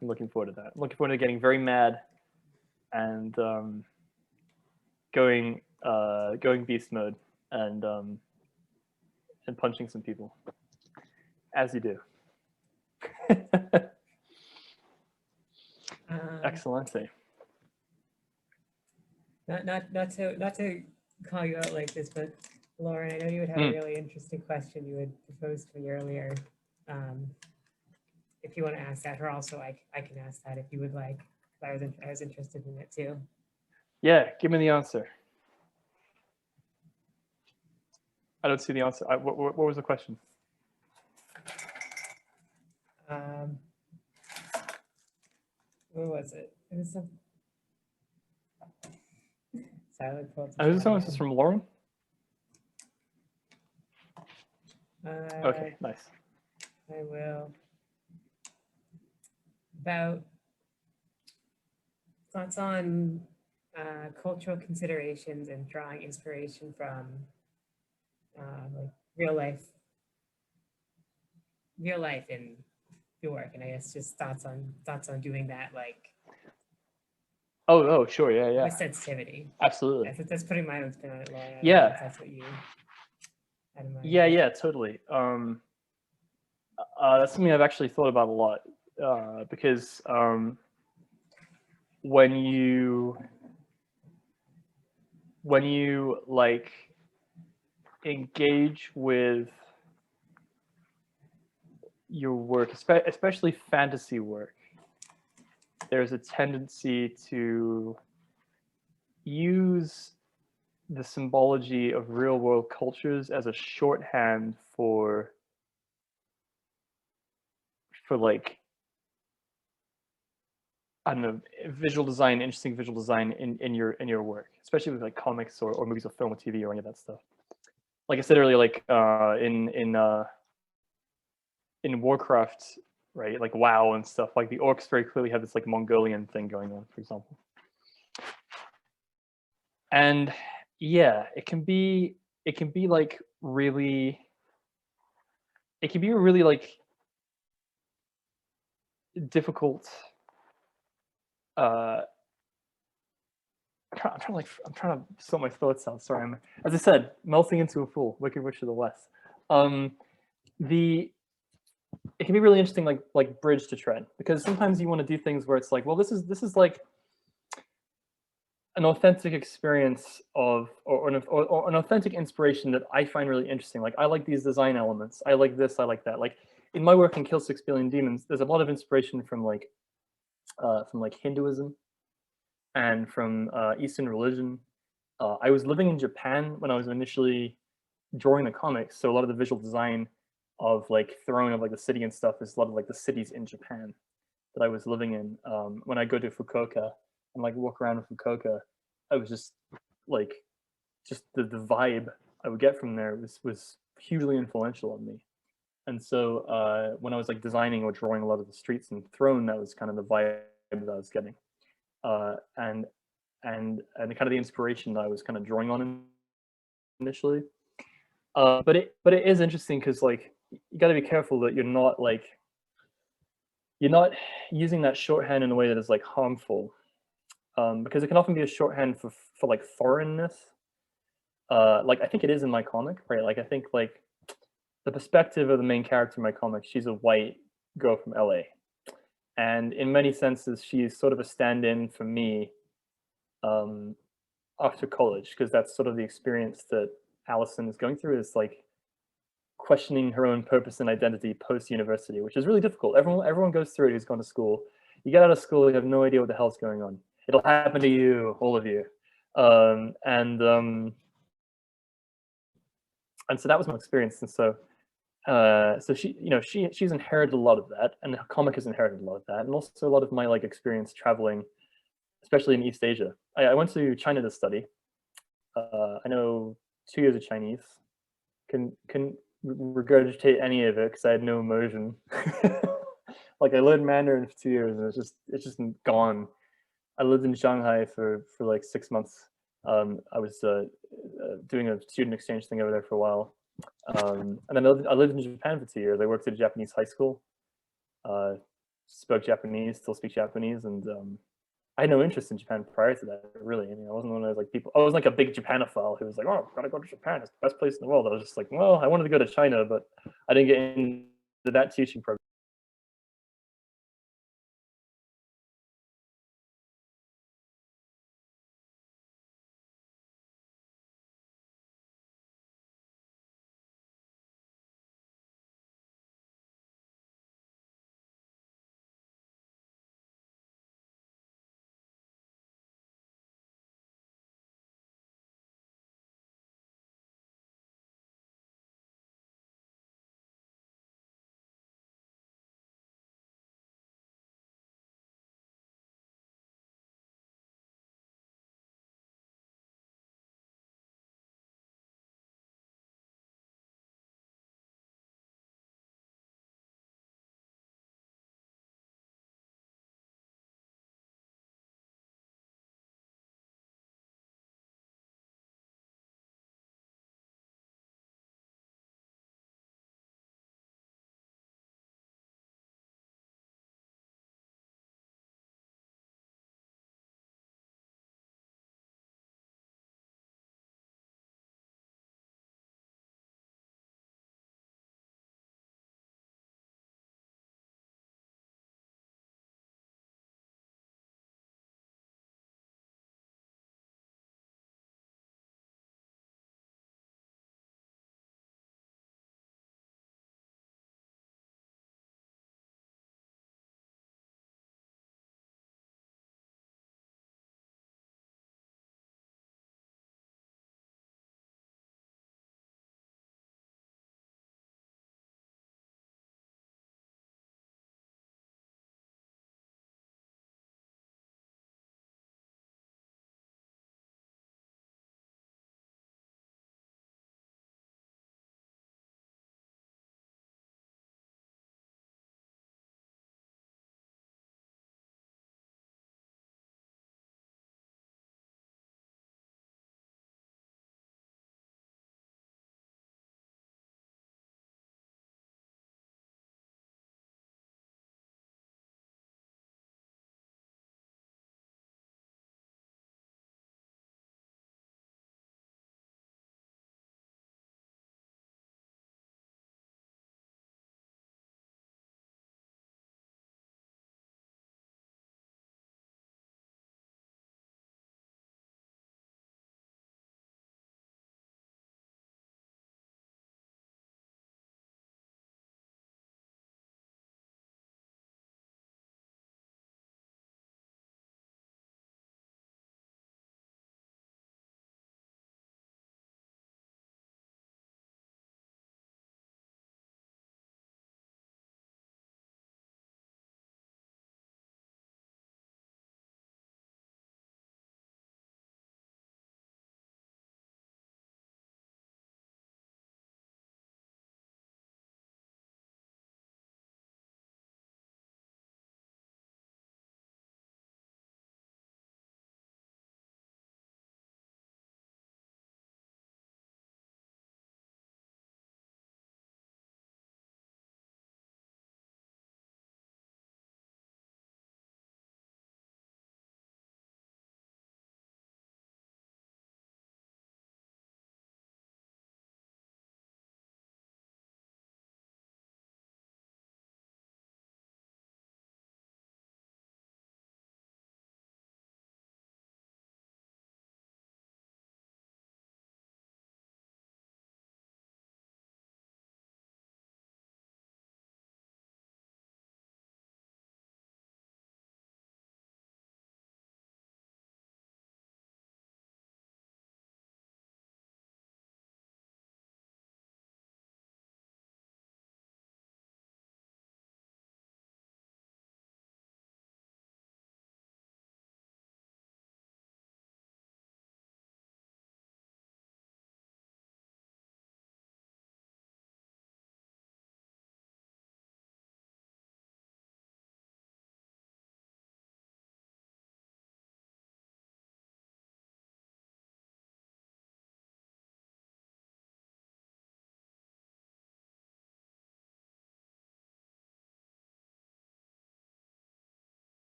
Speaker 2: I'm looking forward to that. I'm looking forward to getting very mad and going beast mode and punching some people, as you do. Excellente.
Speaker 1: Not to call you out like this, but Lauren, I know you would have a really interesting question you had proposed to me earlier. If you want to ask that, or also I can ask that if you would like. I was interested in it too.
Speaker 2: Yeah, give me the answer. I don't see the answer. What was the question?
Speaker 1: What was it? It was some. Silent quotes.
Speaker 2: Is this from Lauren? Okay, nice.
Speaker 1: I will. About thoughts on cultural considerations and drawing inspiration from like real life in your work, and I guess just thoughts on doing that, like.
Speaker 2: Oh, sure, yeah.
Speaker 1: With sensitivity.
Speaker 2: Absolutely.
Speaker 1: That's putting my own spin on it, Lauren.
Speaker 2: Yeah.
Speaker 1: That's what you had in mind.
Speaker 2: Yeah, totally. That's something I've actually thought about a lot, because when you like engage with your work, especially fantasy work, there's a tendency to use the symbology of real world cultures as a shorthand for like, I don't know, visual design, interesting visual design in your work, especially with like comics or movies or film or TV or any of that stuff. Like I said earlier, like in Warcraft, right? Like WoW and stuff, like the orcs very clearly have this like Mongolian thing going on, for example. And yeah, it can be like really, it can be really like difficult. I'm trying to sort my thoughts out. Sorry, I'm, as I said, melting into a fool, Wicked Witch of the West. it can be really interesting, like bridge to tread, because sometimes you want to do things where it's like, well, this is like an authentic experience of, or an authentic inspiration that I find really interesting. Like, I like these design elements. I like this. I like that. Like in my work in Kill 6 Billion Demons, there's a lot of inspiration from like Hinduism and from Eastern religion. I was living in Japan when I was initially drawing the comics, so a lot of the visual design of like throwing of like the city and stuff is a lot of like the cities in Japan that I was living in. When I go to Fukuoka and like walk around in Fukuoka, I was just like, just the vibe I would get from there was hugely influential on me. And so when I was like designing or drawing a lot of the streets in Throne, that was kind of the vibe that I was getting, and kind of the inspiration that I was kind of drawing on initially. But it is interesting because like you got to be careful that you're not using that shorthand in a way that is like harmful, because it can often be a shorthand for like foreignness. Like I think it is in my comic, right? Like I think like the perspective of the main character in my comic, she's a white girl from LA, and in many senses she's sort of a stand-in for me after college, because that's sort of the experience that Allison is going through, is like questioning her own purpose and identity post-university, which is really difficult. Everyone goes through it who's gone to school. You get out of school, you have no idea what the hell's going on. It'll happen to you, all of you. And so that was my experience. And so she's inherited a lot of that, and the comic has inherited a lot of that, and also a lot of my like experience traveling, especially in East Asia. I went to China to study. I know 2 years of Chinese. Can regurgitate any of it because I had no immersion. Like I learned Mandarin for 2 years and it's just gone. I lived in Shanghai for like 6 months. I was doing a student exchange thing over there for a while. And then I lived in Japan for 2 years. I worked at a Japanese high school, spoke Japanese, still speak Japanese, and I had no interest in Japan prior to that, really. I mean, I wasn't one of those like people. I was like a big Japanophile who was like, "Oh, gotta go to Japan. It's the best place in the world." I was just like, "Well, I wanted to go to China, but I didn't get into that teaching program."